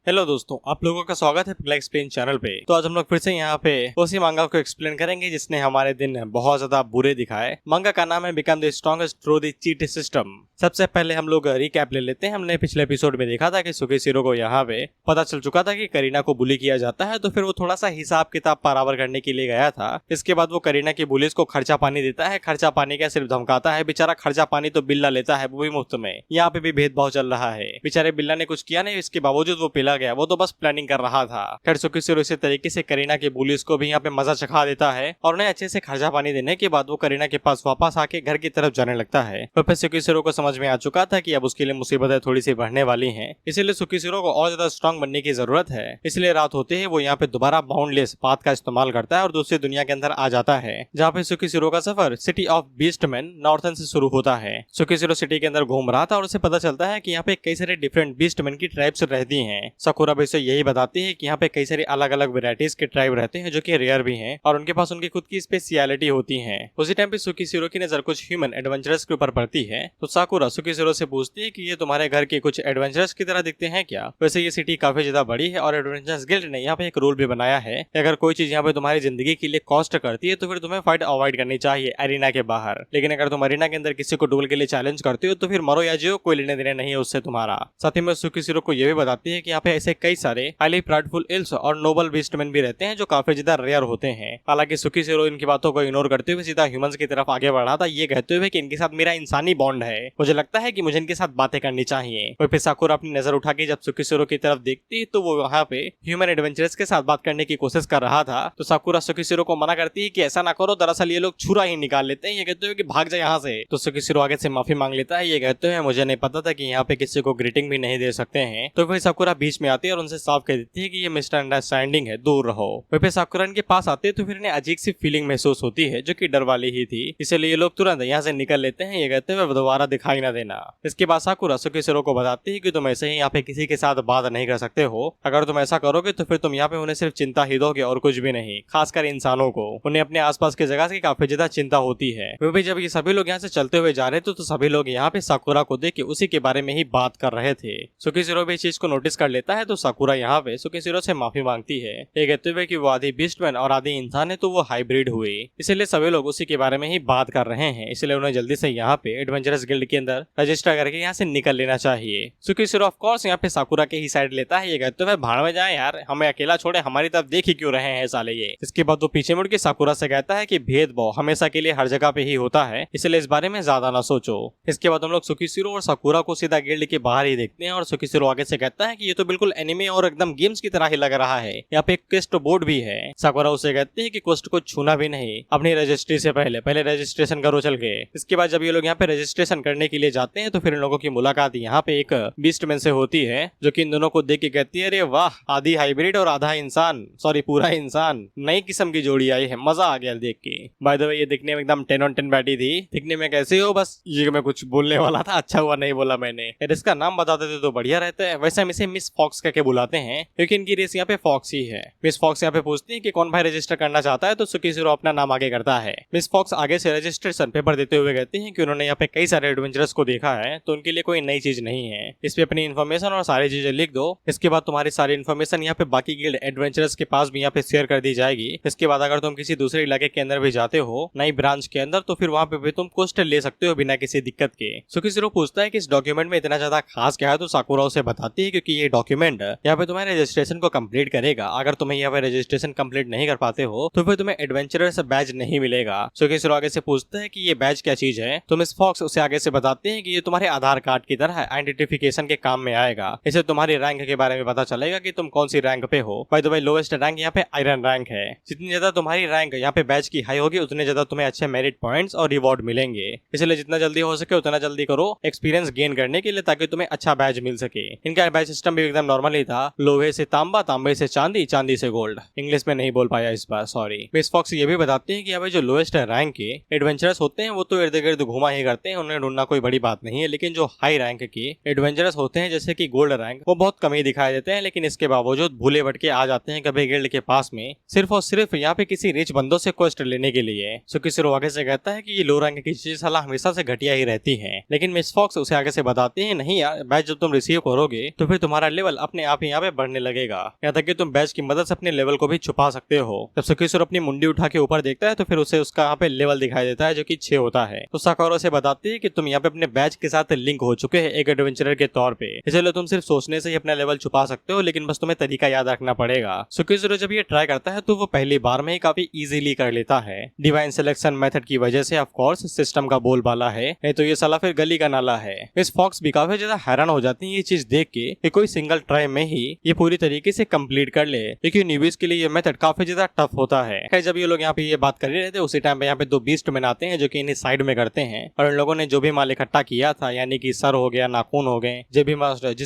Hello दोस्तों, आप लोगों का स्वागत है पिगला एक्सप्लेन चैनल पे। तो आज हम लोग फिर से यहाँ पे उसी मांगा को एक्सप्लेन करेंगे जिसने हमारे दिन बहुत ज्यादा बुरे दिखाए। मांगा का नाम है become the strongest through the cheat system. सबसे पहले हम लोग रिकैप ले लेते हैं। हमने पिछले एपिसोड में देखा था कि सुकीशिरो को यहाँ पे पता चल चुका था कि करीना को बुली किया जाता है, तो फिर वो थोड़ा सा हिसाब किताब बराबर करने के लिए गया था। इसके बाद वो करीना की पुलिस को खर्चा पानी देता है। खर्चा पानी का सिर्फ धमकाता है। बेचारा खर्चा पानी तो बिल्ला लेता है, वो भी मुफ्त में। यहाँ पे भी भेदभाव चल रहा है। बेचारे बिल्ला ने कुछ किया नहीं, इसके बावजूद वो पिला गया। वो तो बस प्लानिंग कर रहा था। खैर सुकीशिरो इसी तरीके से करीना की पुलिस को भी यहाँ पे मजा चखा देता है और उन्हें अच्छे से खर्चा पानी देने के बाद वो करीना के पास वापस आके घर की तरफ जाने लगता है। तो फिर सुकीशिरो को समझ में आ चुका था कि अब उसके लिए मुसीबतें थोड़ी सी बढ़ने वाली हैं, इसीलिए सुकीशिरो को और ज्यादा स्ट्रांग बनने की जरूरत है। इसलिए रात होते ही वो यहाँ पे दोबारा बाउंडलेस पाथ का इस्तेमाल करता है और दूसरी दुनिया के अंदर आ जाता है, जहाँ पे सुकीशिरो का सफर सिटी ऑफ बीस्टमैन नॉर्थन से शुरू होता है। सुकीशिरो सिटी के अंदर घूम रहा था और उसे पता चलता है कि यहाँ पे कई सारे डिफरेंट बीस्टमैन की ट्राइब्स रहती हैं। साकुरा भी उसे यही बताती है कि यहाँ पे कई सारे अलग अलग वेराइटीज के ट्राइब रहते हैं जो कि रेयर भी हैं और उनके पास उनकी खुद की स्पेशलिटी होती है। उसी टाइम पे सुकीशिरो की नजर कुछ ह्यूमन एडवेंचरर्स के ऊपर पड़ती है। तो साकुरा सुकीशिरो से पूछती है कि ये तुम्हारे घर के कुछ एडवेंचरर्स की तरह दिखते हैं क्या? वैसे ये सिटी काफी ज्यादा बड़ी है और एडवेंचरर्स गिल्ड ने यहाँ पे एक रूल भी बनाया है, अगर कोई चीज यहाँ पे तुम्हारी जिंदगी के लिए कॉस्ट करती है तो फिर तुम्हें फाइट अवॉइड करनी चाहिए अरीना के बाहर। लेकिन अगर तुम अरीना के अंदर किसी को डुएल के लिए चैलेंज करते हो तो फिर मरो या जियो, कोई लेने देने नहीं है उससे तुम्हारा। साथ ही में सुकीशिरो को ये भी बताती है कि यहाँ पे ऐसे कई सारे हाईली प्राउडफुल इल्स और नोबल बीस्टमैन भी रहते हैं जो काफी ज्यादा रेयर होते हैं। हालांकि सुकीशिरो इनकी बातों को इग्नोर करते हुए सीधा ह्यूमंस की तरफ आगे बढ़ा था, ये कहते हुए कि इनके साथ मेरा इंसानी बॉन्ड है, मुझे लगता है कि मुझे इनके साथ बातें करनी चाहिए। और फिर साकुरा अपनी नजर उठा के जब सुकीशिरो की तरफ देखती तो वो वहाँ पे ह्यूमन एडवेंचरर्स के साथ बात करने की कोशिश कर रहा था। तो साकुरा सुकीशिरो को मना करती है कि ऐसा ना करो, दरअसल ये लोग छुरा ही निकाल लेते हैं, ये कहते हुए कि भाग जाए यहाँ से। तो सुकीशिरो आगे से माफी मांग लेता है, ये कहते हुए मुझे नहीं पता था कि यहाँ पे किसी को ग्रीटिंग भी नहीं दे सकते हैं। तो फिर साकुरा बीच में आती है और उनसे साफ कह देती है कि ये मिसअंडरस्टैंडिंग है, दूर रहो। फिर साकुरा इनके पास आते तो फिर इन्हें अजीब सी फीलिंग महसूस होती है जो कि डर वाली ही थी, इसलिए ये लोग तुरंत यहाँ से निकल लेते हैं, ये कहते हुए दोबारा दिखाई ना देना। इसके बाद साकुरा सुकीशिरो को बताती है कि तुम ऐसे ही यहाँ पे किसी के साथ बात नहीं कर सकते हो, अगर तुम ऐसा करोगे तो फिर तुम यहाँ पे उन्हें सिर्फ चिंता ही दोगे और कुछ भी नहीं। खासकर इंसानों को उन्हें अपने आसपास की जगह की काफी ज्यादा चिंता होती है। फिर भी जब ये सभी लोग यहाँ से चलते हुए जा रहे थे तो सभी लोग यहाँ पे साकुरा को देख के उसी के बारे में ही बात कर रहे थे। सुकीशिरो भी इस चीज को नोटिस कर लेता है, तो साकुरा यहाँ पे सुकीशिरो से माफी मांगती है, ये कहते हुए कि वो आधी बीस्टमैन और आधी इंसान है तो वो हाइब्रिड हुए, इसलिए सभी लोग उसी के बारे में ही बात कर रहे हैं, इसलिए उन्हें जल्दी से यहाँ पे एडवेंचरस गिल्ड के अंदर रजिस्टर करके यहाँ से निकल लेना चाहिए। सुकीशिरो ऑफ कोर्स यहाँ पे साकुरा के ही साइड लेता है, ये कहते हुए भाड़ में जाए यार, हमें अकेला छोड़े, हमारी तरफ देख ही क्यों रहे हैं साले ये। इसके बाद वो पीछे मुड़ के साकुरा से कहता है कि भेदभाव हमेशा के लिए हर जगह पे ही होता है, इसलिए इस बारे में ज्यादा ना सोचो। इसके बाद हम लोग सुकीशिरो और साकुरा को सीधा गिल्ड के बाहर ही देखते हैं और सुकीशिरो आगे से कहता है कि ये तो बिल्कुल एनिमे और एकदम गेम्स की तरह ही लग रहा है, यहाँ पे एक क्वेस्ट बोर्ड भी है। साकुरा उसे कहते हैं कि क्वेस्ट को छूना भी नहीं, अपनी रजिस्ट्री से पहले रजिस्ट्रेशन करो चल के। इसके बाद जब ये लोग यहाँ पे रजिस्ट्रेशन करने के लिए जाते हैं तो फिर इन लोगों की मुलाकात यहाँ पे एक बीस्टमैन से होती है, जो कि इन दोनों को देख के कहती है, अरे वाह, आधी हाइब्रिड और आधा इंसान, सॉरी पूरा इंसान, नई किस्म की जोड़ी आई है, मजा आ गया देख के। बाय द वे ये दिखने में एकदम 10 on 10 बैठी थी, दिखने में कैसे हो? बस ये मैं कुछ बोलने वाला था, अच्छा हुआ नहीं बोला मैंने। यार इसका नाम बता देते तो बढ़िया रहता है। वैसे हम इसे मिस फॉक्स करके बुलाते हैं क्योंकि इनकी रेस यहाँ पे फॉक्स ही है। मिस फॉक्स यहाँ पे पूछती है कि कौन भाई रजिस्टर करना चाहता है, तो सुकीशिरो अपना नाम आगे करता है। मिस फॉक्स आगे से रजिस्ट्रेशन पेपर देते हुए कहती हैं कि उन्होंने यहाँ पे कई सारे एडवेंचरर्स को देखा है, तो उनके लिए कोई नई चीज नहीं है, इस पे अपनी इन्फॉर्मेशन और सारी चीजें लिख दो। इसके बाद तुम्हारी सारी इन्फॉर्मेशन यहाँ पे बाकी गिल्ड एडवेंचरर्स के पास भी यहाँ पे शेयर कर दी जाएगी। इसके बाद अगर तुम किसी दूसरे इलाके के अंदर भी जाते हो, नई ब्रांच के अंदर, तो फिर वहाँ पे भी तुम क्वेस्ट ले सकते हो बिना किसी दिक्कत के। सुकीशिरो पूछता है कि इस डॉक्यूमेंट में इतना ज्यादा खास क्या है, तो साकुरा उसे बताती है क्योंकि ये डॉक्यूमेंट यहाँ पे तुम्हारे रजिस्ट्रेशन को कंप्लीट करेगा। अगर तुम्हें यहाँ पे रजिस्ट्रेशन कंप्लीट नहीं कर पाते हो तो फिर तुम्हें एडवेंचरर्स बैज नहीं मिलेगा। सुकीशिरो आगे से पूछता है कि ये बैज क्या चीज है, तो मिस फॉक्स उसे आगे से बताते हैं कि ये तुम्हारे आधार कार्ड की तरह आइडेंटिफिकेशन के काम में आएगा। इससे तुम्हारी रैंक के बारे में पता चलेगा कि तुम कौन सी रैंक पे हो। By the way lowest rank यहाँ पे आयरन रैंक है। जितनी ज्यादा तुम्हारी रैंक यहाँ पे बैच की हाई होगी उतने ज्यादा तुम्हें अच्छे मेरिट पॉइंट्स और रिवॉर्ड मिलेंगे, इसलिए जितना जल्दी हो सके उतना जल्दी करो एक्सपीरियंस गेन करने के लिए, ताकि तुम्हें अच्छा बैच मिल सके। इनका बैच सिस्टम भी एकदम नॉर्मल ही था, लोहे से तांबा, तांबे से चांदी, चांदी से गोल्ड। इंग्लिश में नहीं बोल पाया इस बार, सॉरी। मिस फॉक्स ये भी बताते हैं कि यहाँ पे जो लोएस्ट रैंक के एडवेंचरर्स होते हैं वो तो इर्द गिर्द घुमा ही करते हैं, उन्हें ढूंढना कोई बड़ी बात नहीं है, लेकिन जो हाई रैंक के एडवेंचरर्स होते हैं जैसे कि गोल्ड रैंक, वो बहुत कम ही दिखाई देते हैं, लेकिन इसके बावजूद भूले भटके आ जाते हैं कभी गिल्ड के पास में, सिर्फ और सिर्फ यहाँ पे किसी रिच बंदों से क्वेस्ट लेने के लिए। सुकीशिरो आगे से कहता है कि ये लो रैंक की चीजें सलाह हमेशा से घटिया ही रहती है, लेकिन मिस फॉक्स उसे आगे से बताते हैं, नहीं यार, बैच जब तुम रिसीव करोगे तो फिर तुम्हारा लेवल लेवल अपने आप ही यहाँ पे बढ़ने लगेगा, यहाँ तक कि तुम बैज की मदद से अपने लेवल को भी छुपा सकते हो। जब सुकीसुरो अपनी मुंडी उठा के ऊपर देखता है तो फिर उसे उसका यहाँ पे लेवल दिखाई देता है जो कि 6 होता है। तो साकुरा से बताती है कि तुम यहाँ पे अपने बैज के साथ लिंक हो चुके हैं एक एडवेंचरर के तौर पे, इसलिए तुम सिर्फ सोचने से ही अपना लेवल छुपा सकते हो, लेकिन बस तुम्हें तरीका याद रखना पड़ेगा। सुकीसुरो जब ये ट्राई करता है तो वो पहली बार में ही काफी इजीली कर लेता है। डिवाइन सिलेक्शन मेथड की वजह से ऑफ कोर्स सिस्टम का बोलबाला है, नहीं तो ये साला फिर गली का नाला है। मिस फॉक्स भी काफी ज्यादा हैरान हो जाती है ये चीज देख के कि कोई सिंगल ट्राई में ही ये पूरी तरीके से कंप्लीट कर ले, क्योंकि न्यूबीज के लिए ये मेथड काफी ज्यादा टफ होता है। खैर जब ये लोग यहाँ पे ये बात कर रहे थे उसी टाइम पे यहाँ पे 2 बीस्टमैन आते हैं जो कि इन्हें साइड में करते हैं, और इन लोगों ने जो भी माल इकट्ठा किया था, यानी कि सर हो गया, नाखून हो गए, जिस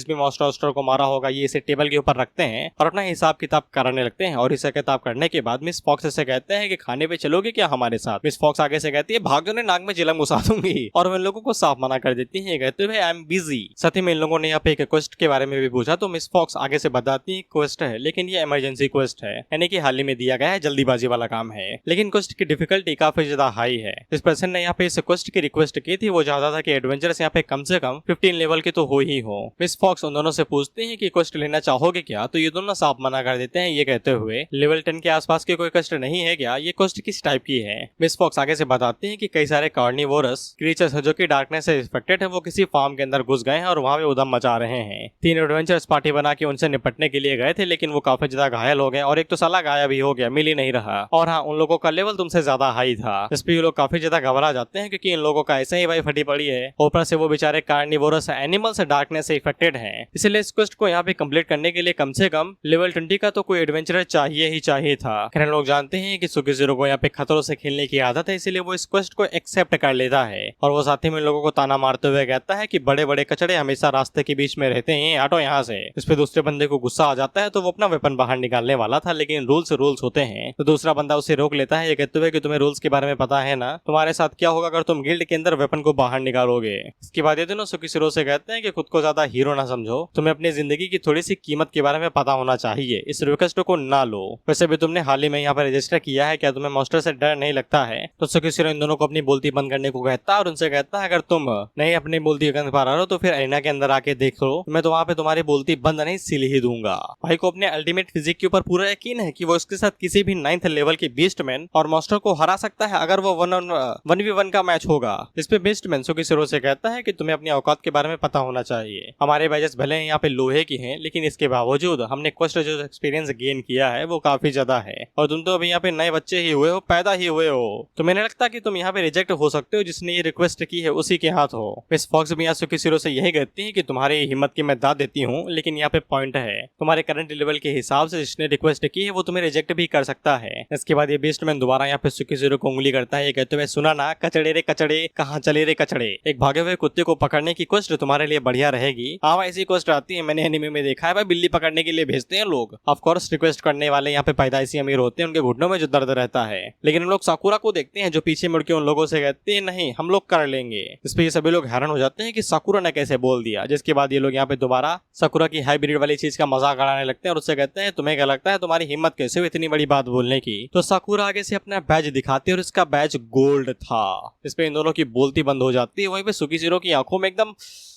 भी मास्टर को मारा होगा, ये इसे टेबल के ऊपर रखते हैं और अपना हिसाब किताब कराने लगते हैं। और हिसाब किताब करने के बाद मिस फॉक्स से कहते हैं कि खाने पे चलोगे क्या हमारे साथ। मिस फॉक्स आगे से कहती है भाग जो, नाक में चिलम घुसा दूंगी, और इन लोगों को साफ मना कर देती है, कहते हुए आई एम बिजी। साथ ही में इन लोगों ने यहाँ पे एक क्वेस्ट के बारे में भी पूछा तो मिस फॉक्स आगे से बताती है क्वेस्ट है, लेकिन ये इमरजेंसी क्वेस्ट है, यानी कि हाल ही में दिया गया है, जल्दीबाजी वाला काम है, लेकिन क्वेस्ट की डिफिकल्टी काफी ज्यादा हाई है। इस पर्सन ने यहाँ पे इस क्वेस्ट की रिक्वेस्ट की थी, वो चाहता था कि एडवेंचर्स यहाँ पे कम से कम 15 लेवल के तो हो ही हो। मिस फॉक्स उन दोनों से पूछते हैं कि क्वेस्ट लेना चाहोगे क्या, तो ये दोनों साफ मना कर देते हैं, ये कहते हुए लेवल 10 के आसपास के कोई क्वेस्ट नहीं है क्या, ये क्वेस्ट किस टाइप की है। मिस फॉक्स आगे से बताते हैं कि कई सारे कार्निवोरस क्रीचर्स जो कि डार्कनेस से इन्फेक्टेड है, वो किसी फार्म के अंदर घुस गए हैं और वहाँ पे उधम मचा रहे हैं। 3 एडवेंचर्स पार्टी बना के उनसे निपटने के लिए गए थे, लेकिन वो काफी ज्यादा घायल हो गए और एक तो साला गायब भी हो गया, मिल ही नहीं रहा। और हाँ, उन लोगों का लेवल तुमसे ज्यादा हाई था, इस पे ये लोग काफी ज्यादा घबरा जाते हैं, क्योंकि इन लोगों का ऐसे ही भाई फटी पड़ी है, ऊपर से वो बेचारे कार्निवोरस एनिमल्स डार्कनेस से इफेक्टेड हैं। इसलिए इस क्वेस्ट को यहाँ पे कंप्लीट करने के लिए कम से कम लेवल 20 का तो कोई एडवेंचरर चाहिए ही चाहिए था। खैर लोग जानते हैं कि सुकीज़ुरो को यहाँ पे खतरों से खेलने की आदत है, इसीलिए वो इस क्वेस्ट को एक्सेप्ट कर लेता है, और वो साथ ही में लोगों को ताना मारते हुए कहता है कि बड़े बड़े कचड़े हमेशा रास्ते के बीच में रहते हैं, हटो यहाँ से। इस पे दूसरे बंदे को गुस्सा आ जाता है, तो वो अपना वेपन बाहर निकालने वाला था, लेकिन रूल्स होते हैं, तो दूसरा बंदा उसे रोक लेता है, ये कहते हुए कि तुम्हें रूल्स के बारे में पता है ना, तुम्हारे साथ क्या होगा अगर तुम गिल्ड के अंदर वेपन को बाहर निकालोगे। इसके बाद ये दोनों सुकीज़ुरो से कहते हैं कि खुद को ज्यादा हीरो ना समझो, तुम्हें अपनी जिंदगी की थोड़ी सी कीमत के बारे में पता होना चाहिए, इस रिक्वेस्ट को ना लो। वैसे भी तुमने हाल ही में यहाँ पर रजिस्टर किया है, क्या तुम्हें मॉन्स्टर से डर नहीं लगता है। तो सुकीज़ुरो इन दोनों को अपनी बोलती बंद करने को कहता है और उनसे कहता है अगर तुम नहीं अपनी बोलती बंद पा रहे हो तो फिर अरीना के अंदर आके देख लो, मैं तो वहाँ पे तुम्हारी बोलती बंद नहीं सिल ही दूंगा। भाई को अपने अल्टीमेट फिजिक के ऊपर पूरा यकीन है कि वो उसके साथ किसी भी 9th लेवल के बीस्टमैन और मॉन्स्टर को हरा सकता है अगर वो 1v1 का मैच होगा। इस पे बीस्टमैन सुकीज़ुरो से कहता है कि तुम्हें अपनी औकात के बारे में पता होना चाहिए, हमारे बैजेस भले यहाँ पे लोहे की हैं, लेकिन इसके बावजूद हमने क्वेस्ट जो एक्सपीरियंस गेन किया है वो काफी ज्यादा है, और तुम तो अभी यहाँ पे नए बच्चे ही हुए हो, पैदा ही हुए हो, तो मैंने लगता कि तुम यहाँ पे रिजेक्ट हो सकते हो, जिसने ये रिक्वेस्ट की है उसी के हाथ हो। मिस फॉक्स भी यहाँ सुकीज़ुरो से यही कहती है कि तुम्हारी हिम्मत की मैं दाद देती हूँ, लेकिन यहाँ पे पॉइंट है, तुम्हारे करंट लेवल के हिसाब से जिसने रिक्वेस्ट की है वो तुम्हें रिजेक्ट भी कर सकता है। इसके बाद ये बीस्टमैन दोबारा यहाँ पे सुकीज़ुरो को उंगली करता है, ये कहते हुए सुना ना कचड़े रे कचड़े, कहाँ चले रे कचड़े, एक भागे हुए कुत्ते को पकड़ने की क्वेस्ट तुम्हारे लिए बढ़िया रहेगी। हाँ भाई ऐसी क्वेस्ट आती है, मैंने एनिमे में देखा है भाई, बिल्ली पकड़ने के लिए भेजते हैं लोग। ऑफ कोर्स रिक्वेस्ट करने वाले यहाँ पे पैदाइशी अमीर होते हैं, उनके घुटनों में जो दर्द रहता है, लेकिन हम लोग साकुरा को देखते हैं जो पीछे मुड़ के उन लोगों से कहते हैं नहीं हम लोग कर लेंगे। इस पे ये सभी लोग हैरान हो जाते हैं कि साकुरा ने कैसे बोल दिया, जिसके बाद ये लोग यहाँ पे दोबारा साकुरा की हाइब्रिड वाली चीज का मजाक उड़ाने लगते हैं और उससे कहते हैं तुम्हें क्या लगता है तुम्हारी हिम्मत कैसे हुई इतनी बड़ी बात बोलने की। तो साकुरा आगे से अपना बैज दिखाते हैं और इसका बैज गोल्ड था। इस पे इन दोनों की बोलती बंद हो जाती है, वहीं पे सुकीज़ुरो की आंखों में एकदम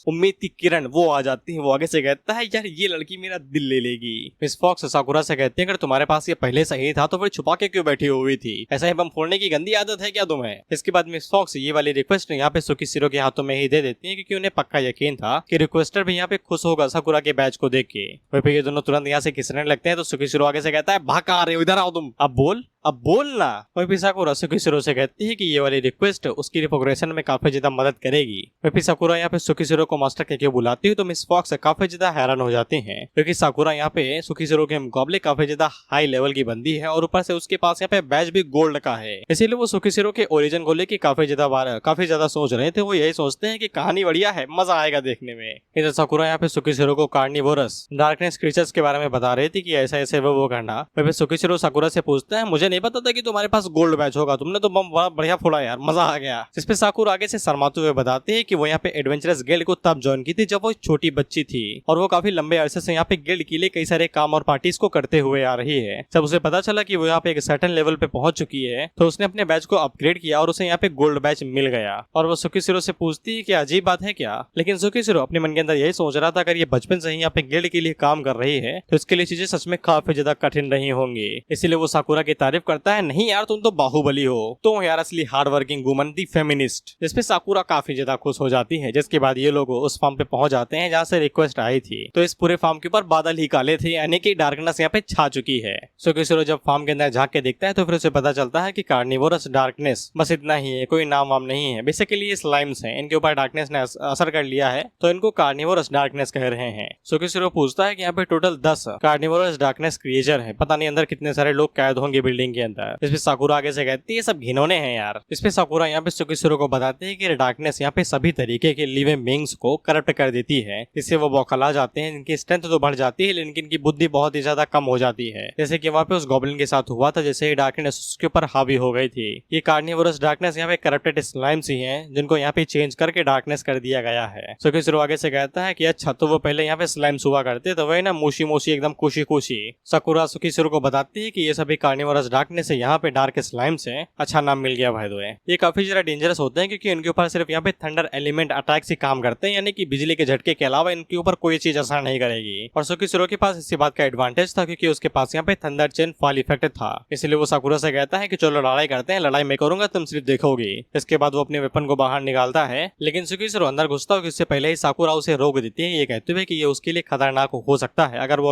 उम्मीद की किरण वो आ जाती है, वो आगे से कहता है यार ये लड़की मेरा दिल ले लेगी। मिस फॉक्स साकुरा से कहते हैं अगर तुम्हारे पास ये पहले सही था तो फिर छुपा के क्यों बैठी हुई थी, ऐसा ही बम फोड़ने की गंदी आदत है क्या तुम्हें। इसके बाद मिस फॉक्स ये वाली रिक्वेस्ट यहाँ पे सुकीज़ुरो के हाथों में ही दे देती है, क्योंकि उन्हें पक्का यकीन था कि रिक्वेस्टर भी यहाँ पे खुश होगा साकुरा के बैच को देख के। वहीं पे ये दोनों तुरंत यहाँ से खिसने लगते हैं, तो सुकीज़ुरो आगे से कहता है भाग कहाँ रहे हो, इधर आओ तुम, अब बोलना। वहीं पे साकुरा सुकीज़ुरो से कहती है कि ये वाली रिक्वेस्ट उसकी प्रोग्रेशन में काफी ज्यादा मदद करेगी। वहीं पे साकुरा यहाँ पे सुकीज़ुरो को मास्टर कहके बुलाती है, तो मिस फॉक्स काफी ज्यादा हैरान हो जाती हैं, क्योंकि साकुरा यहाँ पे सुकीज़ुरो के मुकाबले काफी ज्यादा हाई लेवल की बंदी है और ऊपर से उसके पास यहाँ पे बैज भी गोल्ड का है। इसीलिए वो सुकीज़ुरो के ओरिजिन को लेके काफी ज्यादा सोच रहे थे। वो यही सोचते हैं कि कहानी बढ़िया है, मजा आएगा देखने में। इधर साकुरा यहाँ पे सुकीज़ुरो को कार्निवोरस डार्कनेस क्रीचर्स के बारे में बता रही थी कि ऐसा ऐसे वो करना। वहीं पे सुकीज़ुरो साकुरा से पूछता है मुझे नहीं पता था कि तुम्हारे पास गोल्ड बैच होगा, तुमने तो बम बड़ा बढ़िया फोड़ा यार, मजा आ गया। जिसपे साकुरा आगे से शर्माते हुए बताते हैं कि वो यहाँ पे एडवेंचरस गिल्ड को तब ज्वाइन की थी जब वो छोटी बच्ची थी और वो काफी लंबे अरसे से यहाँ पे गिल्ड के लिए कई सारे काम और पार्टीज को करते हुए आ रही है। जब उसे पता चला कि वो यहाँ पे एक सर्टेन लेवल पे पहुंच चुकी है तो उसने अपने बैच को अपग्रेड किया और उसे यहाँ पे गोल्ड बैच मिल गया। और वो सुकीशिरो से पूछती है कि अजीब बात है क्या, लेकिन सुकीशिरो अपने मन के अंदर यही सोच रहा था अगर ये बचपन से ही यहाँ पे गिल्ड के लिए काम कर रही है तो इसके लिए चीजें सच में काफी ज्यादा कठिन नहीं होंगी। इसीलिए वो साकुरा की तारीफ करता है, नहीं यार तुम तो बाहुबली हो, तुम यार असली हार्ड वर्किंग वुमन दी फेमिनिस्ट। जिसपे साकुरा काफी ज्यादा खुश हो जाती है। जिसके बाद ये लोग उस फार्म पे पहुंच जाते हैं जहाँ से रिक्वेस्ट आई थी। तो इस पूरे फार्म के ऊपर बादल ही काले थे, यानी कि डार्कनेस यहाँ पे छा चुकी है। सुकीशिरो जब फार्म के अंदर झांक के देखता है तो फिर उसे पता चलता है कि कार्निवोरस डार्कनेस बस इतना ही है, कोई नाम वाम नहीं है। बेसिकली ये स्लाइम्स हैं, इनके ऊपर डार्कनेस ने असर कर लिया है तो इनको कार्निवोरस डार्कनेस कह रहे हैं। सुकीशिरो पूछता है कि यहाँ पे टोटल 10 कार्निवोरस डार्कनेस क्रिएचर है, पता नहीं अंदर कितने सारे लोग कैद होंगे बिल्डिंग के अंदर। इसपे साकुरा आगे से कहती है सब घिनौने हैं यार। इसपे साकुरा यहाँ पे सुकीशिरो को बताते हैं कि डार्कनेस यहाँ पे सभी तरीके के लिविंग बीइंग्स को करप्ट कर देती है, इससे वो बौखला जाते हैं। इनकी स्ट्रेंथ तो बढ़ जाती है लेकिन इनकी बुद्धि बहुत ही ज्यादा कम हो जाती है, जैसे कि वहाँ पे उस गॉब्लिन के साथ हुआ था जैसे ही डार्कनेस उसके ऊपर हावी हो गई थी। ये कार्निवोरस डार्कनेस यहाँ पे करप्टेड स्लाइम्स ही हैं जिनको यहाँ पे चेंज करके डार्कनेस कर दिया गया है। सुकीशिरो आगे से कहता है कि अच्छा तो वो पहले यहाँ पे स्लाइम्स हुआ करते तो वही ना मोशी मोशी एकदम खुशी खुशी। साकुरा सुकीशिरो को बताती है कि ये सभी कार्निवोरस डार्कनेस है, यहाँ पे डार्क स्लाइम्स है। अच्छा नाम मिल गया भाई। दो ये काफी ज्यादा डेंजरस होते हैं क्योंकि इनके ऊपर सिर्फ यहाँ पे थंडर एलिमेंट अटैक से काम करते हैं, यानी कि बिजली के झटके के अलावा इनके ऊपर कोई चीज असर नहीं करेगी। और सुकीशिरो के पास इसी बात का एडवांटेज था क्योंकि उसके पास यहाँ पे थंडर चेन फॉल इफेक्ट था। इसलिए वो साकुरा से कहता है कि चलो लड़ाई करते हैं, लड़ाई मैं करूंगा तुम सिर्फ देखोगी। इसके बाद वो अपने वेपन को बाहर निकालता है लेकिन सुकीशिरो अंदर घुसता है, इससे पहले ही साकुरा उसे रोक देती है, ये कहते हुए कि ये उसके लिए खतरनाक हो सकता है अगर वो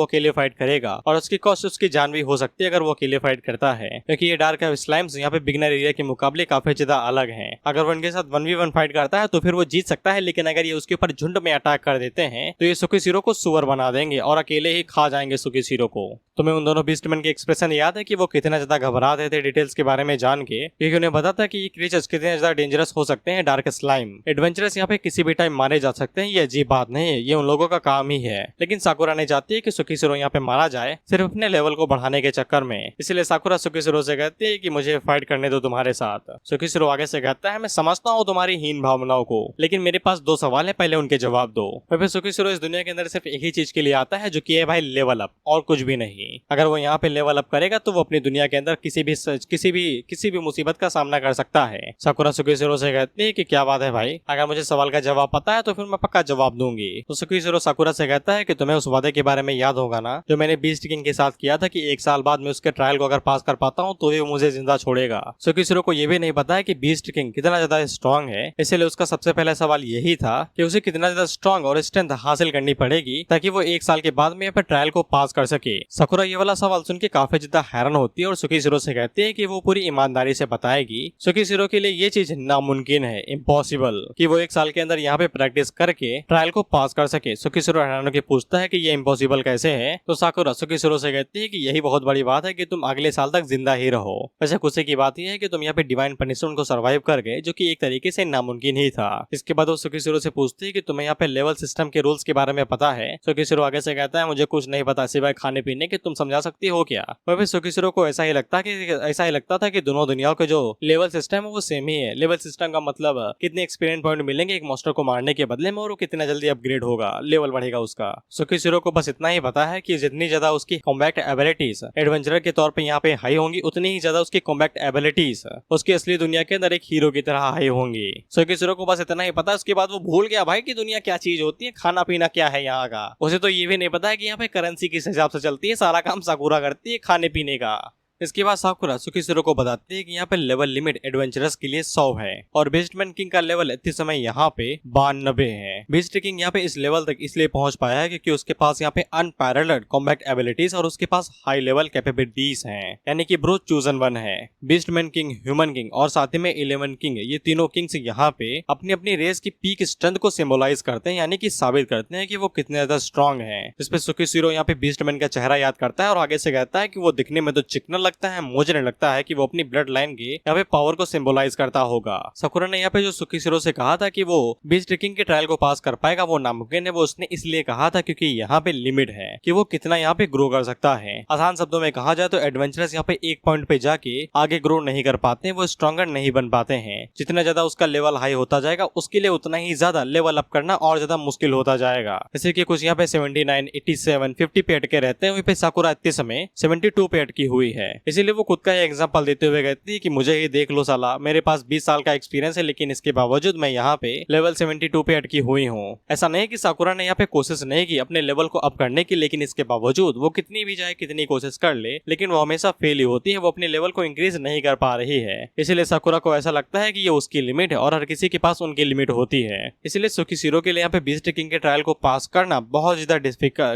अकेले फाइट करेगा और उसकी कॉस्ट उसकी जान भी हो सकती है अगर वो अकेले फाइट करता है, क्योंकि ये डार्क स्लाइम्स यहाँ पे बिगनर एरिया के मुकाबले काफी ज्यादा अलग हैं। अगर वो इनके साथ 1v1 फाइट करता है तो फिर वो जीत सकता है, लेकिन अगर ये उसके ऊपर झुंड में अटैक कर देते हैं तो ये सुकीशिरो को सुअर बना देंगे और अकेले ही खा जाएंगे सुकीशिरो को। तुम्हें उन दोनों बीस्टमैन के एक्सप्रेशन याद है कि वो कितना ज्यादा घबरा रहे थे डिटेल्स के बारे में जान के, क्योंकि उन्हें पता था कि ये क्रीचर्स कितने ज्यादा डेंजरस हो सकते हैं। डार्क स्लाइम एडवेंचरस यहाँ पे किसी भी टाइम मारे जा सकते हैं, ये अजीब बात नहीं है, ये उन लोगों का काम ही है। लेकिन साकुरा नहीं चाहती है कि सुकीशिरो यहाँ पे मारा जाए सिर्फ अपने लेवल को बढ़ाने के चक्कर में, इसलिए साकुरा सुकीशिरो से कहती है कि मुझे फाइट करने दो तुम्हारे साथ। सुकीशिरो आगे से कहता है मैं समझता हूँ तुम्हारी हीन भावनाओं को, लेकिन मेरे पास 2 सवाल है, पहले उनके जवाब दो। फिर सुकीशिरो इस दुनिया के अंदर सिर्फ एक ही चीज के लिए आता है जो कि है भाई लेवल अप, और कुछ भी नहीं। अगर वो यहाँ पे लेवल अप करेगा तो वो अपनी दुनिया के अंदर किसी भी मुसीबत का सामना कर सकता है। साकुरा सुकीशिरो से कहती है कि क्या बात है भाई, अगर मुझे सवाल का जवाब पता है तो फिर मैं पक्का जवाब दूंगी। तो सुकीशिरो साकुरा से कहता है कि तुम्हें उस वादे के बारे में याद होगा ना जो मैंने बीस्ट किंग के साथ किया था कि 1 साल बाद मैं उसके ट्रायल को अगर पास कर पाता हूँ तो वो मुझे जिंदा छोड़ेगा। सुकीशिरो को ये भी नहीं पता है कि बीस्ट किंग कितना ज्यादा स्ट्रॉन्ग है, इसलिए उसका सबसे पहला सवाल यही था कि उसे कितना ज्यादा स्ट्रॉन्ग और स्ट्रेंथ हासिल करनी पड़ेगी ताकि वो 1 साल के बाद में ट्रायल को पास कर सके। साकुरा ये वाला सवाल सुन के काफी ज्यादा हैरान होती है और सुकीशिरो से कहती है कि वो पूरी ईमानदारी से बताएगी। सुकीशिरो के लिए ये चीज नामुमकिन है, इम्पॉसिबल, कि वो 1 साल के अंदर यहाँ पे प्रैक्टिस करके ट्रायल को पास कर सके। सुकीशिरो हैरान होकर पूछता है कि ये इम्पॉसिबल कैसे है, तो साकुरा सुकीशिरो से कहती है कि यही बहुत बड़ी बात है कि तुम अगले साल तक जिंदा ही रहो। वैसे खुशी की बात यह है कि तुम यहाँ पे डिवाइन पनिशमेंट को सर्वाइव कर गए, जो कि एक तरीके से नामुमकिन ही था। इसके बाद वो सुकीशिरो से पूछती है कि तुम्हें यहाँ पे लेवल सिस्टम के रूल्स के बारे में पता है। सुकीशिरो आगे से कहता है मुझे कुछ नहीं पता सिवाय खाने पीने के, तुम समझा सकती हो क्या। वह सुकीशिरो को ऐसा ही लगता था कि दोनों दुनियाओं के जो लेवल सिस्टम है वो सेम ही है। लेवल सिस्टम का मतलब कितने एक्सपीरियंस पॉइंट मिलेंगे एक मॉन्स्टर को मारने के बदले में और वो कितना जल्दी अपग्रेड होगा, लेवल बढ़ेगा उसका। सुकीशिरो को बस इतना ही पता है कि जितनी ज्यादा उसकी कॉम्बैट एबिलिटीज एडवेंचरर के तौर पे यहाँ पे हाई होंगी, उतनी ही ज्यादा उसकी कॉम्बैट एबिलिटीज उसकी असली दुनिया के अंदर एक हीरो की तरह हाई होंगी। सुकीशिरो को बस इतना ही पता है। उसके बाद वो भूल गया भाई कि दुनिया क्या चीज होती है, खाना पीना क्या है यहाँ का। उसे तो ये भी नहीं पता है कि यहाँ पे करेंसी किस हिसाब से चलती है, सारा काम साकुरा करती है खाने पीने का। इसके बाद साकुरा सुकीशिरो को बताती है कि यहाँ पे लेवल लिमिट एडवेंचरस के लिए 100 है और बीस्टमैन किंग का लेवल इस समय यहाँ पे 92 है। बीस्ट किंग यहाँ पे इस लेवल तक इसलिए पहुंच पाया है क्योंकि उसके पास यहाँ पे अनपैरेलल्ड कॉम्बैट एबिलिटीज और उसके पास हाई लेवल कैपेबिलिटीज हैं, यानी कि ब्रो चूजन वन है। बीस्टमैन किंग, ह्यूमन किंग और साथ ही में 11 किंग, ये तीनों किंग्स यहाँ पे अपनी अपनी रेस की पीक स्ट्रेंथ को सिंबलाइज करते हैं, यानी कि साबित करते हैं कि वो कितने ज्यादा स्ट्रॉन्ग है। इस पे सुकीशिरो यहाँ पे बीस्टमैन का चेहरा याद करता है और आगे से कहता है कि वो दिखने में तो चिकना लगता है, मुझे नहीं लगता है कि वो अपनी ब्लड लाइन के यहाँ पे पावर को सिंबलाइज करता होगा। साकुरा ने यहाँ पे जो सुकीशिरो से कहा था कि वो बीच ट्रिकिंग के ट्रायल को पास कर पाएगा वो नामुमकिन है, वो उसने इसलिए कहा था क्योंकि यहाँ पे लिमिट है कि वो कितना यहाँ पे ग्रो कर सकता है। आसान शब्दों में कहा जाए तो एडवेंचरस यहाँ पे एक पॉइंट पे जाके आगे ग्रो नहीं कर पाते, वो स्ट्रॉन्गर नहीं बन पाते हैं। जितना ज्यादा उसका लेवल हाई होता जाएगा उसके लिए उतना ही ज्यादा लेवल अप करना और ज्यादा मुश्किल होता जाएगा। जैसे कि कुछ यहाँ पे 79, 87, 50 पे अटके रहते हैं, वहीं पे साकुरा इतने समय 72 पे अटकी हुई है। इसीलिए वो खुद का एग्जांपल देते हुए कहती है कि मुझे ये देख लो साला, मेरे पास 20 साल का एक्सपीरियंस है लेकिन इसके बावजूद मैं यहाँ पे लेवल 72 पे अटकी हुई हूँ। ऐसा नहीं कि साकुरा ने यहाँ पे कोशिश नहीं की अपने लेवल को अप करने की, लेकिन इसके बावजूद वो कितनी भी चाहे कितनी कोशिश कर ले लेकिन वो हमेशा फेल ही होती है, वो अपने लेवल को इंक्रीज नहीं कर पा रही है। इसीलिए साकुरा को ऐसा लगता है कि ये उसकी लिमिट है और हर किसी के पास उनकी लिमिट होती है। इसलिए सुकीशिरो के लिए यहाँ पे बीच ट्रिकिंग के ट्रायल को पास करना बहुत ज्यादा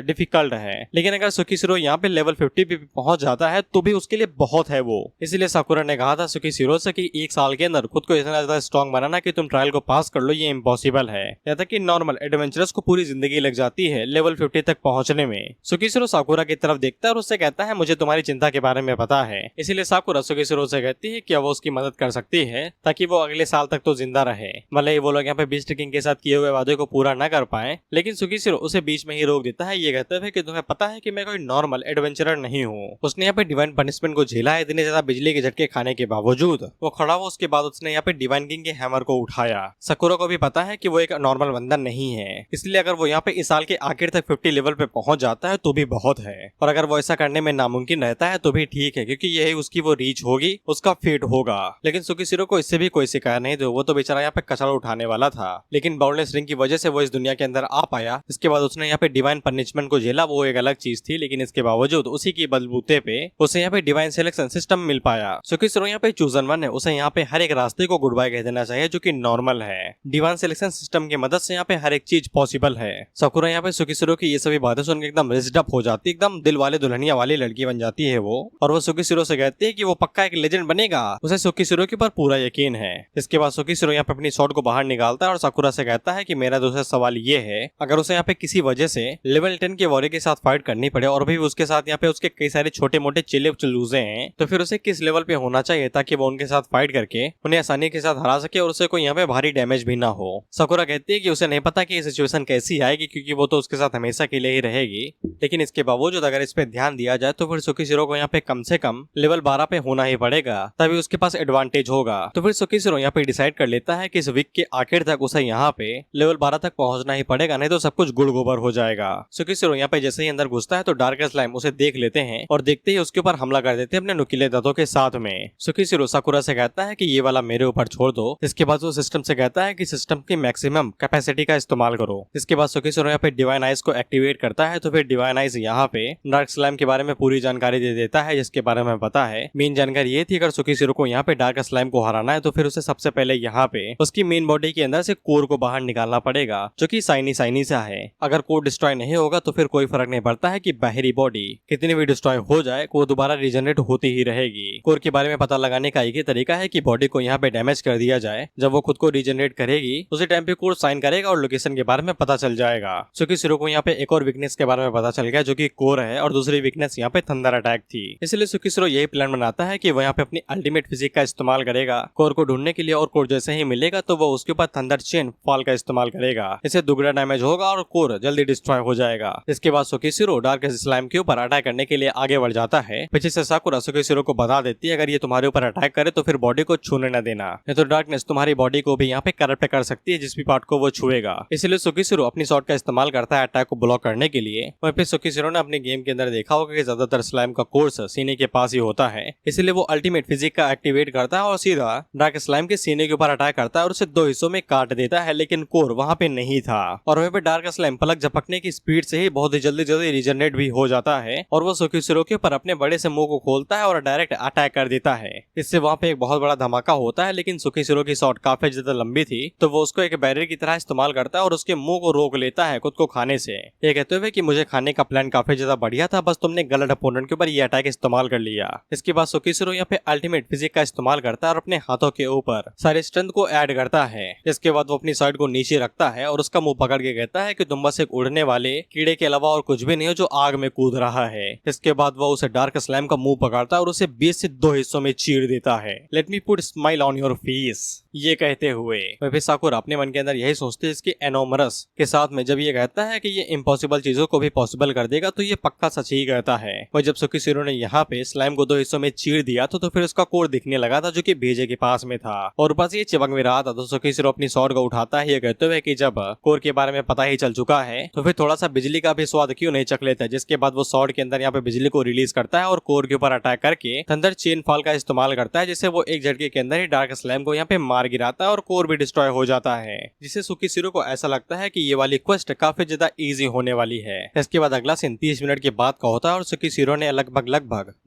डिफिकल्ट है। लेकिन अगर सुकीशिरो यहाँ पे लेवल 50 पे पहुंच जाता है तो भी उसके लिए बहुत है वो। इसलिए साकुरा ने कहा था सुकीशिरो से कि 1 साल के अंदर खुद को इतना ज्यादा स्ट्रॉन्ग बनाना कि तुम ट्रायल को पास कर लो, ये इम्पॉसिबल है। यहाँ तक कि नॉर्मल एडवेंचरस को पूरी जिंदगी लग जाती है लेवल 50 तक पहुंचने में। सुकीशिरो साकुरा की तरफ देखता है और उससे कहता है मुझे तुम्हारी चिंता के बारे में पता है। इसीलिए साकुरा सुकीशिरो से कहती है कि वो उसकी मदद कर सकती है ताकि वो अगले साल तक तो जिंदा रहे। भले ही वो लोग यहाँ पे बीच ट्रिकिंग के साथ किए हुए वादे को पूरा न कर पाए, लेकिन सुकीशिरो उसे बीच में ही रोक देता है, ये कहते हुए कि तुम्हें पता है कि मैं कोई नॉर्मल एडवेंचरर नहीं हूँ। उसने यहाँ पे डिवाइन पनिशमेंट को झेला है, इतने ज्यादा बिजली के झटके खाने के बावजूद वो खड़ा हुआ। उसके बाद उसने यहाँ पे डिवाइन किंग के हैमर को उठाया। साकुरा को भी पता है कि वो एक नॉर्मल बंदा नहीं है, इसलिए अगर वो यहाँ पे इस साल के आखिर तक 50 लेवल पे पहुंच जाता है तो भी बहुत है, और अगर वो ऐसा करने में नामुमकिन रहता है तो भी ठीक है क्योंकि यही उसकी वो रीच होगी, उसका फेट होगा। लेकिन सुकीशिरो को इससे भी कोई शिकायत नहीं थी, वो तो बेचारा यहाँ पे कचरा उठाने वाला था, लेकिन बाउंडलेस रिंग की वजह से वो इस दुनिया के अंदर आ पाया। इसके बाद उसने यहाँ पे डिवाइन पनिशमेंट को झेला, वो एक अलग चीज थी, लेकिन इसके बावजूद उसी की बलबूते पे उसे यहाँ पे डिवाइन सिलेक्शन सिस्टम मिल पाया। सुकीशिरो यहाँ पे चूजन वन है, उसे यहाँ पे हर एक रास्ते को गुड बाय कह देना चाहिए जो कि नॉर्मल है। डिवाइन सिलेक्शन सिस्टम की मदद से यहाँ पे हर एक चीज पॉसिबल है। साकुरा यहाँ पे सुकीशिरो की ये सभी बातें सुनकर एकदम रिज्ड अप हो जाती, एकदम दिल वाले दुल्हनिया वाली लड़की बन जाती है वो, और वो सुकीशिरो से कहती है कि वो पक्का एक लेजेंड बनेगा, उसे सुकीशिरो के ऊपर पूरा यकीन है। इसके बाद सुकीशिरो यहाँ पे अपनी शॉट को बाहर निकालता है और साकुरा से कहता है कि मेरा दूसरा सवाल ये है, अगर उसे यहाँ पे किसी वजह से लेवल 10 के वॉरियर के साथ फाइट करनी पड़े और भी उसके साथ यहाँ पे उसके कई सारे छोटे मोटे चिल्ले चलूजे हैं, तो फिर उसे किस लेवल पे होना चाहिए ताकि वो उनके साथ फाइट करके उन्हें आसानी के साथ हरा सके और उसे कोई यहाँ पे भारी डैमेज भी ना हो। साकुरा कहती है कि उसे नहीं पता कि ये सिचुएशन कैसी आएगी क्योंकि वो तो उसके साथ हमेशा के लिए ही रहेगी, लेकिन इसके बावजूद अगर इस पे ध्यान दिया जाए तो फिर सुकीशिरो को यहाँ पे कम से कम लेवल 12 पे होना ही पड़ेगा, तभी उसके पास एडवांटेज होगा। तो फिर सुकीशिरो यहाँ पे डिसाइड कर लेता है कि इस वीक के आखिर तक उसे यहाँ पे लेवल 12 तक पहुंचना ही पड़ेगा, नहीं तो सब कुछ गुड़ गोबर हो जाएगा। सुकीशिरो यहाँ पे जैसे ही अंदर घुसता है तो डार्क स्लाइम उसे देख लेते हैं और देखते ही उसके ऊपर हमला कर देते हैं अपने नुकीले दांतों के साथ में। सुकीशिरो साकुरा से कहता है कि ये वाला मेरे ऊपर छोड़ दो। इसके बाद वो सिस्टम से कहता है कि सिस्टम की मैक्सिमम कैपेसिटी का इस्तेमाल करो। इसके बाद सुकीशिरो यहाँ पे डिवाइन आइज को एक्टिवेट करता है, तो फिर डिवाइन आइज यहाँ पे डार्क स्लाइम के बारे में पूरी जानकारी दे देता है जिसके बारे में पता है। मेन जानकारी ये थी अगर सुकीशिरो को यहाँ पे डार्क स्लाइम को हराना है तो फिर उसे सबसे पहले यहाँ पे उसकी मेन बॉडी के अंदर से कोर को बाहर निकालना पड़ेगा जो कि साइनी सा है। अगर कोर डिस्ट्रॉय नहीं होगा तो फिर कोई फर्क नहीं पड़ता है कि बाहरी बॉडी कितनी भी डिस्ट्रॉय हो जाए, कोर दोबारा रीजनरेट होती ही रहेगी। कोर के बारे में पता लगाने का एक ही तरीका है कि बॉडी को यहाँ पे डैमेज कर दिया जाए, जब वो खुद को रीजनरेट करेगी उसी टाइम पे कोर साइन करेगा और लोकेशन के बारे में पता चल जाएगा। सुकीशिरो को यहाँ पे एक और वीकनेस के बारे में पता चल गया जो कि कोर है, और दूसरी वीकनेस यहाँ पे थंडर अटैक थी। इसलिए सुकीशिरो यही प्लान बनाता है कि वो यहाँ पे अपनी अल्टीमेट फिजिक का इस्तेमाल करेगा कोर को ढूंढने के लिए, और कोर जैसे ही मिलेगा तो वो उसके ऊपर थंडर चेन फॉल का इस्तेमाल करेगा। इससे दुगना डैमेज होगा और कोर जल्दी डिस्ट्रॉय हो जाएगा। इसके बाद सुकीशिरो डार्क स्लाइम के ऊपर अटैक करने के लिए आगे बढ़ जाता है। पीछे से साकुरा सुकीशिरो को बता देती है अगर ये तुम्हारे ऊपर अटैक करे तो फिर बॉडी को छूने न देना, नहीं तो डार्कनेस तुम्हारी बॉडी को भी यहाँ पे करप्ट कर सकती है जिस भी पार्ट को वो छुएगा। इसलिए सुकीशिरो अपनी शॉट का इस्तेमाल करता है अटैक को ब्लॉक करने के लिए। वहीं पे सुकीशिरो ने अपने गेम के अंदर देखा होगा कि ज्यादातर स्लाइम का कोर्स सीने के पास ही होता है, इसलिए वो अल्टीमेट फिजिक का एक्टिवेट करता है और सीधा डार्क स्लाइम के सीने के ऊपर अटैक करता है और उसे 2 हिस्सों में काट देता है, लेकिन कोर वहां पे नहीं था। और वहीं पे डार्क स्लाइम पलक झपकने की स्पीड से ही बहुत ही जल्दी रीजनरेट भी हो जाता है और वो सुकीशिरो के ऊपर अपने बड़े से मुंह को खोलता है और डायरेक्ट अटैक कर देता है। इससे वहां पे एक बहुत बड़ा धमाका होता है, लेकिन सुकीशिरो की शॉट काफी ज्यादा लंबी थी तो वो उसको एक बैरियर की तरह इस्तेमाल करता है और उसके मुंह को रोक लेता है खुद को खाने से, ये कहते हुए कि मुझे खाने का प्लान काफी ज्यादा बढ़िया था, बस तुमने गलत अपोनेंट के ऊपर ये अटैक इस्तेमाल कर लिया। इसके बाद सुकीशिरो यहाँ पे अल्टीमेट फिजिक का इस्तेमाल करता है और अपने हाथों के ऊपर सारे स्ट्रेंथ को ऐड करता है। इसके बाद वो अपनी साइड को नीचे रखता है और उसका मुंह पकड़ के कहता है कि तुम बस एक उड़ने वाले कीड़े के अलावा और कुछ भी नहीं हो जो आग में कूद रहा है। इसके बाद वो उसे डार्क स्लाइम का मुंह पकड़ता है और उसे 20 से 2 हिस्सों में चीर देता है। Let me put smile on your face, ये कहते हुए वह फिर साकुरा अपने मन के अंदर यही सोचते हैं इसके एनोमरस के साथ में जब ये कहता है कि ये इम्पॉसिबल चीजों को भी पॉसिबल कर देगा तो ये पक्का सच ही कहता है। और जब सुकीशिरो ने यहाँ पे स्लाइम को 2 हिस्सों में चीर दिया तो फिर उसका कोर दिखने लगा था जो कि भेजे के पास में था और ऊपर से ये चिपक भी रहा था। तो सुकीशिरो अपनी स्वॉर्ड को उठाता है ये कहते हुए कि जब कोर के बारे में पता ही चल चुका है तो फिर थोड़ा सा बिजली का भी स्वाद क्यों नहीं चख लेता। जिसके बाद वो स्वॉर्ड के अंदर यहाँ पे बिजली को रिलीज करता है और कोर के ऊपर अटैक करके थंडर चेन फॉल का इस्तेमाल करता है जिससे वो एक झटके के अंदर ही डार्क स्लाइम को यहाँ पे मार गिराता है और कोर भी डिस्ट्रॉय हो जाता है। जिससे सुकीशिरो को ऐसा लगता है कि ये वाली क्वेस्ट काफी ज्यादा इजी होने वाली है। इसके बाद अगला सीन 30 मिनट के बाद का होता है और सुकीशिरो ने लगभग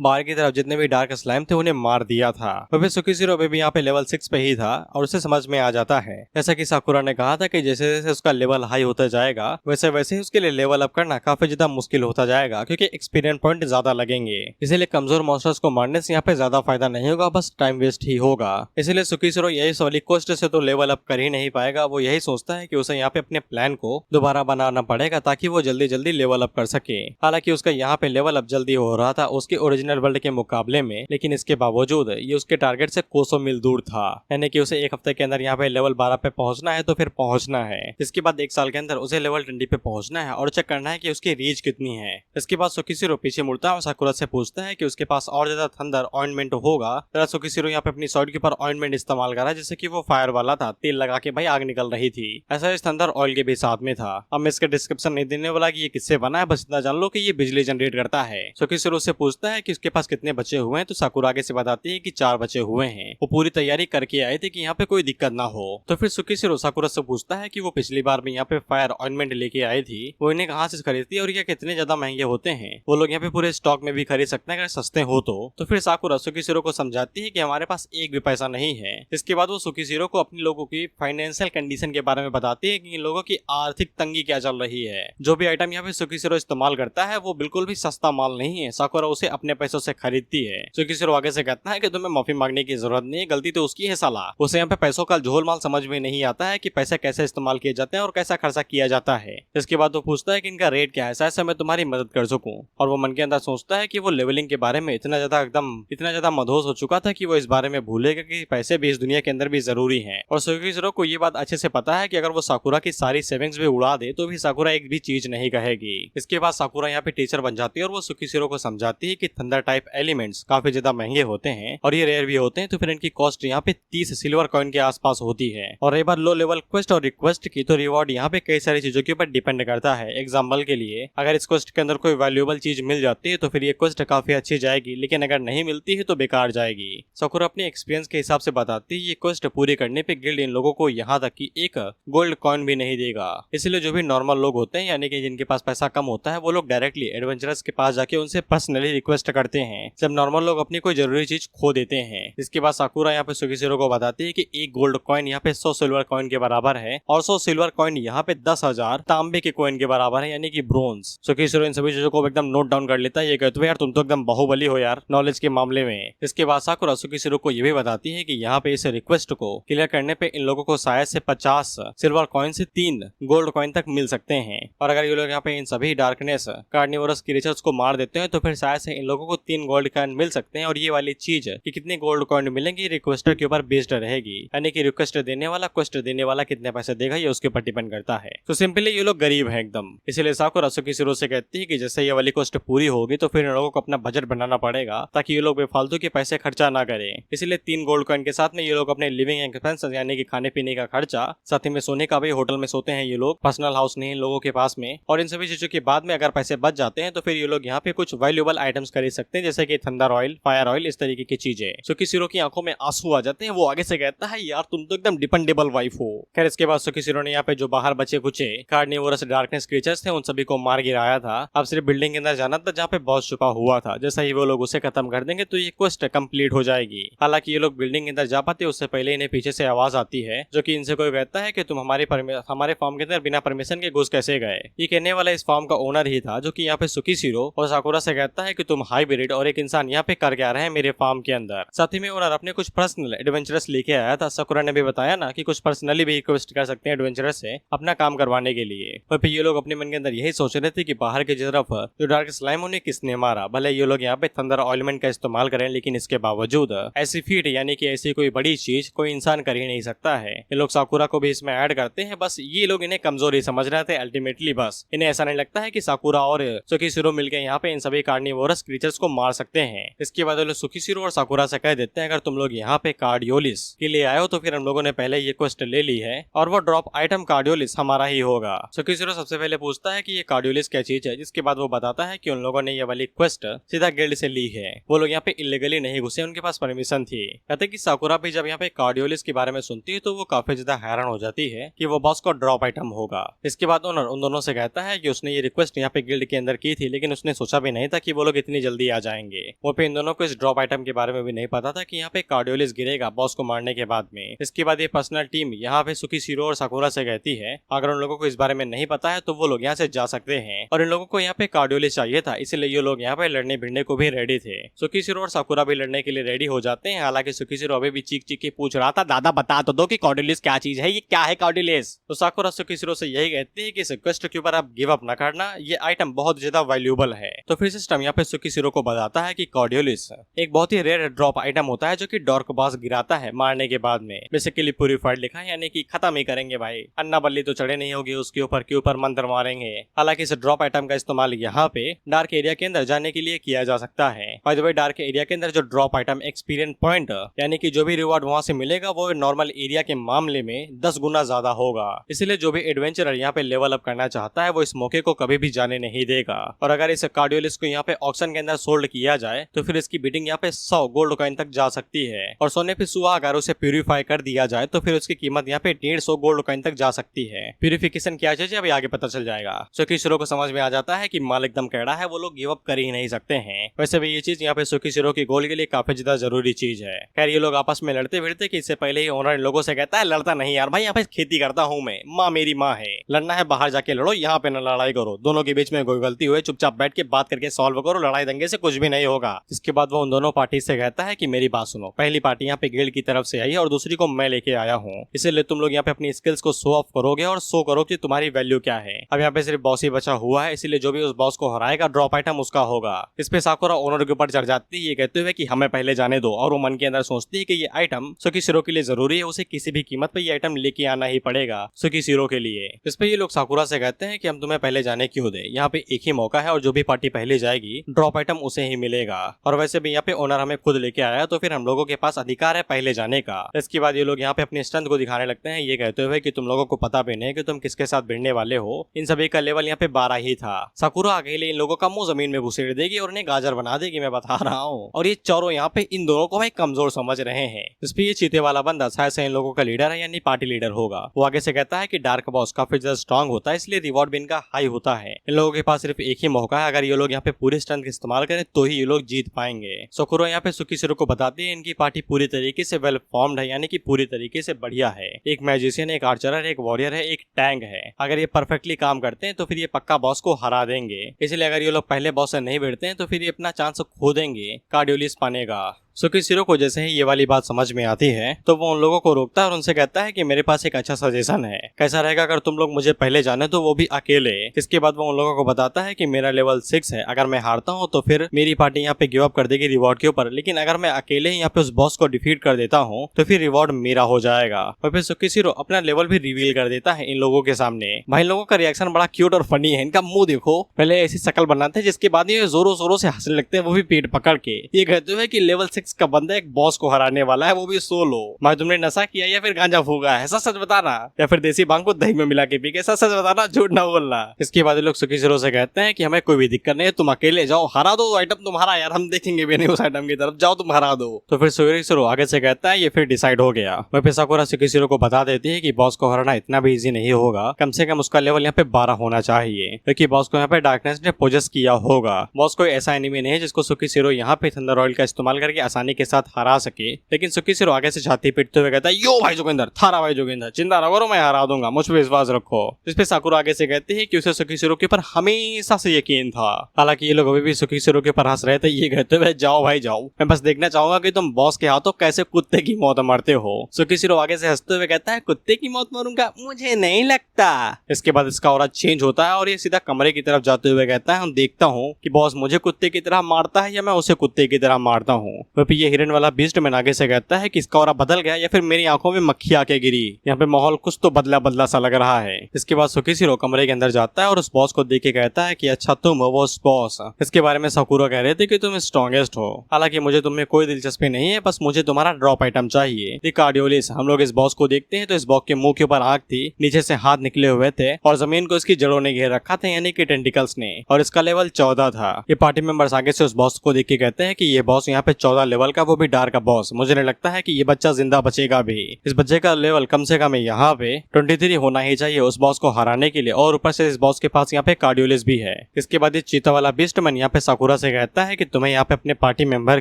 बाहर की तरफ जितने भी डार्क स्लाइम थे उन्हें मार दिया था। फिर सुकीशिरो भी यहाँ पे लेवल 6 पे ही था और उसे समझ में आ जाता है जैसा कि साकुरा ने कहा था कि जैसे जैसे उसका लेवल हाई होता जाएगा वैसे वैसे ही उसके लिए लेवल अप करना काफी ज्यादा मुश्किल होता जाएगा क्योंकि एक्सपीरियंस पॉइंट ज्यादा लगेंगे। इसीलिए कमजोर मॉन्स्टर्स को मारने से यहाँ पे ज्यादा फायदा नहीं होगा, बस टाइम वेस्ट ही होगा। इसलिए सुकीशिरो यही वाली क्वेस्ट से तो लेवल अप कर ही नहीं पाएगा। वो यही सोचता है कि उसे यहाँ पे अपने प्लान को दोबारा बनाना पड़ेगा ताकि वो जल्दी जल्दी लेवल अप कर सके। हालांकि उसका यहाँ पे लेवल अप जल्दी हो रहा था उसके ओरिजिनल वर्ल्ड के मुकाबले में, लेकिन इसके बावजूद ये उसके टारगेट से कोसों मील दूर था। यानी कि उसे 1 हफ्ते के अंदर यहाँ पे लेवल 12 पे पहुंचना है तो फिर पहुंचना है। इसके बाद 1 साल के अंदर उसे लेवल 20 पे पहुंचना है और चेक करना है कि उसकी रीच कितनी है। इसके बाद सुकीशिरो पीछे मुड़ता है और साकुरा से पूछता है कि उसके पास और ज्यादा थंडर ऑइंटमेंट होगा। तरह सुकीशिरो यहाँ पे अपनी शॉर्ट के ऊपर ऑइंटमेंट इस्तेमाल करा जिससे कि वो फायर वाला था, तेल लगा के भाई आग निकल रही थी। ऐसा इस थंडर ऑयल के भी साथ में था। अब मैं इसका डिस्क्रिप्शन नहीं देने वाला कि ये किससे बना है, बस इतना जान लो कि ये बिजली जनरेट करता है। सुकीशिरो से पूछता है कि उसके पास कितने बच्चे हुए हैं तो साकुरा आगे से बताती है कि 4 बच्चे हुए हैं। वो पूरी तैयारी करके आए थे कि यहाँ पे कोई दिक्कत ना हो। तो फिर सुकीशिरो साकुरा से पूछता है कि वो पिछली बार भी यहाँ पे फायर ऑइंटमेंट लेके आई थी, वो इन्हें कहाँ से खरीदती है और ये कितने ज्यादा महंगे होते हैं। वो लोग यहाँ पे पूरे स्टॉक में भी खरीद सकते हैं अगर सस्ते हो तो फिर साकुरा सुकीशिरो को समझाती है कि हमारे पास एक भी पैसा नहीं है। इसके बाद वो सुकीशिरो को अपने लोगों की फाइनेंशियल कंडीशन के बारे में बताती है कि इन लोगों की आर्थिक तंगी क्या चल रही है। जो भी आइटम यहाँ पे सुकीशिरो इस्तेमाल करता है वो बिल्कुल भी सस्ता माल नहीं है। साकुरा उसे अपने पैसों से खरीदती है। सुकीशिरो आगे से कहता है कि तुम्हें माफी मांगने की जरूरत नहीं है, गलती तो उसकी है साला। उसे यहाँ पे पैसों का झोल माल समझ में नहीं आता है कि पैसे कैसे इस्तेमाल किए जाते हैं और कैसा खर्चा किया जाता है। इसके बाद वो पूछता है कि इनका रेट क्या है, ऐसा मैं तुम्हारी मदद कर सकूं। और वो मन के अंदर सोचता है कि वो लेवलिंग के बारे में इतना ज्यादा मदहोश हो चुका था कि वो इस बारे में भूलेगा कि पैसे भी इस दुनिया के अंदर भी जरूरी हैं। और सुकीशिरो को ये बात अच्छे से पता है कि अगर वो साकुरा की सारी सेविंग्स भी उड़ा दे तो भी साकुरा एक भी चीज नहीं कहेगी। इसके बाद साकुरा यहाँ पे टीचर बन जाती है और वो सुकीशिरो को समझाती है कि थंडर टाइप एलिमेंट्स काफी ज्यादा महंगे होते हैं और ये रेयर भी होते हैं, तो फिर इनकी कॉस्ट यहाँ पे 30 सिल्वर कॉइन के आसपास होती है। और एक बार लो लेवल क्वेस्ट और रिक्वेस्ट की तो रिवॉर्ड यहाँ पे कई सारी चीजों के ऊपर डिपेंड करता है। एग्जाम्पल के लिए अगर इस क्वेस्ट के अंदर कोई वैल्यूएबल चीज मिल जाती है तो फिर ये क्वेस्ट काफी अच्छी जाएगी, लेकिन अगर नहीं मिलती है तो बेकार जाएगी। साकुरा अपने एक्सपीरियंस के हिसाब से बताती है ये क्वेस्ट पूरी करने पे गिल्ड इन लोगों को यहाँ तक कि एक गोल्ड कॉइन भी नहीं देगा। इसलिए जो भी नॉर्मल लोग होते हैं यानी कि जिनके पास पैसा कम होता है वो लोग डायरेक्टली एडवेंचरर्स के पास जाके उनसे पर्सनली रिक्वेस्ट करते हैं जब नॉर्मल लोग अपनी कोई जरूरी चीज खो देते हैं। इसके बाद साकुरा यहाँ पे सुकीशिरो को बताती है कि एक गोल्ड कॉइन यहाँ पे 100 सिल्वर कॉइन के बराबर है और 100 सिल्वर कॉइन यहाँ पे 10,000 तांबे के कॉइन के बराबर है, यानी कि ब्रोंज। सुकीशिरो इन सभी चीजों को एकदम नोट डाउन कर लेता है। ये कहते हुए यार तुम तो एकदम बाहुबली हो यार नॉलेज के मामले में। इसके बाद साकुरा सुकीशिरो को ये भी बताती है कि यहाँ पे इस रिक्वेस्ट को क्लियर करने पे इन लोगों को शायद से 50 सिल्वर कॉइन से 3 गोल्ड कॉइन तक मिल सकते हैं। और अगर ये लोग यहाँ पे इन सभी डार्कनेस कार्निवोरस क्रीचर्स को मार देते हैं तो फिर शायद से इन लोगों को 3 गोल्ड कॉइन मिल सकते हैं। और ये वाली चीज कि कितने गोल्ड कॉइन मिलेंगे रिक्वेस्टर के ऊपर बेस्ड रहेगी, यानी कि रिक्वेस्ट देने वाला क्वेस्ट देने वाला कितने पैसे देगा ये उसके ऊपर डिपेंड करता है। तो सिंपली ये लोग गरीब हैं एकदम। इसीलिए साकुरा सुकीशिरो से कहती है कि जैसे ये वाली क्वेस्ट पूरी होगी तो फिर इन लोगों को अपना बजट बनाना पड़ेगा ताकि ये लोग बेफालतू के पैसे खर्चा ना करें। इसलिए 3 गोल्ड कॉइन के साथ में ये लोग अपने लिविंग एक्सपेंस यानी कि खाने पीने का खर्चा, साथ ही में सोने का भी होटल में सोते हैं ये लोग, पर्सनल हाउस नहीं इन लोगों के पास में। और इन सभी चीजों के बाद में अगर पैसे बच जाते हैं तो फिर ये लोग यहाँ पे कुछ वैल्यूएबल आइटम्स खरीद सकते हैं जैसे कि थंडर ऑयल, फायर ऑयल, इस तरीके की चीजें। सुकीशिरो की आंखों में आंसू आ जाते हैं। वो आगे से कहता है यार तुम तो एकदम डिपेंडेबल वाइफ हो। खैर इसके बाद सुकीशिरो ने यहाँ पे जो बाहर बचे कुछ कार्निवोरस डार्कनेस क्रीचर्स थे उन सभी को मार गिराया था। अब सिर्फ बिल्डिंग के अंदर जाना था जहाँ पे बॉस छुपा हुआ था। जैसा ही वो लोग उसे खत्म कर देंगे तो ये क्वेस्ट कंप्लीट हो जाएगी। हालांकि ये लोग बिल्डिंग के अंदर जा पाते उससे पहले इन्हें पीछे से आवाज आती है जो कि इनसे कोई कहता है कि तुम हमारे फार्म के अंदर बिना परमिशन के घुस कैसे गए। ये कहने वाला इस फार्म का ओनर ही था जो कि यहाँ पे सुकीशिरो और साकुरा से कहता है कि तुम हाइब्रिड और एक इंसान यहाँ पे कर क्या रहे हैं मेरे फार्म के अंदर। साथ ही में ओनर अपने कुछ पर्सनल एडवेंचरस लेके आया था। साकुरा ने भी बताया ना कि कुछ पर्सनली भी रिक्वेस्ट कर सकते हैं एडवेंचरस से अपना काम करवाने के लिए। और फिर ये लोग अपने मन के अंदर यही सोच रहे थे कि बाहर की तरफ जो डार्क स्लाइम उन्हें किसने मारा। भले ये लोग लोग यहाँ पे थंडर ऑयलमेंट का इस्तेमाल करें, लेकिन इसके बावजूद ऐसी फीट यानी कि ऐसी कोई बड़ी चीज कोई इंसान कर ही नहीं सकता है। ये लोग साकुरा को भी इसमें ऐड करते हैं, बस ये लोग इन्हें कमजोरी समझ रहे थे। अल्टीमेटली बस इन्हें ऐसा नहीं लगता है कि साकुरा और सुकीशिरो मिलकर यहाँ पे इन सभी कार्निवोरस क्रीचर्स को मार सकते हैं। इसके बाद वो लोग सुकीशिरो और साकुरा से कह देते हैं अगर तुम लोग यहाँ पे कार्डियोलिस के लिए आए हो तो फिर हम लोगों ने पहले ये क्वेस्ट ले ली है और वो ड्रॉप आइटम कार्डियोलिस हमारा ही होगा। सुकीशिरो सबसे पहले पूछता है कि ये कार्डियोलिस क्या चीज है, जिसके बाद वो बताता है कि उन लोगों ने ये वाली क्वेस्ट सीधा गिल्ड से ली है। वो लोग यहाँ पे इलीगली नहीं घुसे, उनके पास परमिशन थी। कहते कि साकुरा भी जब यहाँ पे कार्डियोलिस के बारे में सुनती है तो वो काफी ज्यादा हैरान हो जाती है कि वो बॉस को ड्रॉप आइटम होगा। इसके बाद ओनर उन दोनों से कहता है कि उसने ये रिक्वेस्ट यहाँ पे गिल्ड के अंदर की थी, लेकिन उसने सोचा भी नहीं था कि वो लोग इतनी जल्दी आ जाएंगे। वो पे इन दोनों को इस ड्रॉप आइटम के बारे में भी नहीं पता था कि यहाँ पे कार्डियोलिस गिरेगा बॉस को मारने के बाद में। इसके बाद ये पर्सनल टीम यहाँ पे सुकीशिरो और साकुरा से कहती है अगर उन लोगों को इस बारे में नहीं पता है तो वो लोग यहाँ से जा सकते हैं, और इन लोगों को यहाँ पे कार्डियोलिस चाहिए था, इसलिए ये लोग यहाँ पे लड़ने भिड़ने को भी रेडी थे। सुकीशिरो और साकुरा भी लड़ने के लिए रेडी हो जाते हैं। हालांकि सुकीशिरो अभी भी चीख चीख के पूछ रहा था दादा बता तो दो कि कार्डियोलिस क्या चीज है, ये क्या है कार्डियोलिस। तो साकुरा सुकीशिरो से यही कहती है कि इस क्वेस्ट के ऊपर आप गिव अप ना करना, ये आइटम बहुत ज्यादा वैल्यूएबल है। तो फिर सिस्टम यहाँ पे सुकीशिरो को बताता है कि कार्डियोलिस एक बहुत ही रेयर ड्रॉप आइटम होता है जो कि डॉर्क बॉस गिराता है मारने के बाद में। बेसिकली प्यूरिफाइड लिखा है, यानी कि खत्म ही करेंगे भाई, अन्ना बल्ली तो चढ़े नहीं होगी उसके ऊपर के ऊपर मंत्र मारेंगे। हालांकि इस ड्रॉप आइटम का इस्तेमाल यहाँ पे डार्क एरिया के अंदर जाने के लिए किया जा सकता है। By the way dark area के अंदर जो ड्रॉप आइटम एक्सपीरियंस पॉइंट यानी कि जो भी रिवॉर्ड वहां से मिलेगा वो नॉर्मल एरिया के मामले में 10 गुना ज्यादा होगा। इसलिए जो भी एडवेंचरर यहाँ पे लेवल अप करना चाहता है वो इस मौके को कभी भी जाने नहीं देगा। और अगर इस कार्डियोलिस को यहाँ पे ऑक्शन के अंदर सोल्ड किया जाए तो फिर इसकी बिडिंग यहाँ पे 100 गोल्ड कॉइन तक जा सकती है, और सोने पे सुहा अगर उसे प्यूरिफाई कर दिया जाए तो फिर उसकी कीमत यहाँ पे 150 गोल्ड कॉइन तक जा सकती है। प्यूरिफिकेशन क्या चीज है अभी आगे पता चल जाएगा। सुकीशिरो को समझ में आ जाता है कि माल एकदम कैड़ा है, वो लोग गिव अप कर ही नहीं सकते हैं। वैसे भी ये चीज यहाँ पे सुकीशिरो की गोल के लिए काफी ज्यादा जरूरी चीज है। खैर ये लोग आपस में लड़ते भिड़ते कि इससे पहले ही ओनर इन लोगों से कहता है लड़ता नहीं यार भाई, यहाँ पे खेती करता हूँ मैं, माँ मेरी माँ है, लड़ना है बाहर जाके लड़ो, यहाँ पे न लड़ाई करो, दोनों के बीच में कोई गलती हुए चुपचाप बैठ के बात करके सॉल्व करो, लड़ाई दंगे से कुछ भी नहीं होगा। इसके बाद वो उन दोनों पार्टी से कहता है कि मेरी बात सुनो, पहली पार्टी यहाँ पे गिल्ड की तरफ से आई है और दूसरी को मैं लेके आया हूँ, इसीलिए तुम लोग यहाँ पे अपनी स्किल्स को शो ऑफ करोगे और शो करो कि तुम्हारी वैल्यू क्या है। अब यहाँ पे सिर्फ बॉस ही बचा हुआ है, इसलिए जो भी उस बॉस को हराएगा ड्रॉप आइटम उसका होगा। इस पे साकुरा ओनर के ऊपर चढ़ जाती है ये कहते हुए कि हमें पहले जाने दो, और वो मन के अंदर सोचती है कि ये आइटम सुकीशिरो के लिए जरूरी है, उसे किसी भी कीमत पे ये आइटम लेके आना ही पड़ेगा सुकीशिरो के लिए। इस पे ये लोग साकुरा से कहते हैं कि हम तुम्हें पहले जाने क्यों दे, यहाँ पे एक ही मौका है और जो भी पार्टी पहले जाएगी ड्रॉप आइटम उसे ही मिलेगा, और वैसे भी यहाँ पे ओनर हमें खुद लेके आया तो फिर हम लोगों के पास अधिकार है पहले जाने का। इसके बाद ये लोग यहाँ पे अपनी स्ट्रेंथ को दिखाने लगते हैं ये कहते हुए कि तुम लोगों को पता भी नहीं कि तुम किसके साथ भिड़ने वाले हो, इन सभी का लेवल यहाँ पे 12 ही था। साकुरा अकेले इन लोगों का मुंह जमीन में घुसेड़ देगी और इन्हें गाजर बना देगी, मैं बता रहा हूँ। और ये चौरों यहाँ पे इन दोनों को भाई कमजोर समझ रहे हैं। इस पे ये चीते वाला बंदा शायद से इन लोगों का लीडर है, यानी पार्टी लीडर होगा। वो आगे से कहता है कि डार्क बॉस काफी ज्यादा स्ट्रॉन्ग होता है, इसलिए रिवॉर्ड भी इनका हाई होता है। इन लोगों के पास सिर्फ एक ही मौका है, अगर ये लोग यहाँ पे पूरी स्ट्रेंथ इस्तेमाल करें तो ही ये लोग जीत पाएंगे। साकुरा यहाँ पे सुकीशिरो को बताती है इनकी पार्टी पूरी तरीके से वेल फॉर्म्ड है, यानी कि पूरी तरीके से बढ़िया है। एक मैजिशियन, एक आर्चर, एक वॉरियर है, एक टैंक है। अगर ये परफेक्टली काम करते हैं तो फिर ये पक्का बॉस को हरा देंगे। इसलिए अगर ये लोग पहले बॉस से नहीं भिड़ते हैं तो फिर ये अपना चांस खो देंगे कार्डियोलिस पाने का। सुकीशिरो को जैसे ही ये वाली बात समझ में आती है तो वो उन लोगों को रोकता है और उनसे कहता है कि मेरे पास एक अच्छा सजेशन है, कैसा रहेगा अगर तुम लोग मुझे पहले जाने तो वो भी अकेले। इसके बाद वो उन लोगों को बताता है कि मेरा लेवल 6 है, अगर मैं हारता हूँ तो फिर मेरी पार्टी यहाँ पे गिव अप कर देगी रिवॉर्ड के ऊपर, लेकिन अगर मैं अकेले ही यहाँ पे उस बॉस को डिफीट कर देता हूँ तो फिर रिवॉर्ड मेरा हो जाएगा। और फिर सुकीशिरो अपना लेवल भी रिवील कर देता है इन लोगों के सामने। भाई लोगों का रिएक्शन बड़ा क्यूट और फनी है, इनका मुंह देखो, पहले ऐसी शक्ल बनाते हैं जिसके बाद ये जोरों जोरों से हंसने लगते हैं, वो भी पेट पकड़ के। ये कहते हुए कि लेवल 6 का बंदा एक बॉस को हराने वाला है, वो भी सोलो। भाई तुमने नशा किया या फिर गांजा फूका है, सच सच बताना, या फिर देसी भांग को दही में मिला के पी के, सच सच बताना, झूठ ना बोलना। इसके बाद लोग सुकीशिरो से कहते हैं कि हमें कोई भी दिक्कत नहीं है, तुम अकेले जाओ, हरा दो आइटम तुम्हारा यार, हम देखेंगे भी नहीं उस आइटम की तरफ, जाओ तुम हरा दो। तो फिर सुकीशिरो आगे से कहता है ये फिर डिसाइड हो गया। वह फिर साकुरा सुकीशिरो को बता देती है कि बॉस को हराना इतना भी इजी नहीं होगा, कम से कम उसका लेवल यहाँ पे 12 होना चाहिए, क्योंकि बॉस को यहाँ पे डार्कनेस ने पोजेस किया होगा। बॉस कोई ऐसा एनिमी नहीं है जिसको सुकीशिरो यहाँ पे थंडर ऑयल का इस्तेमाल करके आसानी के साथ हरा सके। लेकिन सुकीशिरो आगे से छाती पीटते हुए कहता है, यो भाई जोगिंदर, थारा भाई जोगिंदर, चिंता न करो, मैं हरा दूंगा, मुझ पर विश्वास रखो। इस पे साकुरा आगे से कहते हैं कि उसे सुकीशिरो के ऊपर हमेशा से यकीन था। हालांकि ये लोग अभी भी सुकीशिरो के ऊपर हंस रहे थे। ये कहते हुए, जाओ भाई जाओ, मैं बस देखना चाहूंगा कि तुम बॉस के हाथों कैसे कुत्ते की मौत मरते हो। सुकीशिरो आगे से हंसते हुए कहता है, कुत्ते की मौत मरूंगा? मुझे नहीं लगता। इसके बाद इसका ऑरा चेंज होता है और ये सीधा कमरे की तरफ जाते हुए कहता है, हम देखता हूँ कि बॉस मुझे कुत्ते की तरह मारता है या मैं उसे कुत्ते की तरह मारता हूँ। वह ये हिरन वाला बीस्ट मैन आगे से कहता है कि इसका ऑरा बदल गया या फिर मेरी आंखों में मक्खी आके गिरी। यहाँ पे माहौल कुछ तो बदला बदला सा लग रहा है। इसके बाद सुकीशिरो कमरे के अंदर जाता है और उस बॉस को देख के कहता है कि अच्छा तुम हो वो बॉस। इसके बारे में साकुरा कह रहे थे कि तुम स्ट्रॉन्गेस्ट हो। हालांकि मुझे तुम में कोई दिलचस्पी नहीं है, बस मुझे तुम्हारा ड्रॉप आइटम चाहिए। द कार्डियोलिस। हम लोग इस बॉस को देखते हैं तो इस बॉस के मुंह के ऊपर आंख थी, नीचे से हाथ निकले हुए थे और जमीन को इसकी जड़ों ने घेर रखा था, यानी कि टेंटिकल्स ने, और इसका लेवल 14 था। ये पार्टी मेंबर्स आगे से उस बॉस को देख के कहते हैं कि ये बॉस यहाँ पे 14 लेवल का, वो भी डार्क का बॉस। मुझे नहीं लगता है कि ये बच्चा जिंदा बचेगा भी। इस बच्चे का लेवल कम से कम यहाँ पे 23 होना ही चाहिए उस बॉस को हराने के लिए, और ऊपर से इस बॉस के पास यहाँ पे कार्डियोलिस भी है। इसके बाद ये चीता वाला बीस्टमैन यहाँ पे साकुरा से कहता है कि तुम्हें यहाँ पे अपने पार्टी मेंबर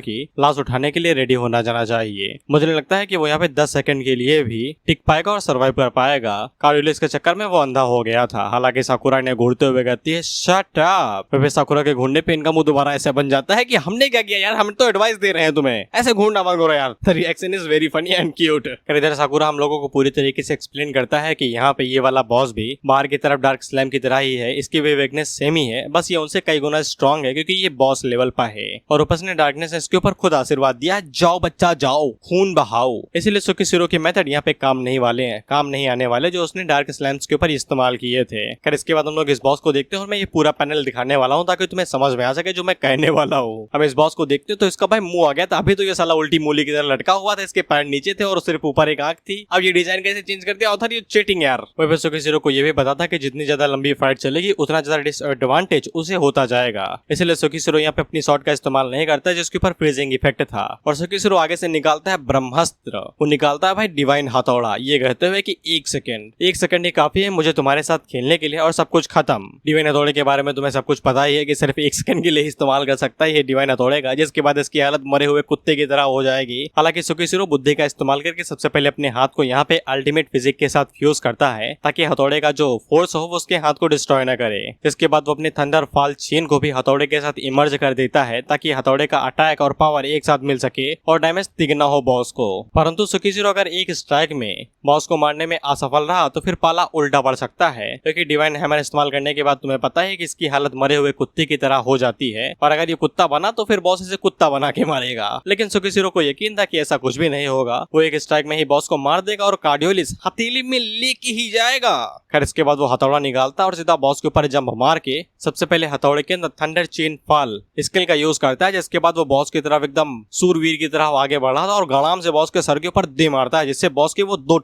की लाश उठाने के लिए रेडी होना जाना चाहिए। मुझे नहीं लगता है कि वो यहाँ पे 10 सेकंड के लिए भी टिक पाएगा और सर्वाइव कर पाएगा। कार्डियोलिस के चक्कर में वो अंधा हो गया था। हालांकि साकुरा ने घूरते हुए कहती है, शट अप। साकुरा के घूरने पे इनका मुंह दोबारा ऐसा बन जाता है कि हमने क्या किया यार, हम तो एडवाइस दे रहे हैं तुम्हें, ऐसे घूरना मत करो यार। The reaction is very funny and cute. इधर साकुरा हम लोगों को पूरी तरीके से एक्सप्लेन करता है कि यहाँ पे ये वाला बॉस भी बाहर की तरफ डार्क स्लैम की तरह ही है, इसकी भी वीकनेस सेम ही है, बस ये उनसे कई गुना स्ट्रॉन्ग है क्योंकि ये बॉस लेवल पर है और ऊपर ने डार्कनेस इसके ऊपर खुद आशीर्वाद दिया, जाओ बच्चा जाओ, खून बहाओ। इसीलिए सुकीशिरो के मेथड यहाँ पे काम नहीं वाले हैं, काम नहीं आने वाले जो उसने डार्क स्लैम्स के ऊपर इस्तेमाल किए थे। खैर इसके बाद हम लोग इस बॉस को देखते हैं और मैं ये पूरा पैनल दिखाने वाला हूँ ताकि तुम्हें समझ में आ सके जो मैं कहने वाला हूँ। हम इस बॉस को देखते तो इसका भाई मुंह आ गया था, अभी तो ये साला उल्टी मूली की तरह लटका हुआ था, इसके पैर नीचे थे और सिर्फ ऊपर एक आंख थी। अब ये डिजाइन कैसे चेंज कर दिया? ऑथर ये चीटिंग यार। वही सुकीशिरो को ये भी पता था कि जितनी ज्यादा लंबी फाइट चलेगी उतना ज्यादा डिसएडवांटेज उसे होता जाएगा, इसलिए सुकीशिरो यहाँ पे अपनी शॉट का इस्तेमाल नहीं करता जिसके ऊपर फ्रीजिंग इफेक्ट था। और सुकीशिरो आगे से निकालता है ब्रह्मास्त्र। वो निकालता है भाई डिवाइन हथौड़ा, ये कहते हुए कि एक सेकंड ही काफी है मुझे तुम्हारे साथ खेलने के लिए और सब कुछ खत्म। डिवाइन हथौड़े के बारे में तुम्हें सब कुछ पता ही है कि सिर्फ 1 सेकंड के लिए इस्तेमाल कर सकता है ये डिवाइन हथौड़े का, जिसके बाद इसकी हालत मरे हुए कुत्ते की तरह हो जाएगी। हालांकि सुकीशिरो बुद्धि का इस्तेमाल करके सबसे पहले अपने हाथ को यहाँ पे अल्टीमेट फिजिक के साथ फ्यूज करता है ताकि हथौड़े का जो फोर्स हो वो उसके हाथ को डिस्ट्रॉय न करे। इसके बाद वो अपने थंडर फॉल चेन को भी हथौड़े के साथ इमर्ज कर देता है ताकि हथौड़े का अटैक और पावर एक साथ मिल सके और डैमेज तिगना हो बॉस को। परंतु सुकीशिरो अगर एक स्ट्राइक में बॉस को मारने में असफल रहा तो फिर पाला उल्टा पड़ सकता है, क्योंकि डिवाइन हैमर इस्तेमाल करने के बाद तुम्हें पता है कि इसकी हालत मरे हुए कुत्ते की तरह हो जाती है और अगर ये कुत्ता बना तो फिर बॉस इसे कुत्ता बना के मारेगा। लेकिन सुकीशिरो को यकीन था कि ऐसा कुछ भी नहीं होगा, वो एक स्ट्राइक में ही बॉस को मार देगा और कार्डियोलिस हथेली में लेके ही जाएगा। खैर इसके बाद वो हथौड़ा निकालता और सीधा बॉस के ऊपर जंप मार के सबसे पहले हथौड़े के अंदर थंडर चेन फॉल स्किल का यूज करता है, जिसके बाद वो बॉस की तरफ एकदम सूरवीर की तरह आगे बढ़ा था और गड़ाम से बॉस के सर के ऊपर दे मारता है, जिससे बॉस के वो दो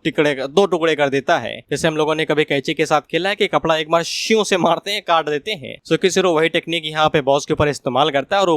टुकड़े कर देता है। जैसे हम लोगों ने कभी कैंची के साथ खेला है कि कपड़ा एक बार शियों से मारते हैं, काट देते हैं। सुकीशिरो वही टेक्निक यहाँ पे बॉस के ऊपर इस्तेमाल करता है और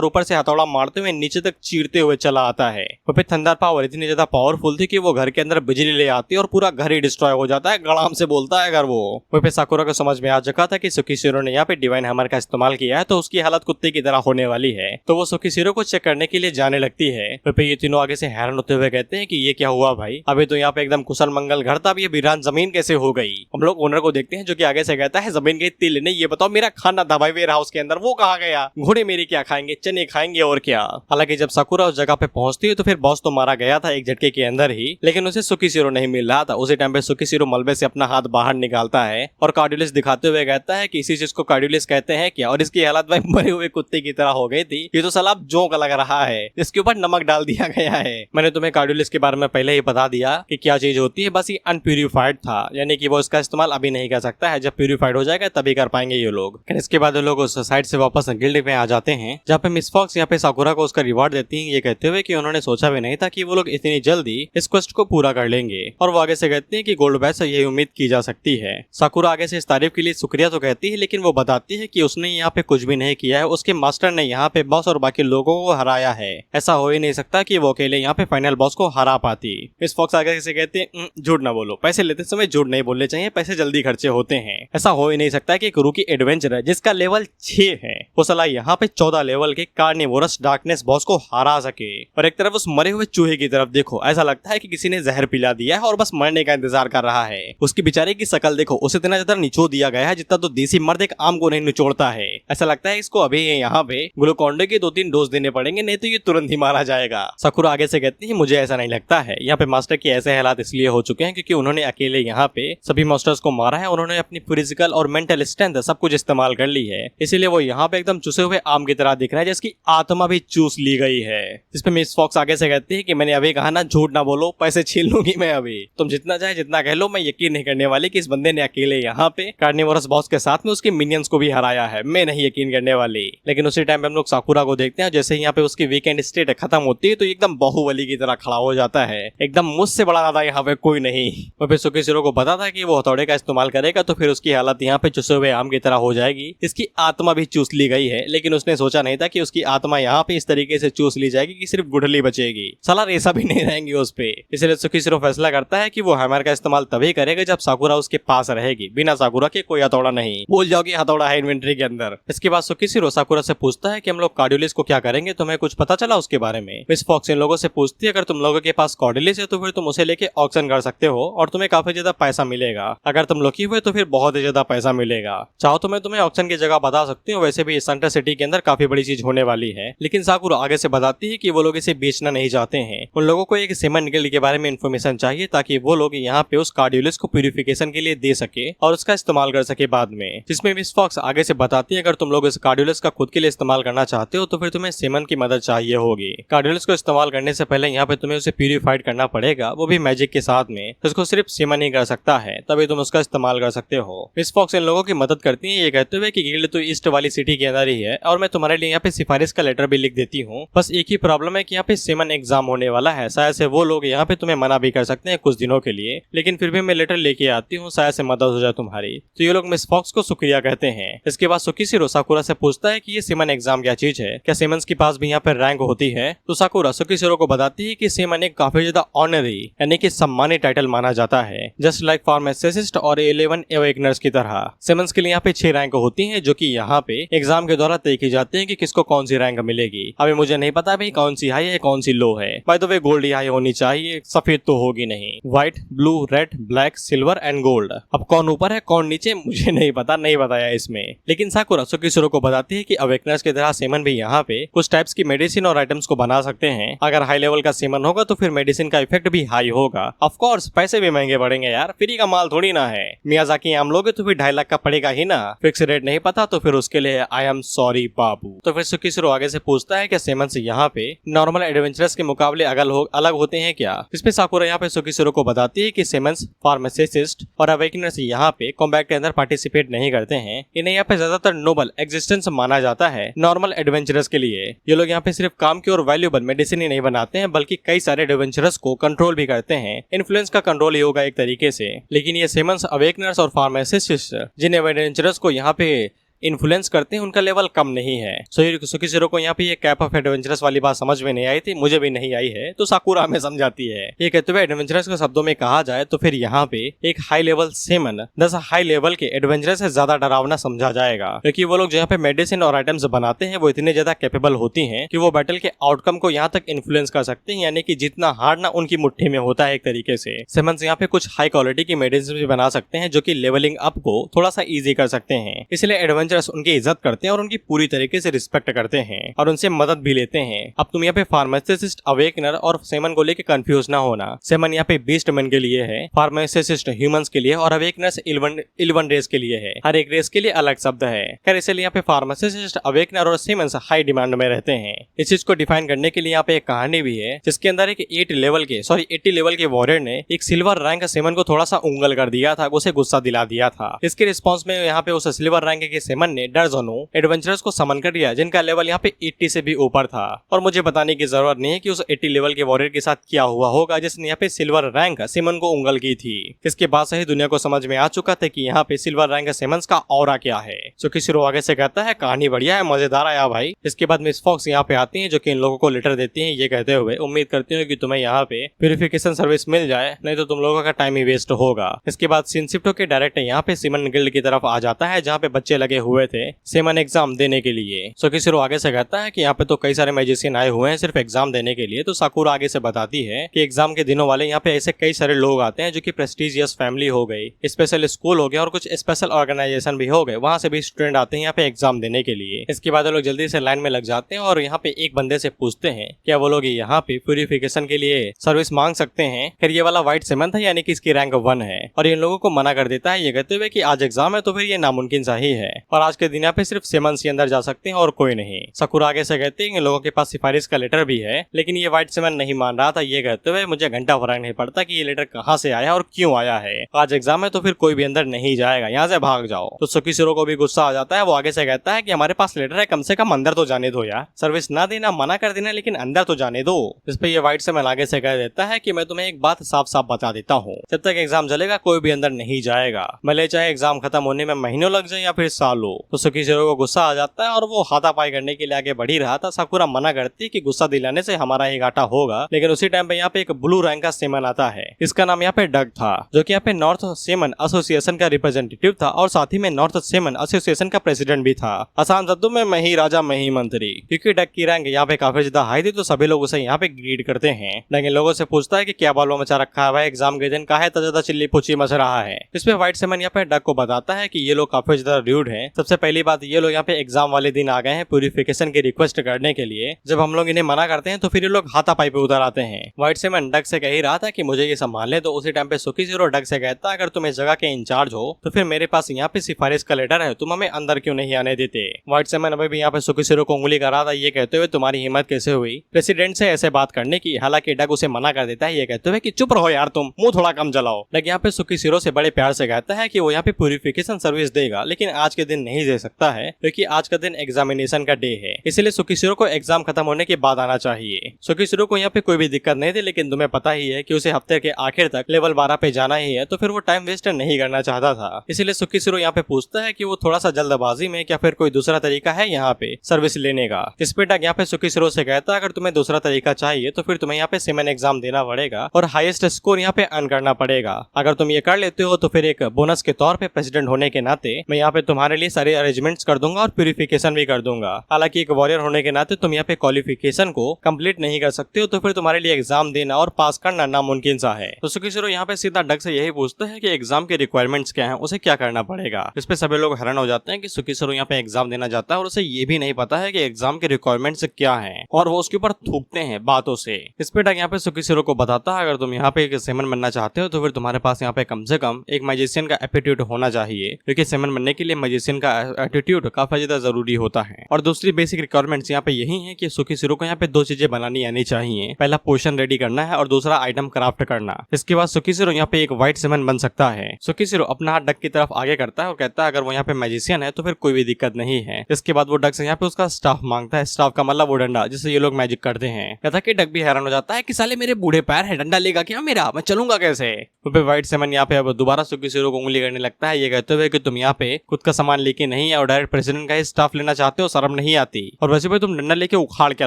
ऊपर से हथौड़ा मारते हुए नीचे तक चीरते हुए चला आता है। वो फिर थंडर पावर इतनी ज्यादा पावरफुल थी कि वो घर के अंदर बिजली ले आती है और पूरा घर ही डिस्ट्रॉय हो जाता है, गड़ाम से बोलता है अगर वो फिर साकुरा को समझ में आ चुका था कि सुकीशिरो ने यहाँ पे डिवाइन हैमर का इस्तेमाल किया है तो उसकी हालत कुत्ते की तरह होने वाली है, तो वो सुकीशिरो को चेक करने के लिए जाने लगती है। फिर ये तीनों आगे से हैरान होते हुए कहते हैं कि ये क्या हुआ भाई, अभी तो यहाँ पे एकदम कुशल मंगल घर था, अब ये वीरान जमीन कैसे हो गई। हम लोग ओनर को देखते हैं जो कि आगे से कहता है जमीन गई तेल नहीं, ये बताओ मेरा खाना था भाई वेयर हाउस के अंदर, वो कहाँ गया, घोड़े मेरे क्या खाएंगे, चने खाएंगे और क्या। हालांकि जब साकुरा उस जगह पे पहुंचती है तो फिर बॉस तो मारा गया था एक झटके के अंदर ही, लेकिन उसे सुकीशिरो नहीं मिल रहा था। उसी टाइम पे सुकीशिरो मलबे से अपना हाथ बाहर निकालता है और कार्डियोलिस दिखाते हुए कहता है कि इसी चीज को कार्डियोलिस कहते हैं क्या, और इसकी हालत भाई मरे हुए कुत्ते की तरह हो गई थी, ये तो साला जोक लग रहा है, इसके ऊपर नमक डाल दिया गया है। मैंने तुम्हें कार्डियोलिस के बारे में पहले ही बता दिया कि क्या चीज होती है, बस ये अनप्यूरिफाइड था, यानी कि वो इसका इस्तेमाल अभी नहीं कर सकता है, जब प्यूरिफाइड हो जाएगा तभी कर पाएंगे ये लोग। इसके बाद लोग उस साइड से वापस गिल्ड में आ जाते हैं जहाँ पे मिस फॉक्स यहाँ पे साकुरा को उसका रिवार्ड देती है, ये कहते हुए कि उन्होंने सोचा भी नहीं था कि वो लोग इतनी जल्दी इस क्वेस्ट को पूरा कर लेंगे, और वो आगे से कहते हैं कि गोल्ड बैच से यही उम्मीद की जा सकती है। साकुरा आगे से इस तारीफ के लिए शुक्रिया तो कहती है, लेकिन वो बताती है कि उसने यहाँ पे कुछ भी नहीं किया है, उसके मास्टर ने यहाँ पे बॉस और बाकी लोगों को हराया है, ऐसा हो ही नहीं सकता कि वो अकेले यहाँ पे फाइनल बॉस को हरा पाती। मिस फॉक्स आगे से कहते हैं झूठ ना बोलो, पैसे लेते समय झूठ नहीं बोलने चाहिए, पैसे जल्दी खर्चे होते हैं, ऐसा हो ही नहीं सकता कि एक रूकी एडवेंचर है जिसका लेवल 6 है वो साला यहाँ पे 14 लेवल के कार्निवोरस डार्कनेस इस बॉस को हरा सके। और एक तरफ उस मरे हुए चूहे की तरफ देखो, ऐसा लगता है कि किसी ने जहर पिला दिया है और बस मरने का इंतजार कर रहा है। उसकी बेचारे की शक्ल देखो, उसे इतना ज्यादा निचोड़ दिया गया है जितना तो देसी मर्द एक आम को नहीं निचोड़ता है। ऐसा लगता है इसको अभी यहाँ पे ग्लूकोन के 2-3 डोज देने पड़ेंगे, नहीं तो ये तुरंत ही मारा जाएगा। साकुरा आगे से कहती है मुझे ऐसा नहीं लगता है, यहाँ पे मास्टर के ऐसे हालात इसलिए हो चुके हैं क्योंकि उन्होंने अकेले यहाँ पे सभी मॉन्स्टर्स को मारा है। उन्होंने अपनी फिजिकल और मेंटल स्ट्रेंथ सब कुछ इस्तेमाल कर ली है, इसीलिए वो यहाँ पे एकदम चुसे हुए आम की तरह दिख रहा है जिसकी आत्मा भी चूस ली गई है। जिसपे मिस फॉक्स आगे से कहती है कि मैंने अभी कहा ना, झूठ ना बोलो, पैसे छीन लूंगी मैं अभी। तुम जितना चाहे जितना कह लो, मैं यकीन नहीं करने वाली कि इस बंदे ने अकेले यहाँ पे कार्निवोरस बॉस के साथ में उसके मिनियंस को भी हराया है। मैं नहीं यकीन करने वाली। लेकिन उसी टाइम पे हम लोग साकुरा को देखते हैं, जैसे यहाँ पे उसकी वीकेंड स्टेट खत्म होती है तो एकदम बाहुबली की तरह खड़ा हो जाता है, एकदम मुझसे बड़ा ज्यादा यहाँ पे कोई नहीं। और फिर सुकीशिरो को पता था कि वो हथौड़े का इस्तेमाल करेगा तो फिर उसकी हालत यहाँ पे चुसे हुए आम की तरह हो जाएगी। इसकी आत्मा भी चूस ली गई है, लेकिन उसने सोचा नहीं था कि उसकी आत्मा यहाँ पे इस तरीके से चूस ली जाएगी कि सिर्फ गुठली बचेगी, साला रेसा भी नहीं रहेंगी उस पे। इसलिए सुकीशिरो फैसला करता है कि वो हैमर का इस्तेमाल तभी करेगा जब साकुरा उसके पास रहेगी। बिना साकुरा के कोई हथौड़ा नहीं, भूल जाओ कि हथौड़ा है इन्वेंट्री के अंदर। इसके बाद सुकीशिरो साकुरा से पूछता है कि हम लोग कार्डियोलिस को क्या करेंगे, तुम्हें कुछ पता चला उसके बारे में? मिस फॉक्स इन लोगों से पूछती है अगर तुम लोगों के पास कार्डियोलिस है तो फिर तुम उसे लेके ऑक्शन कर सकते हो और तुम्हें काफी ज्यादा पैसा मिलेगा। अगर तुम लकी हुए तो फिर बहुत ही ज्यादा पैसा मिलेगा। चाहो तो मैं तुम्हें ऑक्शन की जगह बता सकती हूँ, वैसे भी सेंटर सिटी के अंदर काफी बड़ी चीज होने वाली है। लेकिन साकुरा आगे से बताती है कि वो लोग इसे बेचना नहीं चाहते हैं, उन लोगों को एक सेमन गिल्ड के बारे में इन्फॉर्मेशन चाहिए ताकि वो लोग यहाँ पे उस कार्डियोलिस को प्यूरिफिकेशन के लिए दे सके और उसका इस्तेमाल कर सके बाद में। जिसमें मिस फॉक्स आगे से बताती है अगर तुम लोग इस कार्डियोलिस का खुद के लिए इस्तेमाल करना चाहते हो तो फिर तुम्हें सेमन की मदद चाहिए होगी। कार्डियोलिस को इस्तेमाल करने से पहले यहाँ पे तुम्हें उसे प्यूरिफाइड करना पड़ेगा, वो भी मैजिक के साथ में। उसको सिर्फ सेमन ही कर सकता है, तभी तुम उसका इस्तेमाल कर सकते हो। मिस फॉक्स इन लोगों की मदद करती है ये कहते हुए कि गिल्ड तो ईस्ट वाली सिटी के अंदर ही है और मैं तुम्हारे लिए यहाँ पे सिफारिश का लेटर भी लिख देती हूँ। बस एक ही प्रॉब्लम है कि यहाँ पे सेमन एग्जाम होने वाला है, शायद से वो लोग यहाँ पे तुम्हें मना भी कर सकते हैं कुछ दिनों के लिए, लेकिन फिर भी मैं लेटर लेके आती हूँ, शायद से मदद हो जाए तुम्हारी। तो ये लोग मिस फॉक्स को शुक्रिया कहते हैं। इसके बाद सुकीशिरो साकुरा से पूछता है कि ये सेमन एग्जाम क्या चीज है, क्या सेमन्स के पास भी यहाँ पे रैंक होती है? तो साकुरा सुकीशिरो को बताती है कि सेमन एक काफी ज्यादा ऑनरी यानी कि सम्मानित टाइटल माना जाता है, जस्ट लाइक फार्मासिस्ट और 11 अवेकनर्स की तरह। सेमन्स के लिए यहाँ पे 6 रैंक होती है जो कि यहाँ पे एग्जाम के द्वारा तय की जाती है कि किसको कौन सी रैंक मिलेगी। अभी मुझे नहीं पता भाई कौन सी हाई है कौन सी लो है। By the way gold high होनी चाहिए, सफेद तो होगी नहीं। White, blue, red, black, silver and gold. अब कौन ऊपर है कौन नीचे मुझे नहीं पता, नहीं बताया इसमें। लेकिन साकुरा सुकीशिरो को बताती है कि अवेकनर्स की तरह सेमन भी यहाँ पे कुछ टाइप्स की मेडिसिन और आइटम्स को बना सकते हैं। अगर हाई लेवल का सेमन होगा तो फिर मेडिसिन का इफेक्ट भी हाई होगा। ऑफ कोर्स पैसे भी महंगे पड़ेंगे यार, फ्री का माल थोड़ी ना है। मियाजाकी आम लोगे तो फिर 2.5 लाख का पड़ेगा ही ना। फिक्स रेट नहीं पता तो फिर उसके लिए आई एम सॉरी बाबू। तो फिर सुकीशिरो आगे से पूछता है कि सेमन से यहाँ पे नॉर्मल एडवेंचरस के मुकाबले अलग होते हैं क्या? इस पे साकुरा यहाँ पे सुकीशिरो को बताती है कि सेमन्स, फार्मासिस्ट और अवेकनर्स यहाँ पे कॉम्बैट के अंदर पार्टिसिपेट नहीं करते हैं। इन्हें यहाँ पे ज्यादातर नोबल एग्जिस्टेंस माना जाता है नॉर्मल एडवेंचरस के लिए। ये लोग यहाँ पे सिर्फ काम की और वैल्यूएबल मेडिसिन ही नहीं बनाते हैं बल्कि कई सारे एडवेंचरस को कंट्रोल भी करते हैं। इन्फ्लुएंस का कंट्रोल ही होगा एक तरीके से। लेकिन ये सेमन्स, अवेकनर्स और फार्मासिस्ट जिन एडवेंचरस को यहाँ पे इन्फ्लुएंस करते हैं उनका लेवल कम नहीं है। सुकीशिरो को यहाँ पे ये कैप ऑफ एडवेंचरस वाली बात समझ में नहीं आई थी, मुझे भी नहीं आई है, तो साकुरा हमें समझाती है। ये कहते हुए एडवेंचरस के शब्दों में कहा जाए तो फिर यहाँ पे एक high level semen 10 high level के एडवेंचरस से ज्यादा डरावना समझा जाएगा, क्योंकि वो लोग जो यहाँ पे मेडिसिन और आइटम्स बनाते हैं वो इतने ज्यादा कैपेबल होती है कि वो बैटल के आउटकम को यहाँ तक इन्फ्लुएंस कर सकते हैं, यानी कि जितना हारना उनकी मुट्ठी में होता है एक तरीके से। सेमन्स यहाँ पे कुछ हाई क्वालिटी की मेडिसिन भी बना सकते हैं जो की लेवलिंग अप को थोड़ा सा ईजी कर सकते हैं। इसलिए एडवेंचरस उनकी इज्जत करते हैं और उनकी पूरी तरीके से रिस्पेक्ट करते हैं और उनसे मदद भी लेते हैं। अब तुम यहाँ पे फार्मासिस्ट, अवेकनर और सेमन को लेके कंफ्यूज ना होना। सेमन यहाँ पे बीस्ट मैन के लिए है, फार्मासिस्ट ह्यूमंस के लिए और अवेकनर्स इल्वन रेस के लिए है। हर एक रेस के लिए अलग शब्द है। खैर इसलिए यहाँ पे फार्मासिस्ट, अवेकनर और सेमन्स हाई डिमांड में रहते हैं। इस चीज को डिफाइन करने के लिए यहाँ पे एक कहानी भी है जिसके अंदर एक 80 लेवल के वॉरियर ने एक सिल्वर रैंक सेमन को थोड़ा सा उंगल कर दिया था, उसे गुस्सा दिला दिया था। इसके रिस्पॉन्स में यहाँ पे उस सिल्वर रैंक के सेमन ने दर्जनों एडवेंचरस को समन कर दिया जिनका लेवल यहाँ पे 80 से भी ऊपर था। और मुझे बताने की जरूरत नहीं है कि उस 80 लेवल के वॉरियर के साथ क्या हुआ होगा जिसने यहाँ पे सिल्वर रैंक सेमन को उंगल की थी। इसके बाद से ही दुनिया को समझ में आ चुका था कि यहाँ पे सिल्वर रैंक सेमन्स का ऑरा क्या है। सुकीशिरो आगे से कहता है कहानी बढ़िया है, मजेदार आया भाई। इसके बाद मिस फॉक्स यहाँ पे आती है जो कि इन लोगों को लेटर देती है ये कहते हुए उम्मीद करती हूँ कि तुम्हें यहाँ पे प्यूरिफिकेशन सर्विस मिल जाए, नहीं तो तुम लोगों का टाइम ही वेस्ट होगा। इसके बाद सीन शिफ्ट होकर डायरेक्ट यहाँ पे सेमन गिल्ड की तरफ आ जाता है जहाँ पे बच्चे लगे हुए थे सेमन एग्जाम देने के लिए। सुकिशिरो आगे से कहता है कि यहाँ पे तो कई सारे मैजिशियन आए हुए हैं सिर्फ एग्जाम देने के लिए। तो साकुरा आगे से बताती है कि एग्जाम के दिनों वाले यहाँ पे ऐसे कई सारे लोग आते हैं जो कि प्रेस्टिजियस फैमिली हो गई, स्पेशल स्कूल हो गया और कुछ स्पेशल ऑर्गेनाइजेशन भी हो गए, वहां से भी स्टूडेंट आते हैं यहाँ पे एग्जाम देने के लिए। इसके बाद लोग जल्दी से लाइन में लग जाते हैं और यहाँ पे एक बंदे से पूछते हैं क्या वो लोग यहाँ पे प्यूरिफिकेशन के लिए सर्विस मांग सकते हैं। फिर ये वाला व्हाइट सेमन था यानी कि इसकी रैंक 1 है और इन लोगों को मना कर देता है ये कहते हुए कि आज एग्जाम है तो फिर ये नामुमकिन सा ही है और आज के दिन यहाँ पे सिर्फ सेमन्स ही अंदर जा सकते हैं और कोई नहीं। साकुरा आगे से कहते हैं इन लोगों के पास सिफारिश का लेटर भी है, लेकिन ये व्हाइट सेमन नहीं मान रहा था। ये कहते हुए मुझे घंटा फर्क नहीं पड़ता कि ये लेटर कहाँ से आया और क्यों आया है, आज एग्जाम है तो फिर कोई भी अंदर नहीं जाएगा, यहाँ से भाग जाओ। तो सुकिशिरो को भी गुस्सा आ जाता है। वो आगे से कहता है कि हमारे पास लेटर है, कम से कम अंदर तो जाने दो यार, सर्विस ना देना मना कर देना लेकिन अंदर तो जाने दो। इस पे ये व्हाइट सेमन आगे से कह देता है कि मैं तुम्हें एक बात साफ साफ बता देता हूँ, जब तक एग्जाम चलेगा कोई भी अंदर नहीं जाएगा, भले चाहे एग्जाम खत्म होने में महीनों लग जाए या फिर सालों। तो सुकिशिरो को गुस्सा आ जाता है और वो हाथापाई करने के लिए आगे बढ़ ही रहा था। साकुरा मना करती है कि गुस्सा दिलाने से हमारा ही घाटा होगा, लेकिन उसी टाइम पे यहाँ पे एक ब्लू रैंक का सेमन आता है। इसका नाम यहाँ पे डग था जो कि यहाँ पे नॉर्थ सेमन एसोसिएशन का रिप्रेजेंटेटिव था और साथ ही में नॉर्थ सेमन एसोसिएशन का प्रेसिडेंट भी था। आसान शब्दों में मैं ही राजा मैं ही मंत्री। क्योंकि डग की रैंक यहाँ पे काफी ज्यादा हाई थी तो सभी लोग उसे यहाँ पे ग्रीड करते हैं। डग इन लोगों से पूछता है कि क्या बालों मचा रखा है भाई, एग्जाम के दिन काहे ज्यादा चिल्ली पुची मच रहा है। इसमें व्हाइट सेमन यहाँ पे डग को बताता है कि ये लोग काफी ज्यादा रूड है। सबसे पहली बात ये लोग यहाँ पे एग्जाम वाले दिन आ गए हैं प्यूरिफिकेशन की रिक्वेस्ट करने के लिए, जब हम लोग इन्हें मना करते हैं तो फिर ये लोग हाथापाई पे उतर आते हैं। व्हाइट सेमन डग से कह ही रहा था कि मुझे ये संभाल ले, तो उसी टाइम पे सुकिशिरो डग से कहता है अगर तुम इस जगह के इंचार्ज हो तो फिर मेरे पास यहाँ पे सिफारिश का लेटर है, तुम हमें अंदर क्यों नहीं आने देते। व्हाइट सेमन अभी भी यहाँ पे सुकिशिरो को उंगली कर रहा था, ये कहते हुए तुम्हारी हिम्मत कैसे हुई प्रेसिडेंट से ऐसे बात करने की। हालांकि डग उसे मना कर देता है ये कहते हुए कि चुप रहो यार, तुम मुंह थोड़ा कम चलाओ। डग यहाँ पे सुकिशिरो से बड़े प्यार से कहता है कि वो यहाँ पे प्यूरिफिकेशन सर्विस देगा, लेकिन आज के दिन नहीं दे सकता है क्योंकि आज का दिन एग्जामिनेशन का डे है, इसलिए सुकिशिरो को एग्जाम खत्म होने के बाद आना चाहिए। सुकिशिरो को यहाँ पे कोई भी दिक्कत नहीं थी, लेकिन तुम्हें पता ही है कि उसे हफ्ते के आखिर तक लेवल 12 पे जाना ही है, तो फिर वो टाइम वेस्ट नहीं करना चाहता था। इसलिए सुकिशिरो यहाँ पे पूछता है कि वो थोड़ा सा जल्दबाजी में क्या फिर कोई दूसरा तरीका है यहाँ पे सर्विस लेने का। इस पे डग यहाँ पे सुकिशिरो से कहता है अगर तुम्हें दूसरा तरीका चाहिए तो फिर तुम्हें यहाँ पे सेमन एग्जाम देना पड़ेगा और हाईएस्ट स्कोर यहाँ पे अर्न करना पड़ेगा। अगर तुम ये कर लेते हो तो फिर एक बोनस के तौर पे प्रेसिडेंट होने के नाते मैं यहाँ पे तुम्हारे लिए सारे अरेंजमेंट्स कर दूंगा और प्यूरिफिकेशन भी कर दूंगा। हालांकि एक वॉरियर होने के नाते तुम यहाँ पे क्वालिफिकेशन को कंप्लीट नहीं कर सकते हो, तो फिर तुम्हारे लिए एग्जाम देना और पास करना नामुमकिन सा है। तो सुकिशिरो यहाँ पे सीधा डग से यही पूछता है कि एग्जाम के रिक्वायरमेंट्स क्या है, उसे क्या करना पड़ेगा। इस पे सभी लोग हैरान हो जाते हैं कि सुकिशिरो यहाँ पे एग्जाम देना चाहता है और उसे ये भी नहीं पता है कि एग्जाम के रिक्वायरमेंट्स क्या है और वो उसके ऊपर थूकते हैं बातों से। इस पे डग यहाँ पे सुकिशिरो को बताता है अगर तुम यहाँ पे एक सेमन बनना चाहते हो तो फिर तुम्हारे पास यहाँ पे कम से कम एक मैजिशियन का एप्टीट्यूड होना चाहिए, क्योंकि सेमन बनने के लिए मैजिशियन का एप्टीट्यूड काफी ज्यादा जरूरी होता है। और दूसरी बेसिक रिक्वायरमेंट्स यहाँ पे यही है कि सुकिशिरो को यहाँ पे 2 चीजें बनानी आनी चाहिए, पहला पोशन रेडी करना है और दूसरा आइटम क्राफ्ट करना। इसके बाद सुकिशिरो यहाँ पे एक व्हाइट सेमन बन सकता है। सुकिशिरो अपना हाथ डग की तरफ आगे करता है और कहता है अगर वो यहाँ पे मैजिशियन है तो फिर कोई भी दिक्कत नहीं है। इसके बाद वो डग से यहाँ पे उसका स्टाफ मांगता है, स्टाफ का मतलब वो डंडा जिससे ये लोग मैजिक करते हैं। कहता कि डग भी हैरान हो जाता है कि साले मेरे बूढ़े पैर है, डंडा लेगा क्या मेरा, मैं चलूंगा कैसे। व्हाइट सेमन यहाँ पे अब दोबारा सुकिशिरो को उंगली करने लगता है, ये कहते हुए कि तुम यहाँ पे खुद का सामान लेके नहीं है और डायरेक्ट प्रेसिडेंट का ही स्टाफ लेना चाहते हो, शर्म नहीं आती। और वैसे भी तुम डंडा लेके उखाड़ क्या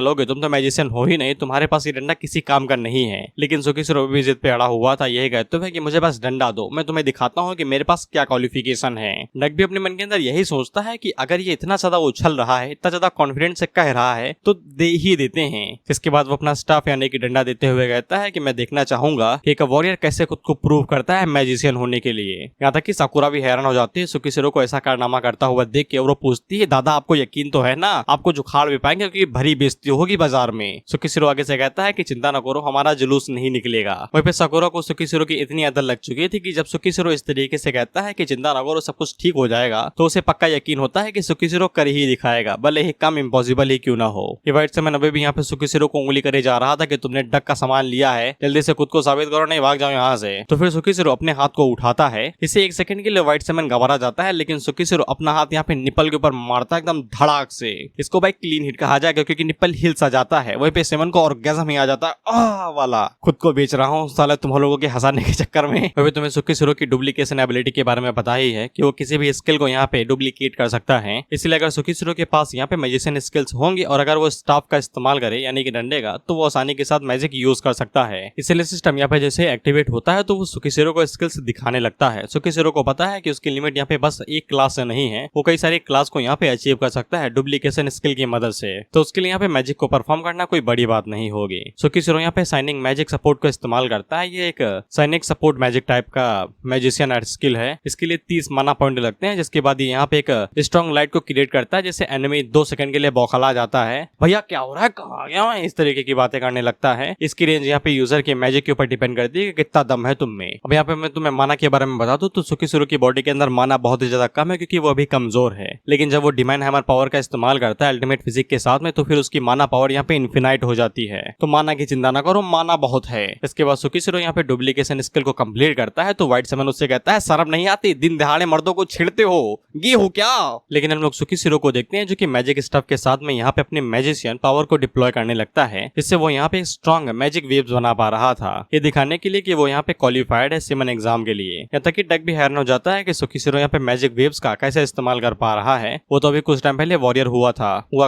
लोगे, तुम तो मैजिशियन हो ही नहीं, तुम्हारे पास ये डंडा किसी काम का नहीं है। लेकिन सुकिशिरो भी जिद पे अड़ा हुआ था, यही कहते हुए कि मुझे बस डंडा दो, मैं तुम्हें दिखाता हूँ कि मेरे पास क्या क्वालिफिकेशन है। डग भी अपने मन के अंदर यही सोचता है कि अगर ये इतना ज्यादा उछल रहा है, इतना ज्यादा कॉन्फिडेंस से कह रहा है तो दे ही देते हैं। इसके बाद वो अपना स्टाफ यानी कि डंडा देते हुए कहता है कि मैं देखना चाहूंगा कि एक वॉरियर कैसे खुद को प्रूव करता है मैजिशियन होने के लिए। यहाँ तक कि साकुरा भी हैरान हो जाती है सुकिशिरो को ऐसा कारनामा करता हुआ देख के, और वो पूछती है दादा आपको यकीन तो है ना, आपको जुखाड़ भी पाएंगे क्योंकि भरी बेइज्जती होगी बाजार में। सुकिशिरो आगे से कहता है कि चिंता न करो, हमारा जुलूस नहीं निकलेगा। वहीं पे साकुरा को सुकिशिरो की इतनी अदर लग चुकी थी कि जब सुकिशिरो इस तरीके से कहता है कि चिंता न करो सब कुछ ठीक हो जाएगा, तो उसे पक्का यकीन होता है कि सुकिशिरो कर ही दिखाएगा, भले ही काम इम्पॉसिबल ही क्यों ना हो। ये व्हाइट सेमन अभी भी यहाँ पे सुकिशिरो को उंगली करे जा रहा था कि तुमने डग का सामान लिया है, जल्दी से खुद को साबित करो नहीं भाग जाओ यहाँ से। तो फिर सुकिशिरो अपने हाथ को उठाता है, इसे एक सेकंड के लिए व्हाइट सेमन घबरा जाता है, लेकिन सुकिशिरो अपना हाथ यहाँ पे निपल के ऊपर मारता है एकदम धड़ाक से। इसको भाई क्लीन हिट कहा जाएगा क्योंकि निपल हिल सा जाता है। वहीं पे सेमन को ऑर्गेज़म ही आ जाता है, आह वाला, खुद को बेच रहा हूँ साले तुम लोगों के हंसाने के चक्कर में। वहीं तुम्हें सुकिशिरो की डुप्लीकेशन एबिलिटी के बारे में पता ही है कि वो किसी भी स्किल को यहाँ पे डुप्लीकेट कर सकता है। इसलिए अगर सुकिशिरो के पास यहाँ पे मैजिशियन स्किल्स होंगी और अगर वो स्टाफ का इस्तेमाल करे यानी कि डंडे का, तो वो आसानी के साथ मैजिक यूज कर सकता है। इसलिए सिस्टम यहाँ पे जैसे एक्टिवेट होता है तो वो सुकिशिरो को स्किल्स दिखाने लगता है। सुकिशिरो को पता है कि उसकी लिमिट यहाँ पे बस एक क्लास से नहीं नहीं है वो कई सारी क्लास को यहाँ पे अचीव कर सकता है डुप्लीकेशन स्किल की मदद से। तो उसके लिए यहाँ पे मैजिक को परफॉर्म करना कोई बड़ी बात नहीं होगी। सुकीसिरो यहाँ पे साइनिंग मैजिक सपोर्ट को इस्तेमाल करता है। ये एक साइनिक सपोर्ट मैजिक टाइप का मैजिशियन स्किल है। इसके लिए 30 माना पॉइंट लगते हैं, जिसके बाद ये यहाँ पे एक स्ट्रॉन्ग लाइट को क्रिएट करता है जिससे एनिमी 2 सेकंड के लिए बौखला जाता है। भैया क्या हो रहा है, कहाँ गया मैं, इस तरीके की बातें करने लगता है। इसकी रेंज यहाँ पे यूजर के मैजिक के ऊपर डिपेंड करती है कि कितना दम है तुम में। अब यहाँ पे मैं तुम्हें माना के बारे में बता दूं तो सुकीसिरो की बॉडी के अंदर माना बहुत ही ज्यादा कम है क्योंकि वो अभी कमजोर है। लेकिन जब वो डिवाइन हैमर पावर का इस्तेमाल करता है अल्टीमेट फिजिक के साथ में तो फिर उसकी माना पावर यहाँ पे इन्फिनाइट हो जाती है। तो माना की चिंता ना करो, माना बहुत है। इसके बाद सुकीसिरो यहाँ पे डुप्लीकेशन स्किल को कंप्लीट करता है तो व्हाइट समन उससे कहता है शर्म नहीं आती, दिन दहाड़े मर्दों को छेड़ते हो, ये हो क्या। लेकिन हम लोग सुकीसिरो को देखते हैं जो कि मैजिक स्टफ के साथ में यहाँ पे अपने मैजिशियन पावर को डिप्लॉय करने लगता है, जिससे वो यहाँ पे स्ट्रॉन्ग मैजिक वेव्स बना पा रहा था, ये दिखाने के लिए कि वो यहाँ पे क्वालिफाइड है सिमन एग्जाम के लिए। यहाँ तक कि डक भी हैरान हो जाता है कि सुकीसिरो यहाँ पे मैजिक वेव्स का कैसे इस्तेमाल कर पा रहा है। वो तो अभी कुछ टाइम पहले वॉरियर हुआ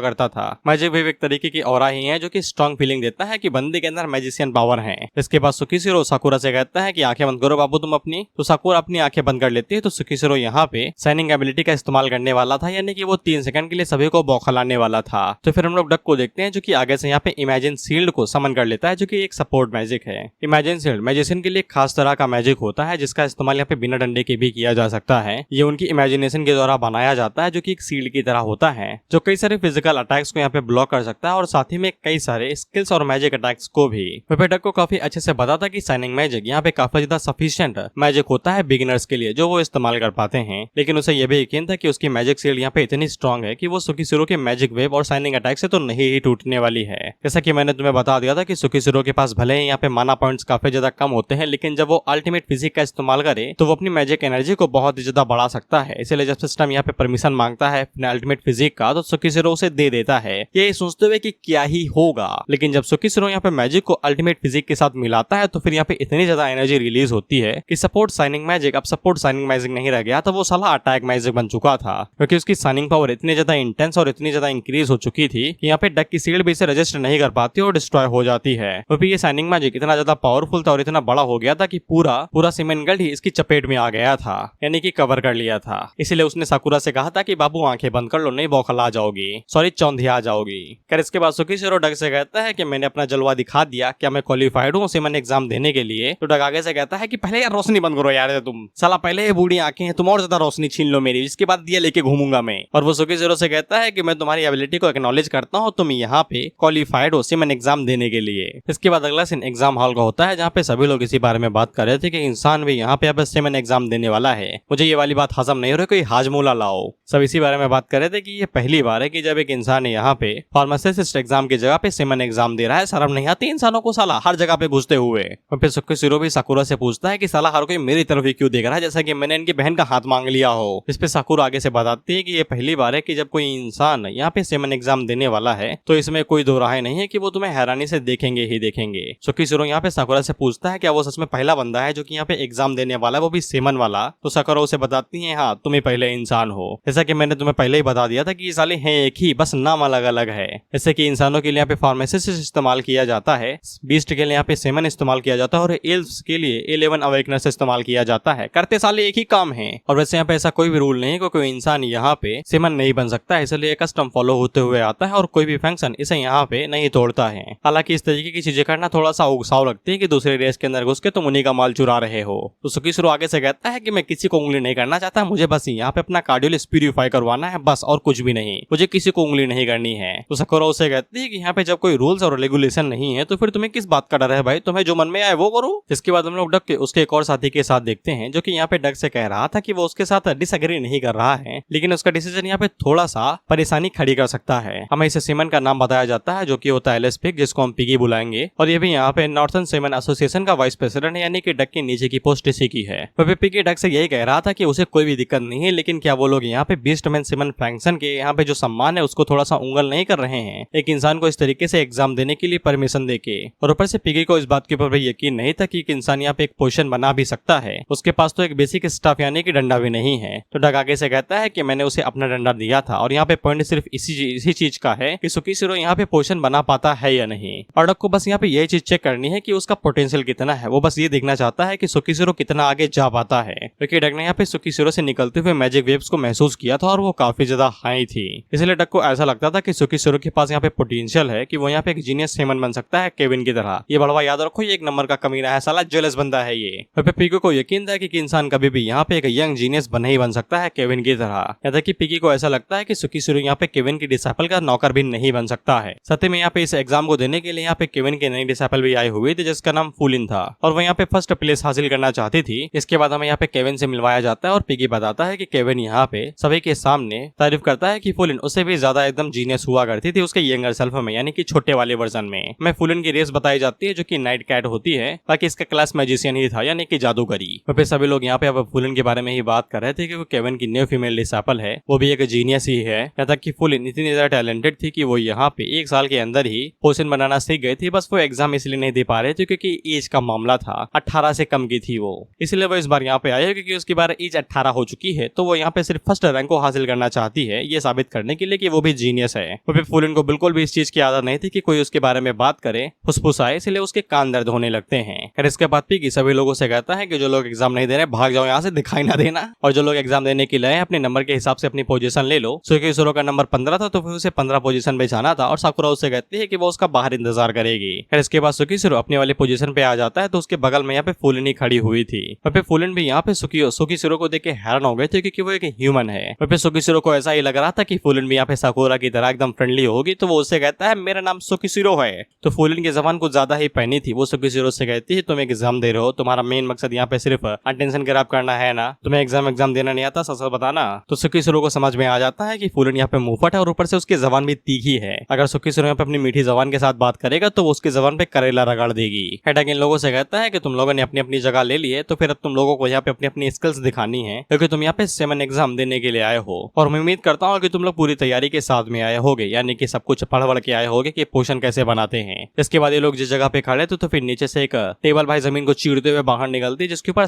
करता था। मैजिक वेव एक तरीके की ऑरा ही है जो कि स्ट्रॉन्ग फीलिंग देता है कि बंदे के अंदर मैजिशियन पावर है। इसके बाद सुकीसिरो साकुरा से कहता है कि आंखें बंद करो बाबू तुम अपनी। तो साकुरा अपनी आंखें बंद कर लेती है। तो सुकीसिरो यहाँ पे साइनिंग एबिलिटी का इस्तेमाल करने वाला था, यानी कि वो 3 सेकंड के लिए सभी को बौखलाने वाला था। तो फिर हम लोग डक को देखते हैं जो कि आगे से यहाँ पे इमेजिन शील्ड को समन कर लेता है जो कि एक सपोर्ट मैजिक है। इमेजिन शील्ड मैजिशियन के लिए खास तरह का मैजिक होता है जिसका इस्तेमाल यहाँ पे बिना डंडे के भी किया जा सकता है। ये उनकी इमेजिनेशन के द्वारा बनाया जाता है जो कि एक शील्ड की तरह होता है जो कई सारे फिजिकल अटैक्स को यहाँ पे ब्लॉक कर सकता है और साथ ही में कई सारे स्किल्स और मैजिक अटैक्स को भी। डक को काफी अच्छे से पता था कि साइनिंग मैजिक यहाँ पे काफी ज्यादा सफिशिएंट मैजिक होता है बिगिनर्स के लिए जो वो इस्तेमाल कर पाते हैं। लेकिन उसे यह भी यकीन था कि उसकी मैजिक शील्ड यहाँ पे इतनी स्ट्रॉन्ग है कि वो सुकीसिरो के मैजिक वेव और साइनिंग अटैक से तो नहीं ही टूटने वाली है। जैसा कि मैंने तुम्हें बता दिया था कि सुकीसिरो के पास भले ही यहाँ पे माना पॉइंट्स काफी ज्यादा कम होते हैं, लेकिन जब वो अल्टीमेट फिजिक का इस्तेमाल करे तो वो अपनी मैजिक एनर्जी को बहुत ही ज्यादा बढ़ा सकता है। इसलिए जब सिस्टम यहाँ पे परमिशन मांगता है अपने अल्टीमेट फिजिक का तो सुकीसिरो उसे दे देता है, ये सोचते हुए कि क्या ही होगा। लेकिन जब सुकीसिरो यहाँ पे मैजिक को अल्टीमेट फिजिक के साथ मिलाता है तो फिर यहाँ पे इतनी ज्यादा एनर्जी रिलीज होती है कि सपोर्ट साइनिंग मैजिक अब सपोर्ट साइनिंग मैजिक नहीं रह गया, तो वो साला अटैक मैजिक बन चुका था क्योंकि उसकी साइनिंग पावर इतनी ज्यादा इंटेंस और इतनी ज्यादा इंक्रीज हो चुकी थी कि यहाँ पे डक की शील्ड भी इसे रजिस्टर नहीं कर पाती और डिस्ट्रॉय हो जाती है। तो फिर ये साइनिंग मैजिक इतना ज्यादा पावरफुल था और इतना बड़ा हो गया था कि पूरा सिमेंगल्ड ही इसकी चपेट में आ गया था, यानी कि कवर कर लिया था। इसीलिए उसने साकुरा से कहा था कि बाबू आंखें बंद कर लो नहीं बौखला जाओगी, सॉरी चौंधिया जाओगी। कर इसके बाद सुकीसिरो डक से कहता है कि मैंने अपना जलवा दिखा दिया, क्या मैं क्वालिफाइड हूँ सिमन एग्जाम देने के लिए। तो डक आगे से कहता है कि पहले यार रोशनी बंद करो यार, तुम साला पहले ये बूढ़ी आंखें हैं, तुम और ज्यादा रोशनी छीन लो मेरी, इसके बाद दिया लेके घूमूंगा मैं। और वो सुकीसिरो से कहता है कि मैं तुम्हारी एबिलिटी को एक्नॉलेज करता हूँ, तुम यहाँ पे क्वालिफाइड हो सिमन एग्जाम देने के लिए। इसके बाद अगला सीन एग्जाम हॉल का होता है जहाँ पे सभी लोग इसी बारे में बात कर रहे थे कि इंसान भी यहाँ पे अब सिमन एग्जाम देने वाला है। मुझे ये वाली बात हजम नहीं हो रही, कोई हाजमूला लाओ। सब इसी बारे में बात कर रहे थे कि ये पहली बार है कि जब एक इंसान यहाँ पे फार्मासिस्ट एग्जाम की जगह पे सिमन एग्जाम दे रहा है। शर्म नहीं आती इंसानों को साला हर जगह पे घुसते हुए। और फिर सुकीसिरो भी साकुरा से पूछता है कि साला हर कोई मेरी तरफ ही क्यों देख रहा है, जैसा कि मैंने इनकी बहन का हाथ मांग लिया हो। इस पे साकुरा आगे से बताती है कि ये पहली बार है कि जब कोई इंसान यहाँ पे सिमन एग्जाम देने वाला है, तो इसमें कोई दो राय नहीं है कि वो तुम्हें हैरानी से देखेंगे ही देखेंगे। सुकीसिरो यहाँ पे साकुरा से पूछता है क्या वो सच में पहला बंदा है जो कि यहाँ पे एग्जाम देने वाला है, वो भी सिमन वाला। तो साकुरा उसे बताती है हाँ तुम ही पहले इंसान हो, जैसा कि मैंने तुम्हें पहले ही बता दिया था कि ये साले हैं एक ही, बस नाम अलग अलग है। जैसे कि इंसानों के लिए यहाँ पे फार्मासिस्ट इस्तेमाल किया जाता है, बीस्ट के लिए यहाँ पे सिमन इस्तेमाल किया जाता है और एल्व्स के लिए 11 अवेकनर्स इस्तेमाल किया जाता है। करते साले एक ही काम है। और वैसे यहाँ पे ऐसा कोई भी रूल नहीं, कोई इंसान यहाँ पे सिमन नहीं बन सकता, इसलिए कस्टम फॉलो होते हुए आता है और कोई भी फंक्शन इसे यहाँ पे नहीं तोड़ता है। हालांकि इस तरीके की चीजें करना थोड़ा सा उकसाव लगती है कि दूसरे रेस के अंदर घुस के तुम उन्हीं का माल चुरा रहे हो। तो सुकीसिरो आगे से कहता है कि मैं किसी को उंगली नहीं करना चाहता, मुझे बस यहाँ पे अपना कार्डियोलिस प्यूरिफाई करवाना है बस, और कुछ भी नहीं, मुझे किसी को उंगली नहीं करनी है। तो साकुरा उसे कहती है कि यहाँ पे जब कोई रूल्स और रेगुलेशन नहीं है तो फिर तुम्हें किस बात का डर है भाई, तुम्हें जो मन में आए वो करो। इसके बाद हम लोग डक के उसके एक और साथी के साथ देखते हैं जो कि यहाँ पे डक से कह रहा था कि वो उसके साथ डिसएग्री नहीं कर रहा है, लेकिन उसका डिसीजन यहाँ पे थोड़ा सा परेशानी खड़ी कर सकता है। हमें इसे सिमन का नाम बताया जाता है जो कि होता है एलिस पिग, जिसको हम पिगी बुलाएंगे, और ये भी यहाँ पे नॉर्थन सिमन एसोसिएशन का वाइस प्रेसिडेंट है, यानी कि डक के नीचे की पोस्ट इसी की है। वह पिगी डक से यही कह रहा था कि उसे कोई भी दिक्कत नहीं है, लेकिन क्या वो लोग यहाँ पे बीस्टमैन सिमन फैंक्शन के यहाँ पे जो सम्मान है उसको थोड़ा सा उंगल नहीं कर रहे हैं एक इंसान को इस तरीके से एग्जाम देने के लिए परमिशन देके। और ऊपर से पिगी को इस बात के ऊपर भी यकीन नहीं था कि एक इंसान यहाँ पे एक पोजीशन बना भी सकता है, उसके पास तो एक बेसिक स्टाफ यानी कि डंडा भी नहीं है। तो डक आगे से कहता है कि मैंने उसे अपना डंडा दिया था और यहाँ पे पॉइंट सिर्फ इसी चीज का है कि सुकीसिरो यहाँ पे पोजीशन बना पाता है या नहीं। और डक को बस यहाँ पे यही चीज चेक करनी है कि उसका पोटेंशियल कितना है, वो बस ये देखना चाहता है कि सुकीसिरो कितना आगे जा पाता है, क्योंकि डक ने यहाँ पे सुकीसिरो से निकलते हुए मैजिक वेव्स को महसूस किया था और वो काफी ज्यादा हाई थी। इसलिए डक को ऐसा लगता था कि सुकीसिरो के पास यहाँ पे पोटेंशियल है कि वो यहाँ पे एक जीनियस सेमन बन सकता है केविन की तरह। ये बड़वा याद रखो, ये एक नंबर का कमीना है, साला जेलस बंदा है ये। पिगी को यकीन था कि इंसान कभी भी यहाँ पे एक यंग जीनियस बन ही बन सकता है केविन की तरह। यहाँ तक कि पिगी को ऐसा लगता है कि सुकीसिरो यहाँ पे केविन की डिसाइपल का नौकर भी नहीं बन सकता है। सत्य में यहाँ पे इस एग्जाम को देने के लिए यहाँ पे केविन के नई डिसाइपल भी आई हुई थी जिसका नाम फूलिन था और वो यहाँ पे फर्स्ट प्लेस हासिल करना चाहती थी। इसके बाद हमें यहाँ पे केविन से मिलवाया जाता है और पिगी बताता है कि केविन यहाँ पे सभी के सामने तारीफ करता है कि फूलिन उससे भी ज्यादा एकदम जीनियस हुआ करती थी उसके यंगर सेल्फ में, यानी कि छोटे वाले वर्जन में। मैं फूलिन की रेस बताई जाती है जो कि नाइट कैट होती है, बाकी इसका क्लास मैजिशियन ही था यानी कि जादूगरी। वहाँ सभी लोग यहाँ पे अब फूलिन के बारे में ही बात कर रहे थे कि वो केविन की न्यू फीमेल डिसाइपल है, वो भी एक जीनियस ही है। यहाँ तक कि फूलिन इतनी ज्यादा टैलेंटेड थी कि वो यहाँ पे 1 साल के अंदर ही पोशन बनाना सीख गई थी। बस वो एग्जाम इसलिए नहीं दे पा रहे थे क्योंकि एज का मामला था, 18 से कम की थी वो, इसलिए वो इस बार यहाँ पे आई है क्योंकि उसकी बार एज 18 हो चुकी है। तो वो यहाँ पे सिर्फ फर्स्ट रैंक को हासिल करना चाहती है, ये साबित करने के लिए कि वो भी जीनियस है। वो भी फूलिन को बिल्कुल भी इस चीज की आदत नहीं थी कि कोई उसके बारे में बात करे, फुसफुसाए, इसलिए उसके कान दर्द होने लगते हैं। फिर इसके बाद पिगी सभी लोगों से कहता है कि जो लोग एग्जाम नहीं दे रहे भाग जाओ यहाँ से, दिखाई ना देना, और जो लोग एग्जाम देने के लिए अपने नंबर के हिसाब से अपनी पोजीशन ले लो। सुकीसिरो का नंबर 15 था तो फिर उसे 15 पोजीशन पे जाना था और साकुरा उससे कहती है कि वो उसका बाहर इंतजार करेगी। फिर इसके बाद सुकीसिरो अपने वाली पोजीशन पे आ जाता है तो उसके बगल में यहाँ पे फूलिन ही खड़ी हुई थी। वहाँ पे फूलिन भी यहाँ पे सुकीसिरो को देख के हैरान हो गए थे क्योंकि वो एक ह्यूमन है। वहाँ पे सुकीसिरो को ऐसा ही लग रहा था कि फूलिन भी यहाँ पे साकुरा की तरह एकदम फ्रेंडली होगी, तो वो उससे कहता है मेरा नाम सुकीसिरो है। तो फूलिन की जबान कुछ ज्यादा ही पहनी थी। वो सुकीसिरो से कहती है तुम एग्जाम दे रहे हो, तुम्हारा मेन मकसद यहाँ पे सिर्फ अटेंशन ग्रैब करना है ना, तुम्हें एग्जाम देना नहीं आता, सच बताना। तो सुकीसिरो को समझ में आ जाता है कि फूलिन यहाँ पे मुंहफट है और ऊपर से उसकी जबान भी तीखी है। अगर सुकीसिरो यहाँ पे अपनी मीठी जबान के साथ बात करेगा तो वो उसकी जबान पे करेला रगड़ देगी। हेडक इन लोगों से कहता है कि तुम लोगों ने अपनी अपनी जगह ले ली है तो फिर अब तुम लोगों को यहाँ पे अपनी अपनी स्किल्स दिखानी है क्योंकि तुम यहाँ पे 7 एग्जाम देने के लिए आए हो और मैं उम्मीद करता हूँ कि तुम लोग पूरी तैयारी के साथ में आए होगे, यानी कि सब कुछ पढ़ वढ़ के आए होगे कि पोशन कैसे बनाते हैं। इसके बाद ये लोग जिस जगह पे खड़े थे तो फिर नीचे से एक टेबल भाई जमीन को चीरते हुए बाहर निकलती जिसके ऊपर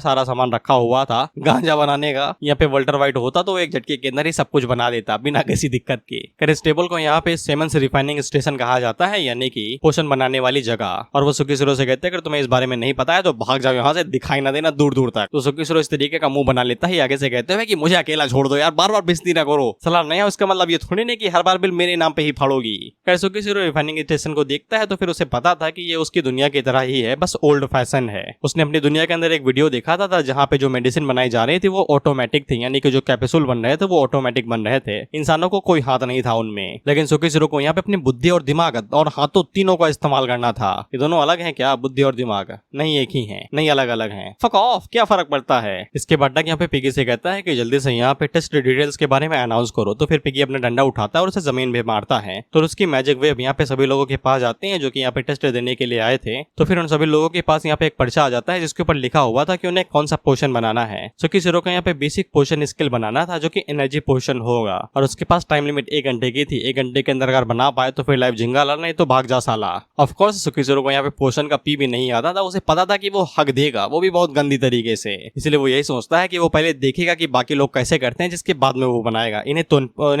सारा सामान रखा हुआ था गांजा बनाने का। यहाँ पे वॉल्टर वाइट होता तो एक झटके के अंदर ही सब कुछ बना देता बिना किसी दिक्कत के। इस टेबल को यहाँ पे सेमंस रिफाइनिंग स्टेशन कहा जाता है, यानी कि पोशन बनाने वाली जगह। और वो सुकीसिरो से कहते हैं अगर तुम्हें इस बारे में नहीं पता है तो भाग जाओ यहाँ से, दिखाई ना देना दूर दूर तक। तो सुकीसिरो इस तरीके का मुंह बना लेता है आगे से कहते हैं कि मुझे अकेला छोड़ दो यार, बार बार बेइज्जती ना करो, सलाह नहीं है उसका मतलब ये थोड़ी नहीं कि हर बार बिल मेरे नाम पे ही फाड़ोगी। सुकीसिरो रिफाइनिंग स्टेशन को देखता है तो फिर उसे पता था कि ये उसकी दुनिया की तरह ही है, बस ओल्ड फैशन है। उसने अपनी दुनिया के अंदर एक वीडियो देखा था जहाँ पे जो मेडिसिन बनाई जा रही थी वो ऑटोमेटिक थी, यानी कि जो कैप्सूल बन रहे थे वो ऑटोमेटिक बन रहे थे, इंसानों को कोई हाथ नहीं था उनमें। लेकिन सुकीसिरो को यहाँ पे अपनी बुद्धि और दिमाग और हाथों तीनों का इस्तेमाल करना था। ये दोनों अलग हैं क्या? बुद्धि और दिमाग नहीं एक ही हैं, नहीं अलग अलग हैं। फक ऑफ, क्या फर्क पड़ता है? इसके बाद यहाँ पे पिगी से कहता है कि जल्दी से यहाँ पे टेस्ट डिटेल्स के बारे में अनाउंस करो। तो फिर पिगी अपना डंडा उठाता है और उसे जमीन पे मारता है तो उसकी मैजिक वेव यहाँ पे सभी लोगों के पास जाते हैं जो कि यहाँ पे टेस्ट देने के लिए आए थे। तो फिर उन सभी लोगों के पास यहाँ पे एक पर्चा आ जाता है जिसके ऊपर लिखा हुआ था कि उन्हें कौन सा पोशन बनाना है। सुकीसिरो का यहाँ पे बेसिक पोशन स्किल बनाना था जो कि एनर्जी पोशन होगा और उसके पास टाइम लिमिट 1 घंटे की थी। 1 घंटे के अंदर अगर बना पाए तो फिर लाइफ झिंगा ला, नहीं तो भाग जा साला। ऑफ कोर्स सुकीसिरो को यहाँ पे पोशन का पी भी नहीं आता था, उसे पता था कि वो हक देगा, वो भी बहुत गंदी तरीके से। इसलिए वो यही सोचता है कि वो पहले देखेगा कि बाकी लोग कैसे करते हैं, जिसके बाद में वो बनाएगा। इन्हें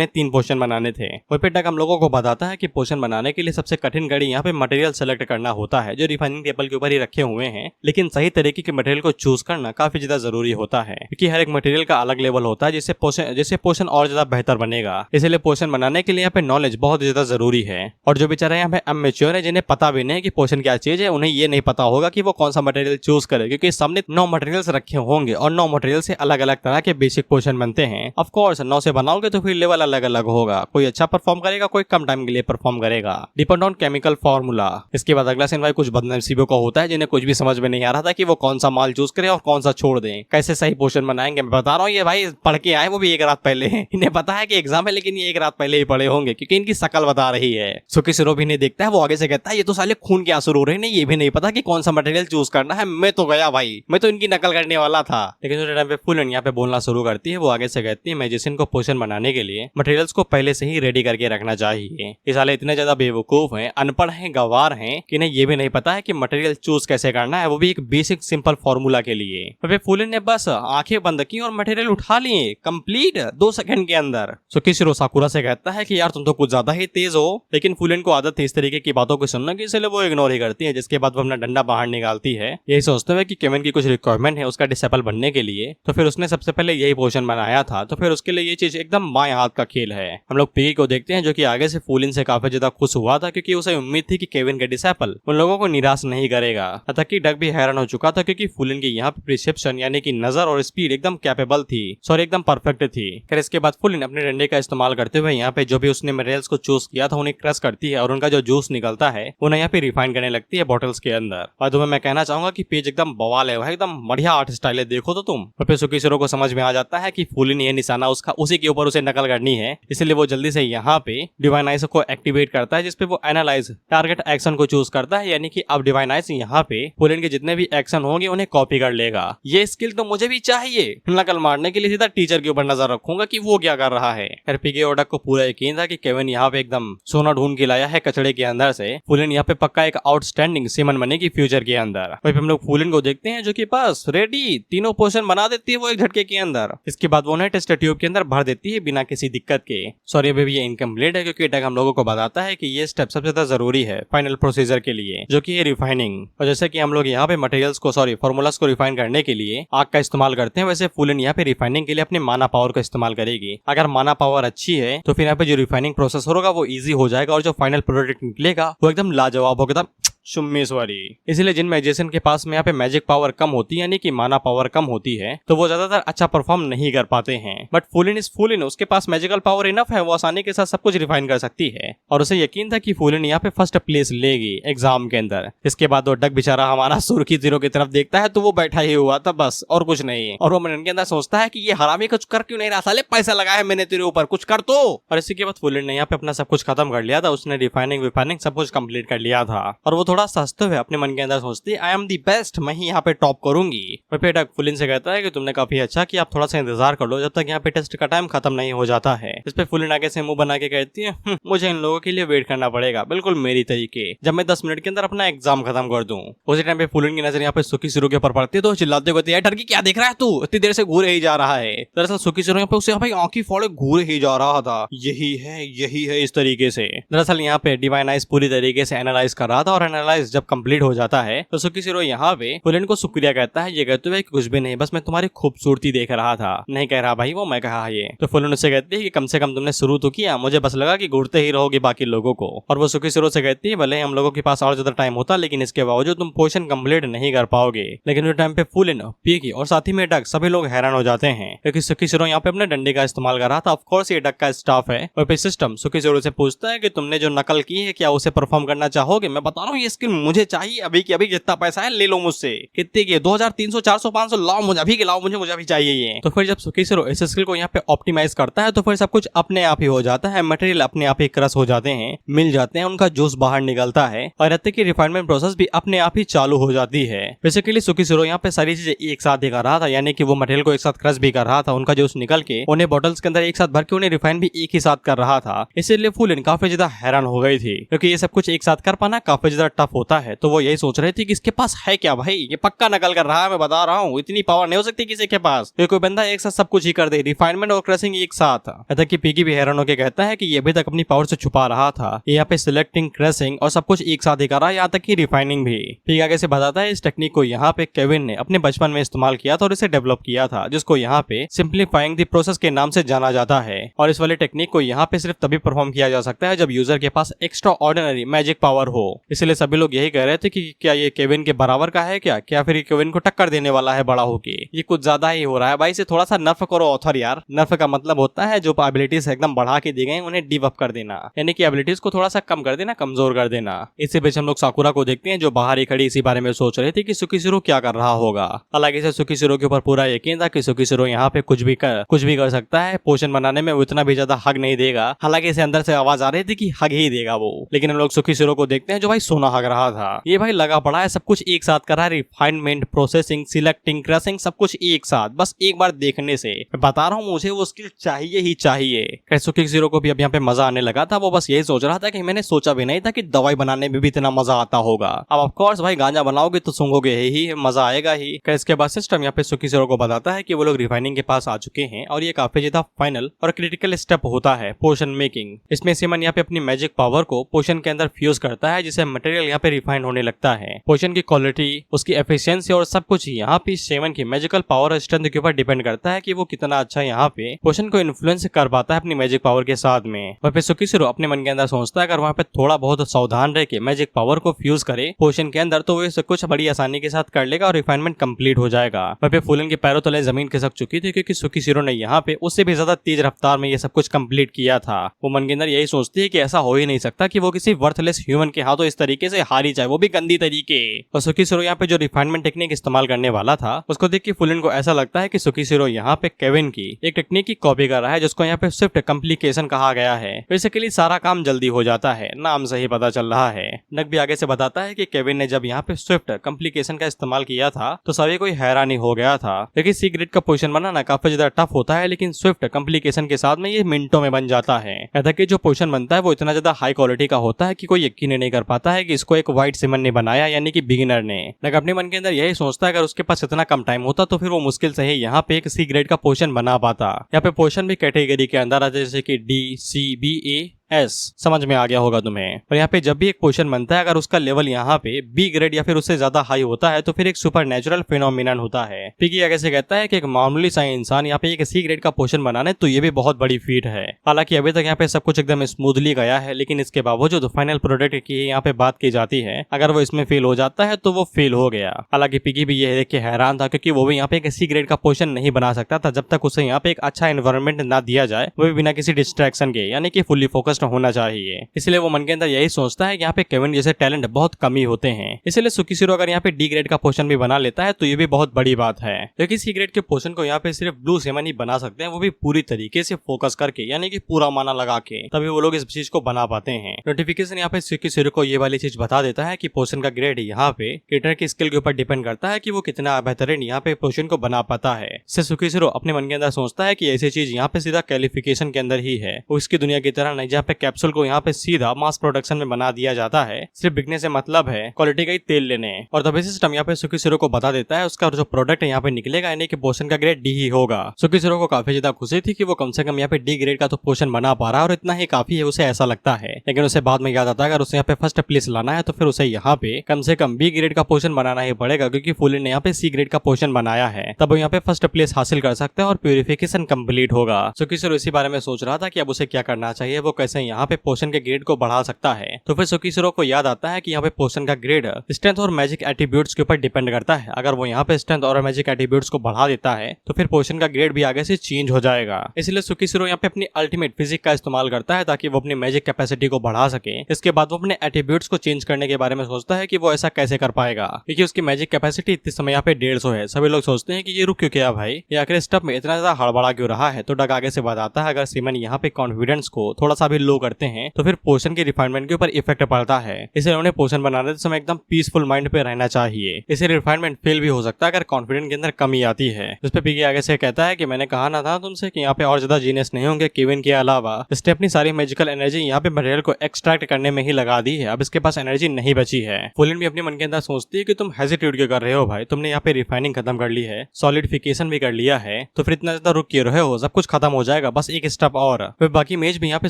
3 पोशन बनाने थे। विपिटक हम लोगों को बताता है कि पोशन बनाने के लिए सबसे कठिन घड़ी यहाँ पे मटेरियल सेलेक्ट करना होता है जो रिफाइनिंग टेबल के ऊपर ही रखे हुए हैं, लेकिन सही तरीके के मटेरियल को चूज करना काफी ज्यादा जरूरी होता है क्योंकि हर एक मटेरियल का अलग लेवल होता है जिससे पोशन और ज्यादा बेहतर बनेगा। इसलिए पोशन बनाने के लिए यहाँ पे नॉलेज बहुत ज्यादा जरूरी है। और जो बेचारे यहाँ पे अमेच्योर है जिन्हें पता भी नहीं कि पोशन क्या चीज है, उन्हें ये नहीं पता होगा कि वो कौन सा मटेरियल चूज करे क्योंकि सामने 9 मटेरियल्स रखे होंगे और 9 मटेरियल से अलग अलग तरह के बेसिक पोशन बनते हैं। ऑफ कोर्स 9 से बनाओगे तो फिर लेवल अलग अलग होगा, कोई अच्छा परफॉर्म करेगा, कोई कम टाइम के लिए परफॉर्म करेगा, डिपेंड ऑन केमिकल फॉर्मूला। इसके बाद अगला सीन भाई कुछ बदनसीबों का होता है जिन्हें कुछ भी समझ में नहीं आ रहा था कि वो कौन सा माल चूज करे और कौन सा छोड़ दें, कैसे सही पोशन बनाएंगे। मैं बता रहा हूँ ये भाई पढ़ के आए, वो भी 1 रात पहले हैं। इन्हें पता है कि एग्जाम है लेकिन ये 1 रात पहले ही पढ़े होंगे क्योंकि इनकी शकल बता रही है। सुकीसिरो भी नहीं देखता है, वो आगे से कहता है ये तो साले खून के आंसू रो रहे हैं, ये भी नहीं पता कि कौन सा मटेरियल चूज करना है। मैं तो गया भाई, मैं तो इनकी नकल करने वाला था। लेकिन उस टाइम पे फूलन यहाँ पे बोलना शुरू करती है। वो आगे से कहती है मैजिशियन को पोशन बनाने के लिए मटेरियल्स को पहले से ही रेडी करके रखना चाहिए। ये साले इतने ज्यादा बेवकूफ हैं, अनपढ़ हैं, गवार हैं कि इन्हें ये भी नहीं पता है कि मटेरियल चूज कैसे करना है, वो भी एक बेसिक सिंपल फॉर्मूला के लिए। फूलन ने बस आंखें बंद की और मटेरियल उठा लिए कंप्लीट 2 सेकंड के अंदर। सुकीसिरो साकुरा से कहता है कि यार तुम तो कुछ ज्यादा ही तेज हो, लेकिन फूलन को आदत थी इस तरीके की बातों को सुनने की, इसलिए वो इग्नोर ही करती है। जिसके बाद वो अपना डंडा बाहर निकालती है, यही सोचते हुए कि केविन की कुछ रिक्वायरमेंट है उसका डिसेबल बनने के लिए। तो फिर उसने उसने सबसे पहले यही पोशन बनाया था, तो फिर उसके लिए ये चीज एकदम बाएं हाथ का खेल है। हम लोग पिगी को देखते हैं जो कि आगे से फूलिन से काफी ज्यादा खुश हुआ था, क्योंकि उसे उम्मीद थी कि केविन के डिसेपल उन लोगों को निराश नहीं करेगा। तब कि डक भी हैरान हो चुका था, क्योंकि फूलिन की यहाँ पे प्रिसेप्शन यानी कि नजर और स्पीड एकदम कैपेबल थी, सॉरी एकदम परफेक्ट थी। फिर इसके बाद फूलिन अपने डंडे का इस्तेमाल करते हुए यहाँ पे जो भी उसने मटेरियल्स को चूज किया था उन्हें क्रश करती है और उनका जो जूस निकलता है उन्हें यहाँ पे रिफाइन करने लगती है बॉटल्स के अंदर। और तुम्हें मैं कहना चाहूंगा कि पेज एकदम बवाल है भाई, एकदम बढ़िया आर्ट स्टाइल है, देखो तो तुम। और फिर सुकीशिरो को समझ में आ जाता है कि फूलिन ये निशाना उसका उसी के ऊपर उसे नकल करनी है, इसलिए वो जल्दी से यहाँ पे डिवाइन आइज को एक्टिवेट करता है, जिसपे वो एनालाइज टारगेट एक्शन को चूज करता है, यानी कि अब डिवाइन आइज यहाँ पे फूलिन के जितने भी एक्शन होंगे उन्हें कॉपी कर लेगा। ये स्किल तो मुझे भी चाहिए। नकल मारने के लिए सीधा टीचर के ऊपर नजर रखूंगा कि वो क्या कर रहा है। फिर पिगी और डक को पूरा यकीन था कि केविन यहाँ पे एकदम सोना ढूंढ के लाया है कचड़े के अंदर से। फूलिन यहाँ पे पक्का एक आउटस्टैंडिंग सीमन बनेगी फ्यूचर के अंदर। वहीं हम लोग फूलिन को देखते हैं जो कि बस रेडी तीनों पोर्शन बना देती है वो एक झटके के अंदर। इसके बाद वो उन्हें टेस्ट ट्यूब के अंदर भर देती है बिना किसी दिक्कत के। सॉरी अभी भी ये इनकम्प्लीट है, क्योंकि डक हम लोगों को बताता है कि ये स्टेप सबसे ज्यादा जरूरी है फाइनल प्रोसीजर के लिए, जो कि है रिफाइनिंग। और जैसे कि हम लोग यहाँ पे मटेरियल्स को सॉरी फॉर्मूलास को रिफाइन करने के लिए आग का इस्तेमाल करते हैं, वैसे फूलिन यहाँ पे रिफाइनिंग के लिए अपने माना पावर का इस्तेमाल करेगी। अगर माना पावर अच्छी है तो फिर यहाँ पे जो रिफाइनिंग प्रोसेस होगा वो इजी हो जाएगा और जो फाइनल प्रोडक्ट निकलेगा वो एकदम लाजवाब होगा, शुम्मेश्वरी। इसलिए जिन मैजिशियन के पास में यहाँ पे मैजिक पावर कम होती है यानी कि माना पावर कम होती है तो वो ज्यादातर अच्छा परफॉर्म नहीं कर पाते हैं। बट फूलिन इज फूलिन, उसके पास मैजिकल पावर इनफ है, वो आसानी के साथ सब कुछ रिफाइन कर सकती है और उसे यकीन था कि फूलिन यहाँ पे फर्स्ट प्लेस लेगी एग्जाम के अंदर। इसके बाद वो डक बेचारा हमारा सुर्खी जीरो की तरफ देखता है तो वो बैठा ही हुआ था बस, और कुछ नहीं। और वो मन के अंदर सोचता है कि ये हरामी कुछ कर क्यों नहीं रहा, साले पैसा लगाया है मैंने तेरे ऊपर, कुछ कर तो। और इसी के बाद फूलिन ने यहाँ पे अपना सब कुछ खत्म कर लिया था, उसने रिफाइनिंग सब कुछ कंप्लीट कर लिया था और वो थोड़ा सस्ते हुए अपने मन के अंदर सोचती है आई एम दी बेस्ट, मैं ही यहाँ पे टॉप करूंगी। फिर डक फूलिन से कहता है कि तुमने काफी अच्छा किया, आप थोड़ा सा इंतजार कर लो जब तक यहाँ पे टेस्ट का टाइम खत्म नहीं हो जाता है। इस पे फूलिन आगे से मुंह बना के कहती है मुझे इन लोगों के लिए वेट करना पड़ेगा बिल्कुल मेरी तरीके, जब मैं 10 मिनट के अंदर अपना एग्जाम खत्म कर दूं। उसी टाइम पे फूलिन की नजर यहाँ पे सुकीशिरो के ऊपर पड़ती है तो चिल्लाते हुए टर्की क्या देख रहा है तू, इतनी देर से घूरे ही जा रहा है। दरअसल सुकीशिरो यहाँ पे उसे भाई आंखी फोड़े घूरे ही जा रहा था, यही है इस तरीके से। दरअसल यहाँ पे डिवाइन आइज पूरी तरीके से एनालाइज कर रहा था और एनालाइज जब कंप्लीट हो जाता है तो सुकीशिरो यहाँ पे फूलिन को शुक्रिया कहता है, ये कहते हुए कुछ भी नहीं, बस मैं तुम्हारी खूबसूरती देख रहा था। नहीं कह रहा भाई वो, मैं कहा ये। तो फूलिन उससे कहती है कि कम से कम तुमने शुरू तो किया, मुझे बस लगा कि घूरते ही रहोगे बाकी लोगों को। और वो सुकीशिरो से कहती है भले हम लोगों के पास और ज्यादा टाइम होता लेकिन इसके बावजूद तुम पोर्शन कंप्लीट नहीं कर पाओगे। लेकिन उस टाइम पे फूलिन, पिगी और साथ ही में डक सभी लोग हैरान हो जाते हैं क्योंकि सुकीशिरो यहाँ पे अपने डंडे का इस्तेमाल कर रहा था। ऑफ कोर्स ये डक का स्टाफ है। और फिर सिस्टम सुकीशिरो से पूछता है कि तुमने जो नकल की है क्या उसे परफॉर्म करना चाहोगे? मैं बता रहा हूँ ये स्किल मुझे चाहिए अभी की अभी, जितना पैसा है ले लो मुझसे। कितने की? 2000, 300, 400, 500 लाओ मुझे अभी के, लाओ मुझे अभी चाहिए ये। तो फिर जब सुकीशिरो इस स्किल को यहाँ पे ऑप्टिमाइज करता है तो फिर सब कुछ अपने आप ही हो जाता है, मटेरियल अपने आप ही क्रश हो जाते हैं, मिल जाते हैं, उनका जूस बाहर निकलता है और रहते की रिफाइनमेंट प्रोसेस भी अपने आप ही चालू हो जाती है। बेसिकली सुकीशिरो यहाँ पे सारी चीजें एक साथ ही कर रहा था, यानी कि वो मटेरियल को एक साथ क्रश भी कर रहा था, उनका जूस निकल के उन्हें बॉटल्स के अंदर एक साथ भर के उन्हें रिफाइन भी एक ही साथ कर रहा था। इसीलिए फूलिन काफी ज्यादा हैरान हो गई थी क्योंकि ये सब कुछ एक साथ कर पाना काफी ज्यादा टफ होता है। तो वो यही सोच रही थी कि इसके पास है क्या भाई, ये पक्का नकल कर रहा है, मैं बता रहा हूँ इतनी पावर नहीं हो सकती किसी के पास, कोई बंदा एक साथ सब कुछ ही कर दे, रिफाइनमेंट और क्रशिंग एक साथ। ऐसा कि पिगी भी हैरान होकर कहता है कि ये अभी तक अपनी पावर से छुपा रहा था, यहाँ पे सिलेक्टिंग, क्रशिंग और सब कुछ एक साथ ही कर रहा है, यहाँ तक कि रिफाइनिंग भी। पिगी आगे से बताता है इस टेक्निक को यहाँ पे केविन ने अपने बचपन में इस्तेमाल किया था और इसे डेवलप किया था, जिसको यहाँ पे सिंप्लीफाइंग द प्रोसेस के नाम से जाना जाता है। और इस वाले टेक्निक को यहाँ पे सिर्फ तभी परफॉर्म किया जा सकता है जब यूजर के पास एक्स्ट्रा ऑर्डिनरी मैजिक पावर हो। इसलिए सभी लोग यही कह रहे थे कि क्या ये केविन के बराबर का है क्या फिर केविन को टक्कर देने वाला है बड़ा होके। ये कुछ ज्यादा ही हो रहा है भाई, इसे थोड़ा सा नर्फ करो ऑथर यार। नर्फ का मतलब होता है जो एबिलिटीज एकदम बढ़ा के दी गई उन्हें डिवअप कर देना, यानी कि एबिलिटीज को थोड़ा सा कम कर देना, कमजोर कर देना। इसी बीच हम लोग साकुरा को देखते हैं जो बाहर ही खड़ी इसी बारे में सोच रही थी कि सुकीशिरो क्या कर रहा होगा। हालांकि इसे सुकीशिरो के ऊपर पूरा यकीन था कि सुकीशिरो यहाँ पे कुछ भी कर सकता है, पोशन बनाने में वो इतना भी ज्यादा हग नहीं देगा। हालांकि इसे अंदर से आवाज आ रही थी कि हग ही देगा वो, लेकिन हम लोग सुकीशिरो को देखते हैं जो भाई सोना हग रहा था। ये भाई लगा पड़ा है, सब कुछ एक साथ कर रहा है, रिफाइनमेंट, प्रोसेसिंग, सिलेक्टिंग, क्रशिंग, सब कुछ एक साथ, बस एक बार देखने से मैं बता रहा हूँ मुझे वो स्किल चाहिए ही चाहिए। सुकीशिरो को भी अब यहाँ पे मजा आने लगा था, वो बस यही सोच रहा था कि मैंने सोचा भी नहीं था कि दवाई बनाने में भी इतना मजा आता होगा। अब ऑफ कोर्स भाई गांजा बनाओगे तो सूंघोगे ही, मजा आएगा ही। इसके बाद सिस्टम यहाँ पे सुकीशिरो को बताता है कि वो लोग रिफाइनिंग के पास आ चुके हैं और ये काफी ज्यादा फाइनल और क्रिटिकल स्टेप होता है पोशन मेकिंग। इसमें सीमन यहाँ पे अपनी मैजिक पावर को पोशन के अंदर फ्यूज करता है, जिसे मटेरियल यहाँ पे रिफाइंड होने लगता है। पोशन की क्वालिटी, उसकी एफिशिएंसी और सब कुछ यहाँ पे शेमन की मैजिकल पावर और स्ट्रेंथ के ऊपर डिपेंड करता है कि वो कितना अच्छा यहाँ पे पोशन को इन्फ्लुएंस कर पाता है अपनी मैजिक पावर के साथ में। वहाँ पे सुकिशिरो अपने मन के अंदर सोचता है अगर वहाँ पे थोड़ा बहुत सावधान रह के मैजिक पावर को फ्यूज करे पोशन के अंदर तो वो सब कुछ बड़ी आसानी के साथ कर लेगा और रिफाइनमेंट कंप्लीट हो जाएगा। वहाँ पे फूलन के पैरों तले जमीन खिसक चुकी थी क्योंकि सुकिशिरो ने यहाँ पे उससे भी ज्यादा तेज रफ्तार में ये सब कुछ कंप्लीट किया था। वो मन के अंदर यही सोचती है कि ऐसा हो ही नहीं सकता कि वो किसी वर्थलेस ह्यूमन के हाथों इस तरीके से हारी जाए, वो भी गंदी तरीके। और सुकिशिरो यहाँ पे जो रिफाइनमेंट टेक्निक इस्तेमाल करने वाला था उसको देख के फूलन को ऐसा लगता है कि सुकिशिरो यहाँ पे केविन की एक टेक्निक की कॉपी कर रहा है जिसको यहाँ पे स्विफ्ट कम्प्लीकेशन कहा गया है। बेसिकली सारा काम जल्दी हो जाता है, नाम से ही पता चल रहा है। नक भी आगे से बताता है कि केविन ने जब यहाँ पे स्विफ्ट कम्प्लीकेशन का इस्तेमाल किया था तो सभी कोई हैरानी हो गया था क्योंकि सी ग्रेड का पोशन बनाना काफी ज्यादा टफ होता है, लेकिन स्विफ्ट कम्प्लीकेशन के साथ में ये मिनटों में बन जाता है। कहता कि जो पोशन बनता है वो इतना ज्यादा हाई क्वालिटी का होता है कि कोई यकीन नहीं कर पाता है कि इसको एक व्हाइट सिमन ने बनाया, यानी कि बिगिनर ने। नक अपने मन के अंदर यही सोचता है अगर उसके पास इतना कम टाइम होता तो फिर वो मुश्किल से ही यहाँ पे एक सी ग्रेड का पोशन बना पाता। यहाँ पे पोशन भी कैटेगरी के अंदर आता है जैसे कि D, C, B, A, S, समझ में आ गया होगा तुम्हें। पर यहाँ पे जब भी एक पोशन बनता है अगर उसका लेवल यहाँ पे बी ग्रेड या फिर उससे ज्यादा हाई होता है तो फिर एक सुपर नेचुरल फिनोमिनन होता है। पिगी आगे से कहता है कि एक मामूली सा इंसान यहाँ पे एक सी ग्रेड का पोशन बनाने तो ये भी बहुत बड़ी फीट है। हालांकि अभी तक यहाँ पे सब कुछ एकदम स्मूथली गया है, लेकिन इसके बावजूद फाइनल प्रोडक्ट की यहाँ पे बात की जाती है, अगर वो इसमें फेल हो जाता है तो वो फेल हो गया। हालांकि पिगी भी ये देख के हैरान था क्योंकि वो भी यहाँ पे एक सी ग्रेड का पोशन नहीं बना सकता था जब तक उसे यहाँ पे एक अच्छा एनवायरमेंट ना दिया जाए, वो भी बिना किसी डिस्ट्रैक्शन के, यानी कि फुल्ली फोकस्ड होना चाहिए। इसलिए वो मन के अंदर यही सोचता है कि यहाँ पे केविन जैसे टैलेंट बहुत कम ही होते हैं। इसलिए सुकिशिरो अगर यहाँ पे डी ग्रेड का पोशन भी बना लेता है तो ये भी बहुत बड़ी बात है, क्योंकि सी ग्रेड के पोशन को यहाँ पे सिर्फ ब्लू सेमन ही बना सकते हैं, वो भी पूरी तरीके से फोकस करके, यानी कि पूरा माना लगा के, तभी वो लोग इस चीज को बना पाते हैं। नोटिफिकेशन यहाँ पे सुकिशिरो को ये वाली चीज बता देता है कि पोशन का ग्रेड यहाँ पे क्रिएटर की स्किल के ऊपर डिपेंड करता है कि वो कितना बेहतरीन यहाँ पे पोशन को बना पाता है। इससे सुकिशिरो अपने मन के अंदर सोचता है कि ऐसी चीज यहाँ पे सीधा क्वालिफिकेशन के अंदर ही है, वो इसकी दुनिया की तरह नहीं जहाँ पे कैप्सूल को यहाँ पे सीधा मास प्रोडक्शन में बना दिया जाता है। सिर्फ बिकने से मतलब है क्वालिटी का ही तेल लेने। और तभी सिस्टम यहाँ पे सुकिशिरो को बता देता है उसका जो प्रोडक्ट यहाँ पे निकलेगा यानी कि पोशन का ग्रेड डी ही होगा। सुकिशिरो को काफी ज्यादा खुशी थी कि वो कम से कम यहाँ पे डी ग्रेड का तो पोशन बना पा रहा है और इतना ही काफी है, उसे ऐसा लगता है। लेकिन उसे बाद में याद आता है अगर उसे यहाँ पे फर्स्ट प्लेस लाना है तो फिर उसे यहाँ पे कम से कम बी ग्रेड का पोशन बनाना ही पड़ेगा, क्योंकि फुलिन ने यहाँ पे सी ग्रेड का पोशन बनाया है, तब वो यहाँ पे फर्स्ट प्लेस हासिल कर सकते हैं और प्यूरिफिकेशन कंप्लीट होगा। सुकिशिरो इसी बारे में सोच रहा था कि अब उसे क्या करना चाहिए, वो कैसे यहाँ पे पोशन के ग्रेड को बढ़ा सकता है। तो फिर सुकिशिरो को याद आता है कि यहाँ पे पोशन का ग्रेड स्ट्रेंथ और मैजिक एट्रीब्यूट्स के ऊपर डिपेंड करता है। अगर वो यहाँ पे स्ट्रेंथ और मैजिक एट्रीब्यूट्स को बढ़ा देता है तो फिर पोशन का ग्रेड भी आगे से चेंज हो जाएगा। इसलिए सुकिशिरो यहाँ पे अपनी अल्टीमेट फिजिक का इस्तेमाल करता है ताकि वो अपनी मैजिक कैपेसिटी को बढ़ा सके। इसके बाद वो अपने एट्रीब्यूट्स को चेंज करने के बारे में सोचता है कि वो ऐसा कैसे कर पाएगा, क्योंकि उसकी मैजिक कैपेसिटी इतने समय यहाँ पे 150 है। सभी लोग सोचते हैं कि ये रुक क्यों गया भाई, ये आखिर स्टेप में इतना ज्यादा हड़बड़ा क्यों रहा है। तो डग आगे से बताता है अगर सीमन यहाँ पे कॉन्फिडेंस को थोड़ा सा भी लो करते हैं तो फिर पोशन की रिफाइनमेंट के ऊपर इफेक्ट पड़ता है। इसलिए उन्हें पोशन बनाने समय एकदम पीसफुल माइंड पे रहना चाहिए। इसे रिफाइनमेंट फेल भी हो सकता है अगर कॉन्फिडेंस के अंदर कमी आती है। इस पे पिगी आगे से कहता है कि मैंने कहा ना था तुमसे कि यहाँ पे और ज्यादा जीनियस नहीं होंगे केविन के अलावा। इसने अपनी सारी मैजिकल एनर्जी यहाँ पे मटेरियल को एक्सट्रैक्ट करने में ही लगा दी है, अब इसके पास एनर्जी नहीं बची है। फुलिन भी अपने मन के अंदर सोचती है कि तुम हेजिटेट क्यों कर रहे हो भाई, तुमने यहाँ पे रिफाइनिंग खत्म कर ली है, सॉलिडिफिकेशन भी कर लिया है, तो फिर इतना ज्यादा रुक क्यों रहे हो, सब कुछ खत्म हो जाएगा, बस एक स्टेप और। फिर बाकी मेज भी यहाँ पे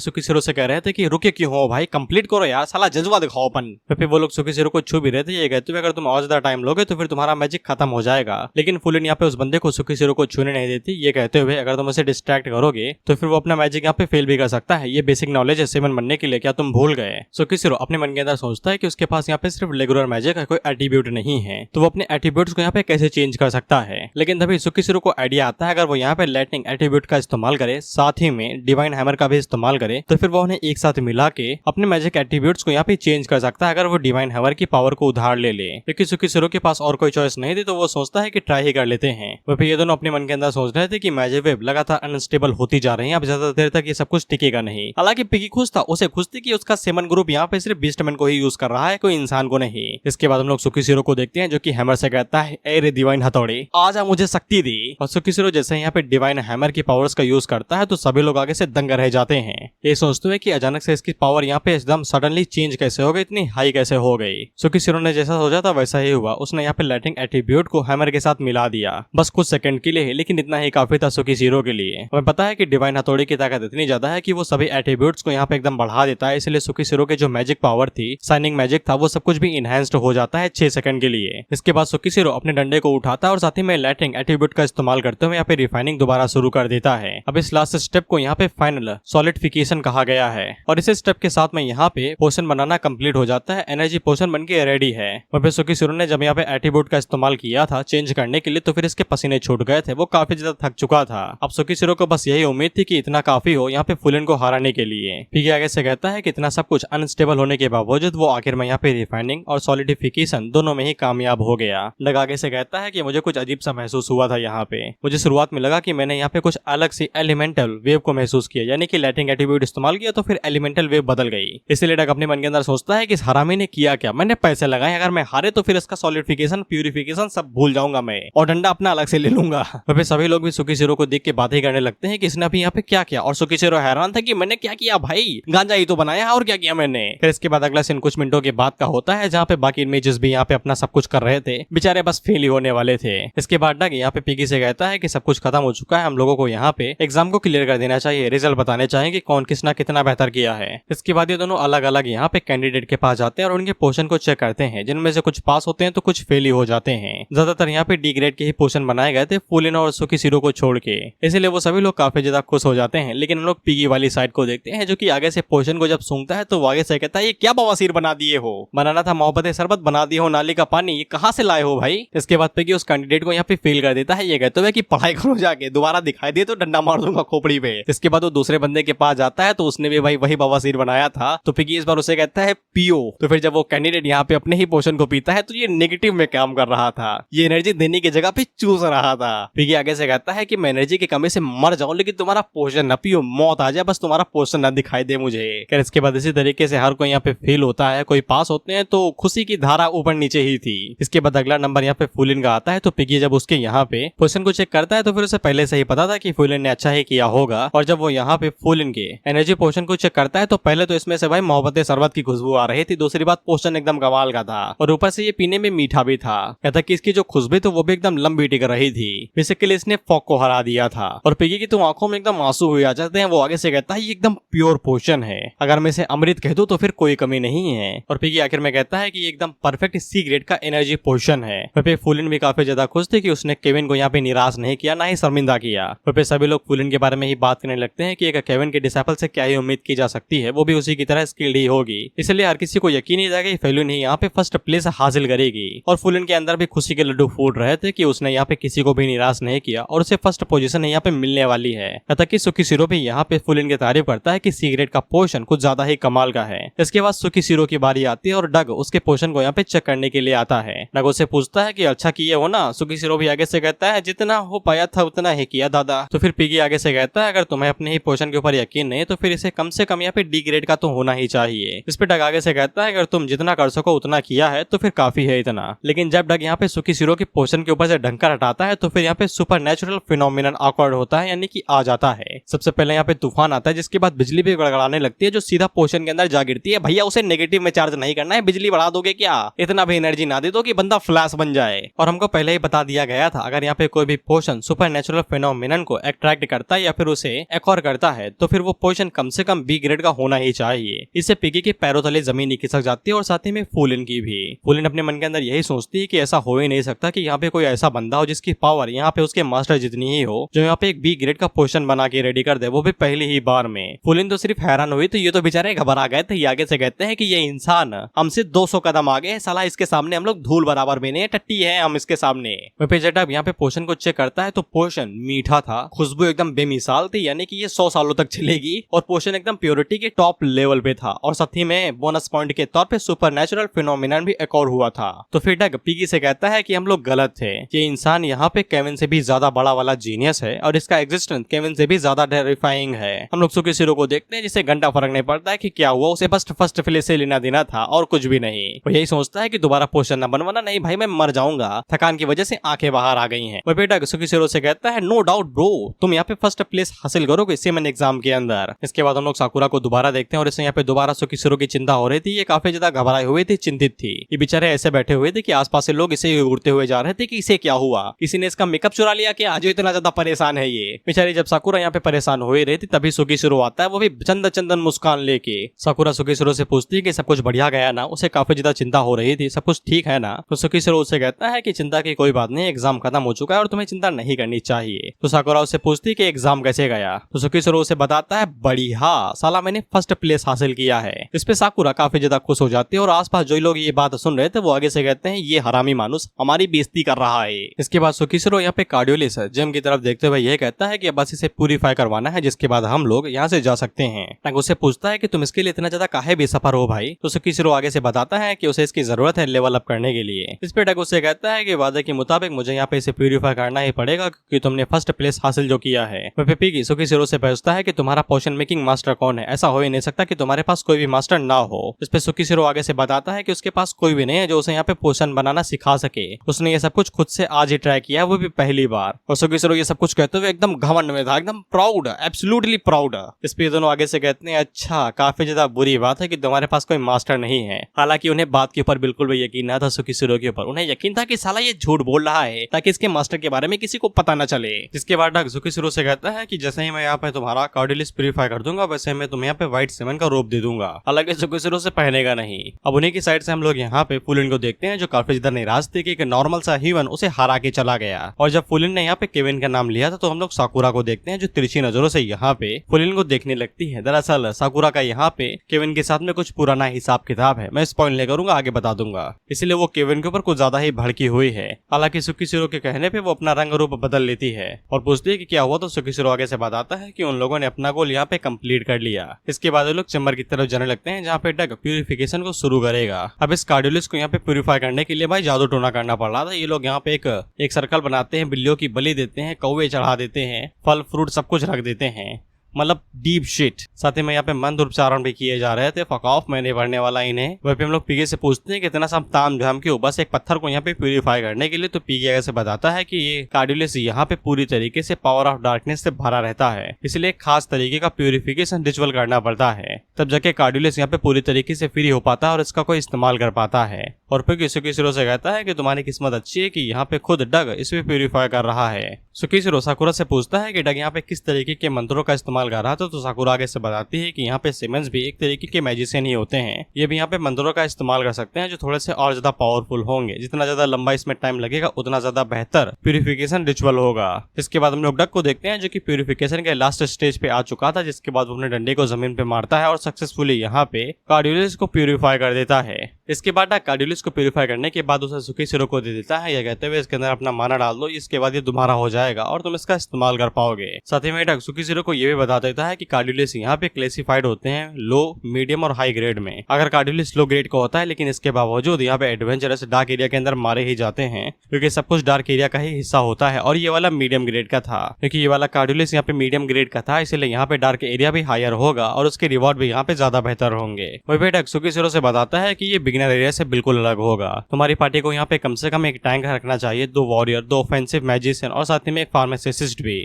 सुकिशिरो से कह रहे थे कि रुके क्यों हो भाई, कंप्लीट करो यार, साला जज्बा दिखाओ अपन। फिर वो लोग सुकिशिरो को छू भी रहे थे, ये कहते हुए अगर तुम और ज्यादा टाइम लोगे तो फिर तुम्हारा मैजिक खत्म हो जाएगा। लेकिन फुलिन यहाँ पे उस बंदे को सुकिशिरो को छूने नहीं देती, ये कहते हुए अगर तुम उसे डिस्ट्रैक्ट करोगे तो फिर वो अपना मैजिक यहाँ पे फेल भी कर सकता है, ये बेसिक नॉलेज है सेवन बनने के लिए, क्या तुम भूल गए। सुकिशिरो अपने मन के अंदर सोचता है कि उसके पास यहाँ पे सिर्फ रेगुलर मैजिक है, कोई एट्रीब्यूट नहीं है, तो वो अपने एट्रीब्यूट्स को यहाँ पे कैसे चेंज कर सकता है। लेकिन तभी सुकिशिरो को आइडिया आता है अगर वो यहाँ पे लाइटनिंग एट्रीब्यूट का इस्तेमाल करे साथ ही में डिवाइन हैमर का भी इस्तेमाल करे तो फिर वो उन्हें एक साथ मिला के अपने मैजिक एट्रीब्यूट्स को यहाँ पे चेंज कर सकता है अगर वो डिवाइन हैमर की पावर को उधार ले ले। क्योंकि सुकिशिरो के पास और कोई चॉइस नहीं थी तो वो सोचता है कि ट्राई ही कर लेते हैं। वो फिर ये दोनों अपने मन के अंदर सोच रहे थे कि मैजिक वेव लगातार अनस्टेबल होती जा रही है, अब ज्यादा देर तक ये सब कुछ टिकेगा नहीं। हालांकि पिगी खुश था, उसे खुश थी कि उसका सेमन ग्रुप यहाँ पे सिर्फ बीस्टमैन को ही यूज कर रहा है, कोई इंसान को नहीं। इसके बाद हम लोग सुकिशिरो को देखते हैं जो कि हैमर से कहता है ए रे डिवाइन हथौड़ी आजा मुझे शक्ति दी। और सुकिशिरो जैसे यहाँ पे डिवाइन हैमर की पावर्स का यूज करता है तो सभी लोग आगे से दंग रह जाते हैं। ये सोचते सोचते हुए कि अचानक से इसकी पावर यहाँ पे एकदम सडनली चेंज कैसे हो गई, इतनी हाई कैसे हो गई। सुकीशिरो ने जैसा सोचा था वैसा ही हुआ, उसने यहाँ पे लाइटिंग एट्रीब्यूट को हैमर के साथ मिला दिया, बस कुछ सेकंड के लिए, लेकिन इतना ही काफी था सुकीशिरो के लिए। हमें पता है कि डिवाइन हथौड़ी की ताकत इतनी ज्यादा है कि वो सभी एट्रीब्यूट्स को यहाँ पे एकदम बढ़ा देता है, इसलिए सुकीशिरो के जो मैजिक पावर थी, शाइनिंग मैजिक था, वो सब कुछ भी इनहेंस्ड हो जाता है 6 सेकंड के लिए। इसके बाद सुकीशिरो अपने डंडे को उठाता है और साथ ही में लाइटिंग एट्रीब्यूट का इस्तेमाल करते हुए यहाँ पे रिफाइनिंग दोबारा शुरू कर देता है। अब इस लास्ट स्टेप को यहाँ पे फाइनल सॉलिडिफिकेशन कहा गया है और इस स्टेप के साथ में यहाँ पे पोशन बनाना कंप्लीट हो जाता है, एनर्जी पोशन बन के रेडी है। वहाँ पे सुकीशिरो ने जब यहाँ पे एट्रीब्यूट का इस्तेमाल किया था चेंज करने के लिए, तो फिर इसके पसीने छूट गए थे, वो काफी ज्यादा थक चुका था। अब सुकीशिरो को बस यही उम्मीद थी कि इतना काफी हो यहाँ पे फुलिन को हराने के लिए। फिर आगे से कहता है कि इतना सब कुछ अनस्टेबल होने के बावजूद वो आखिर में यहाँ पे रिफाइनिंग और सॉलिडिफिकेशन दोनों में ही कामयाब हो गया। डग आगे से कहता है कि मुझे कुछ अजीब सा महसूस हुआ था यहाँ पे। मुझे शुरुआत में लगा कि मैंने यहाँ पे कुछ अलग सी एलिमेंटल वेव को महसूस किया, यानी कि लाइटिंग एट्रीब्यूट इस्तेमाल किया तो फिर एलिमेंटल वेव बदल गई। इसलिए डग अपने मन के अंदर सोचता है कि इस हरामी ने किया क्या, मैंने पैसे लगाए, अगर मैं हारे तो फिर इसका सॉलिडिफिकेशन प्यूरिफिकेशन सब भूल जाऊंगा मैं और डंडा अपना अलग से ले लूंगा। फिर सभी लोग भी सुकीशिरो को देख के बातें करने लगते हैं कि इसने अभी यहाँ पे क्या किया, और सुकीशिरो हैरान था कि मैंने क्या किया भाई, गांजा ही तो बनाया और क्या किया मैंने। फिर इसके बाद अगला सीन कुछ मिनटों के बाद का होता है जहाँ पे बाकी इमेजेस भी यहाँ पे अपना सब कुछ कर रहे थे, बेचारे बस फेल ही होने वाले थे। इसके बाद डग यहाँ पे पिगी से कहता है कि सब कुछ खत्म हो चुका है, हम लोगों को यहाँ पे एग्जाम को क्लियर कर देना चाहिए, रिजल्ट बताने चाहिए कि कौन किसना कितना बेहतर किया है। इसके बाद ये दोनों अलग अलग यहाँ पे कैंडिडेट के पास जाते हैं और उनके पोर्शन को चेक करते हैं, जिनमें से कुछ पास होते हैं तो कुछ फेल ही हो जाते हैं। ज्यादातर यहाँ पे डी ग्रेड के ही पोर्शन बनाए गए थे फुलिन और सुकीशिरो को छोड़ के, इसलिए वो सभी लोग काफी ज्यादा खुश हो जाते हैं। लेकिन हम लोग पिगी वाली साइड को देखते हैं, जो कि आगे से पोर्शन को जब सूंघता है तो वो आगे से कहता है ये क्या बवासीर बना दिए हो, बनाना था मोहब्बत शरबत, बना दिए हो नाली का पानी, ये कहाँ से लाए हो भाई। इसके बाद पिगी उस कैंडिडेट को यहाँ पे फेल कर देता है, ये कहते हुए कि पढ़ाई करो जाके, दोबारा दिखाई दे तो डंडा मार दूंगा खोपड़ी पे। इसके बाद वो दूसरे बंदे के पास जाता है तो उसने भी भाई वही बवासीर बनाया था, तो पिगी इस बार उसे कहता है पियो। तो फिर जब वो कैंडिडेट यहाँ पे अपने ही पोर्शन को पीता है तो ये नेगेटिव में काम कर रहा था, ये एनर्जी देने की जगह पे चूस रहा था। पिगी आगे से कहता है कि मैं एनर्जी की कमी से मर जाऊं लेकिन तुम्हारा पोर्शन न पियो, मौत आ जाए बस तुम्हारा पोर्शन न दिखाई दे मुझे। खैर इसके बाद इसी तरीके से हर कोई यहाँ पे फेल होता है, कोई पास होते हैं तो खुशी की धारा ऊपर नीचे ही थी। इसके बाद अगला नंबर यहाँ पे फुलिन का आता है, तो पिगी जब उसके यहाँ पे पोर्शन को चेक करता है तो फिर उसे पहले से ही पता था कि फुलिन ने अच्छा ही किया होगा, और जब वो यहाँ पे फुलिन के एनर्जी पोर्शन को चेक करता है तो पहले तो इसमें से भाई मोहब्बत शरबत की खुशबू आ रही थी, दूसरी बात पोर्शन एकदम कमाल का था और ऊपर से ये पीने में मीठा भी था, कहता कि इसकी जो खुशबू थी वो भी एकदम लंबी टिक रही थी। बेसिकली इसने फॉग को हरा दिया था और पिगी की तो आंखों में एकदम आंसू हुए आ जाते हैं। वो आगे से कहता है ये एकदम प्योर पोर्शन है, अगर मैं इसे अमृत कह दूं तो फिर कोई कमी नहीं है। और पिगी आखिर में कहता है कि ये एकदम परफेक्ट सी ग्रेड का एनर्जी पोर्शन है। फिर फुलिन भी काफी ज्यादा खुश थे कि उसने केविन को यहाँ पे निराश नहीं किया, ना ही शर्मिंदा किया। फिर सभी लोग फुलिन के बारे में ही बात करने लगते हैं कि एक केविन के डिसाइपल से क्या ही उम्मीद की जा सकती है, वो भी उसी की तरह स्किल्ड ही होगी। इसलिए हर किसी को यकीन ही था कि फुलिन ही यहाँ पे फर्स्ट प्लेस हासिल करेगी। और फुलिन के अंदर भी खुशी के लड्डू फूट रहे थे कि उसने यहाँ पे किसी को भी निराश नहीं किया और उसे फर्स्ट पोजीशन यहाँ पे मिलने वाली है। तथा कि सुकीशिरो भी यहाँ पे फुलिन की तारीफ करता है कि सिगरेट का पोर्शन कुछ ज्यादा ही कमाल का है। इसके बाद सुकीशिरो की बारी आती है और डग उसके पोर्शन को यहाँ पे चेक करने के लिए आता है। डग उससे पूछता है कि अच्छा किए हो ना। सुकीशिरो भी आगे से कहता है जितना हो पाया था उतना ही किया दादा। तो फिर पिगी आगे से कहता है अगर तुम्हें अपने ही पोर्शन के ऊपर यकीन नहीं तो फिर इसे कम से कम यहाँ पे डी ग्रेड का तो होना ही चाहिए। इस पे डग आगे से कहता है अगर तुम जितना कर सको उतना किया है तो फिर काफी है इतना। लेकिन जब डग यहाँ पे सुकीशिरो के पोर्शन के ऊपर से ढंकर हटाता है तो फिर यहाँ पे सुपर नेचुरल फिनोमिनन ऑकर्ड होता है, यानी कि आ जाता है। सबसे पहले यहाँ पे तूफान आता है, जिसके बाद बिजली भी गड़गड़ाने लगती है जो सीधा पोर्शन के अंदर जा गिरती है। भैया उसे नेगेटिव में चार्ज नहीं करना है, बिजली बढ़ा दोगे क्या, इतना भी एनर्जी ना दे दो कि बंदा फ्लैश बन जाए। और हमको पहले ही बता दिया गया था अगर यहाँ पे कोई भी पोर्शन सुपर नेचुरल फिनोमिनन को अट्रैक्ट करता है या फिर उसे एक्वायर करता है तो फिर वो पोर्शन कम से कम बी ग्रेड का होना ही चाहिए। इससे पिगी के पैरों तले जमीन नहीं खिसक जाती है और साथ ही में फुलिन की भी। फुलिन अपने मन के अंदर यही सोचती है कि ऐसा हो ही नहीं सकता कि यहाँ पे कोई ऐसा बंदा हो जिसकी पावर यहाँ पे उसके मास्टर जितनी ही हो, जो यहाँ पे एक बी ग्रेड का पोर्शन बना के रेडी कर दे, वो भी पहली ही बार में। फुलिन तो सिर्फ हैरान हुई, तो ये तो बेचारे घबरा गए थे। आगे से कहते हैं कि ये इंसान हमसे 200 कदम आगे है, साला इसके सामने हम लोग धूल बराबर भी नहीं है, टट्टी है हम इसके सामने। जब यहाँ पे पोर्शन को चेक करता है तो पोर्शन मीठा था, खुशबू एकदम बेमिसाल थी, यानी कि ये 100 सालों तक चलेगी और पोर्शन एकदम प्योरिटी के टॉप लेवल पे था और साथ ही में बोनस पॉइंट के तौर पे सुपर नेचुरल फिनोमिनन भी एक और हुआ था। तो फिर डग पिगी से कहता है कि हम लोग गलत थे, ये इंसान यहाँ पे केविन से भी ज्यादा बड़ा वाला जीनियस है और इसका एग्जिस्टेंस केविन से भी ज्यादा टेरिफाइंग है। हम लोग सुकीशिरो को देखते हैं जिसे घंटा फर्क नहीं पड़ता है कि क्या हुआ, उसे बस फर्स्ट प्लेस से लेना देना था और कुछ भी नहीं। वो यही सोचता है कि दोबारा पोर्शन न बनवाना, नहीं भाई मैं मर जाऊंगा, थकान की वजह से आंखें बाहर आ गई हैं। वो बेटा सुकीशिरो से कहता है नो डाउट ब्रो, तुम यहाँ पे फर्स्ट प्लेस हासिल करोगे सेमन एग्जाम के अंदर। इसके बाद हम लोग साकुरा को दोबारा देखते हैं और इसे यहाँ पे दोबारा सुकीशिरो की चिंता हो रही थी। ये काफी ज्यादा घबराए हुए थे, चिंतित थी। ये बेचारे ऐसे बैठे हुए थे कि आसपास से लोग इसे घूरते हुए जा रहे थे कि इसे क्या हुआ, किसी ने इसका मेकअप चुरा लिया कि आज इतना ज्यादा परेशान है ये बेचारी। जब साकुरा यहाँ पे परेशान हो ही रही थी तभी सुकीशिरो आता है, वो भी चंदन मुस्कान लेके। साकुरा सुकीशिरो से पूछती है कि सब कुछ बढ़िया गया ना, उसे काफी ज्यादा चिंता हो रही थी, सब कुछ ठीक है ना। तो सुकीशिरो उसे कहता है कि चिंता की कोई बात नहीं, एग्जाम खत्म हो चुका है और तुम्हें चिंता नहीं करनी चाहिए। तो साकुरा उसे पूछती है कि एग्जाम कैसे गया। तो सुकीशिरो उसे बताता है बढ़िया, साला मैंने फर्स्ट प्लेस हासिल किया है। इस पे साकुरा काफी ज्यादा खुश हो जाती है और आसपास जो लोग ये बात सुन रहे थे वो आगे से कहते हैं ये हरामी मानुस हमारी बेइज्जती कर रहा है। इसके बाद सुकीशिरो यहाँ पे कार्डियोलिस्ट जिम की तरफ देखते हुए यह कहता है कि बस इसे प्यूरिफाई करवाना है, जिसके बाद हम लोग यहाँ से जा सकते हैं। टंग उसे पूछता है कि तुम इसके लिए इतना ज्यादा काहे बेसफर हो भाई। तो सुकीशिरो आगे से बताता है कि उसे इसकी जरूरत है लेवल अप करने के लिए। इस पे टग उसे कहता है कि वादे के मुताबिक मुझे यहाँ पे इसे प्यूरिफाई करना ही पड़ेगा क्योंकि तुमने फर्स्ट प्लेस हासिल जो किया है। पिपी सुकीशिरो से पूछता है कि तुम्हारा पोशन मेकिंग मास्टर कौन है, ऐसा हो ही नहीं सकता कि तुम्हारे पास कोई भी मास्टर ना हो। इस पे सुकीशिरो आगे से बताता है कि उसके पास कोई भी नहीं है जो उसे यहाँ पे पोशन बनाना सिखा सके। उसने ये सब कुछ खुद से आज ही ट्राई किया, वो भी पहली बार। और सुकीशिरो ये सब कुछ कहते हुए एकदम घमंड में था, एकदम प्राउड, एब्सोल्युटली प्राउड। इस पे दोनों आगे से कहते हैं अच्छा काफी ज्यादा बुरी बात है कि तुम्हारे पास कोई मास्टर नहीं है। हालांकि उन्हें बात के ऊपर बिल्कुल भी यकीन न था सुकीशिरो के ऊपर, उन्हें यकीन था कि साला ये झूठ बोल रहा है ताकि इसके मास्टर के बारे में किसी को पता न चले। जिसके बाद सुकीशिरो से कहता है कि जैसे ही मैं यहाँ पे तुम्हारा कार्डियोलिस्ट प्यूरिफाई कर दूंगा वैसे मैं तुम्हें यहाँ पे व्हाइट सीमेंट का रोप दे दूंगा। हालांकि सुकीशिरो से पहनेगा नहीं। अब उन्हीं की साइड से हम लोग यहाँ पे फुलिन को देखते हैं जो काफी ज्यादा निराश थे कि एक नॉर्मल सा ह्यूमन उसे हरा के चला गया। और जब फुलिन ने यहाँ पे केविन का नाम लिया था तो हम लोग साकुरा को देखते हैं जो तिरछी नजरों से यहाँ पे फुलिन को देखने लगती है। दरअसल साकुरा का यहाँ पे केविन के साथ में कुछ पुराना हिसाब किताब है, मैं स्पॉइल नहीं करूंगा, आगे बता दूंगा। इसलिए वो केविन के ऊपर कुछ ज्यादा ही भड़की हुई है। हालांकि सुकीशिरो के कहने पे वो अपना रंग रूप बदल लेती है और पूछती है कि क्या हुआ। तो सुकीशिरो आगे से बताता है कि उन लोगों ने अपना गोल यहाँ पे कंप्लीट कर लिया। इसके बाद वो लोग चैम्बर की तरफ जाने लगते हैं जहाँ पे डग प्यूरिफिकेशन को शुरू करेगा। अब इस कार्डियोलिस्ट को यहाँ पे प्यूरिफाई करने के लिए भाई जादू टोना करना पड़ रहा था। ये लोग यहाँ पे एक सर्कल बनाते हैं, बिल्लियों की बलि देते हैं, कौवे चढ़ा देते हैं, फल फ्रूट सब कुछ रख देते हैं, मतलब डीप शिट। साथ ही में यहाँ पे मंत्र उच्चारण भी किए जा रहे थे, फक ऑफ मैं नहीं भरने वाला इन्हें। वहीं पे हम लोग पीके से पूछते हैं कि इतना सब ताम झाम क्यों, बस एक पत्थर को यहाँ पे प्यूरिफाई करने के लिए। तो पीके ऐसे बताता है कि ये कार्डियोलिस्ट यहाँ पे पूरी तरीके से पावर ऑफ डार्कनेस से भरा रहता है, इसलिए एक खास तरीके का प्यूरिफिकेशन रिचुअल करना पड़ता है, तब जाके कार्डियोलिस्ट यहाँ पे पूरी तरीके से फ्री हो पाता है और इसका कोई इस्तेमाल कर पाता है। और फिर सुकीशिरो से कहता है कि तुम्हारी किस्मत अच्छी है कि यहाँ पे खुद डग इसे प्यूरिफाई कर रहा है। सुकीशिरो साकुरा से पूछता है कि डग यहाँ पे किस तरीके के मंत्रों का इस्तेमाल कर रहा था। तो साकुरा आगे से बताती है कि यहाँ पे सिमेंस भी एक तरीके के मैजिशियन ही होते हैं, ये भी यहाँ पे मंत्रों का इस्तेमाल कर सकते हैं जो थोड़े से और ज्यादा पावरफुल होंगे। जितना ज्यादा लंबा इसमें टाइम लगेगा उतना ज्यादा बेहतर प्यूरिफिकेशन रिचुअल होगा। इसके बाद हम लोग डग को देखते हैं जो कि प्यूरिफिकेशन के लास्ट स्टेज पे आ चुका था, जिसके बाद वो अपने डंडे को जमीन पे मारता है और सक्सेसफुली यहाँ पे कार्डियोलिस्ट को प्यूरिफाई कर देता है। इसके बाद कार्डियोलिस्ट को प्यूरिफाई करने के बाद उसे सुकीशिरो को दे देता है, यह कहते हुए इसके अंदर अपना माना डाल दो, इसके बाद ये तुम्हारा हो जाएगा और तुम इसका इस्तेमाल कर पाओगे। साथ ही में सुकीशिरो को ये भी बता देता है कि कार्डियोलिस्ट यहाँ पे क्लासिफाइड होते हैं लो, मीडियम और हाई ग्रेड में। अगर कार्डियोलिस्ट लो ग्रेड का होता है लेकिन इसके बावजूद यहाँ पे एडवेंचरस डार्क एरिया के अंदर मारे ही जाते हैं क्योंकि सब कुछ डार्क एरिया का ही हिस्सा होता है। और ये वाला मीडियम ग्रेड का था क्योंकि ये वाला कार्डियोलिस्ट यहाँ पे मीडियम ग्रेड का था, इसलिए यहाँ पे डार्क एरिया भी हायर होगा और उसके रिवॉर्ड भी यहाँ पे ज्यादा बेहतर होंगे। वही पे सुकीशिरो से बताता है कि ये बिगिनर एरिया से बिल्कुल अलग होगा। तुम्हारी पार्टी को यहाँ पे कम से कम एक टैंक रखना चाहिए, 2 वॉरियर, 2 ऑफेंसिव मैजिशियन और साथ ही में एक फार्मासिस्ट भी।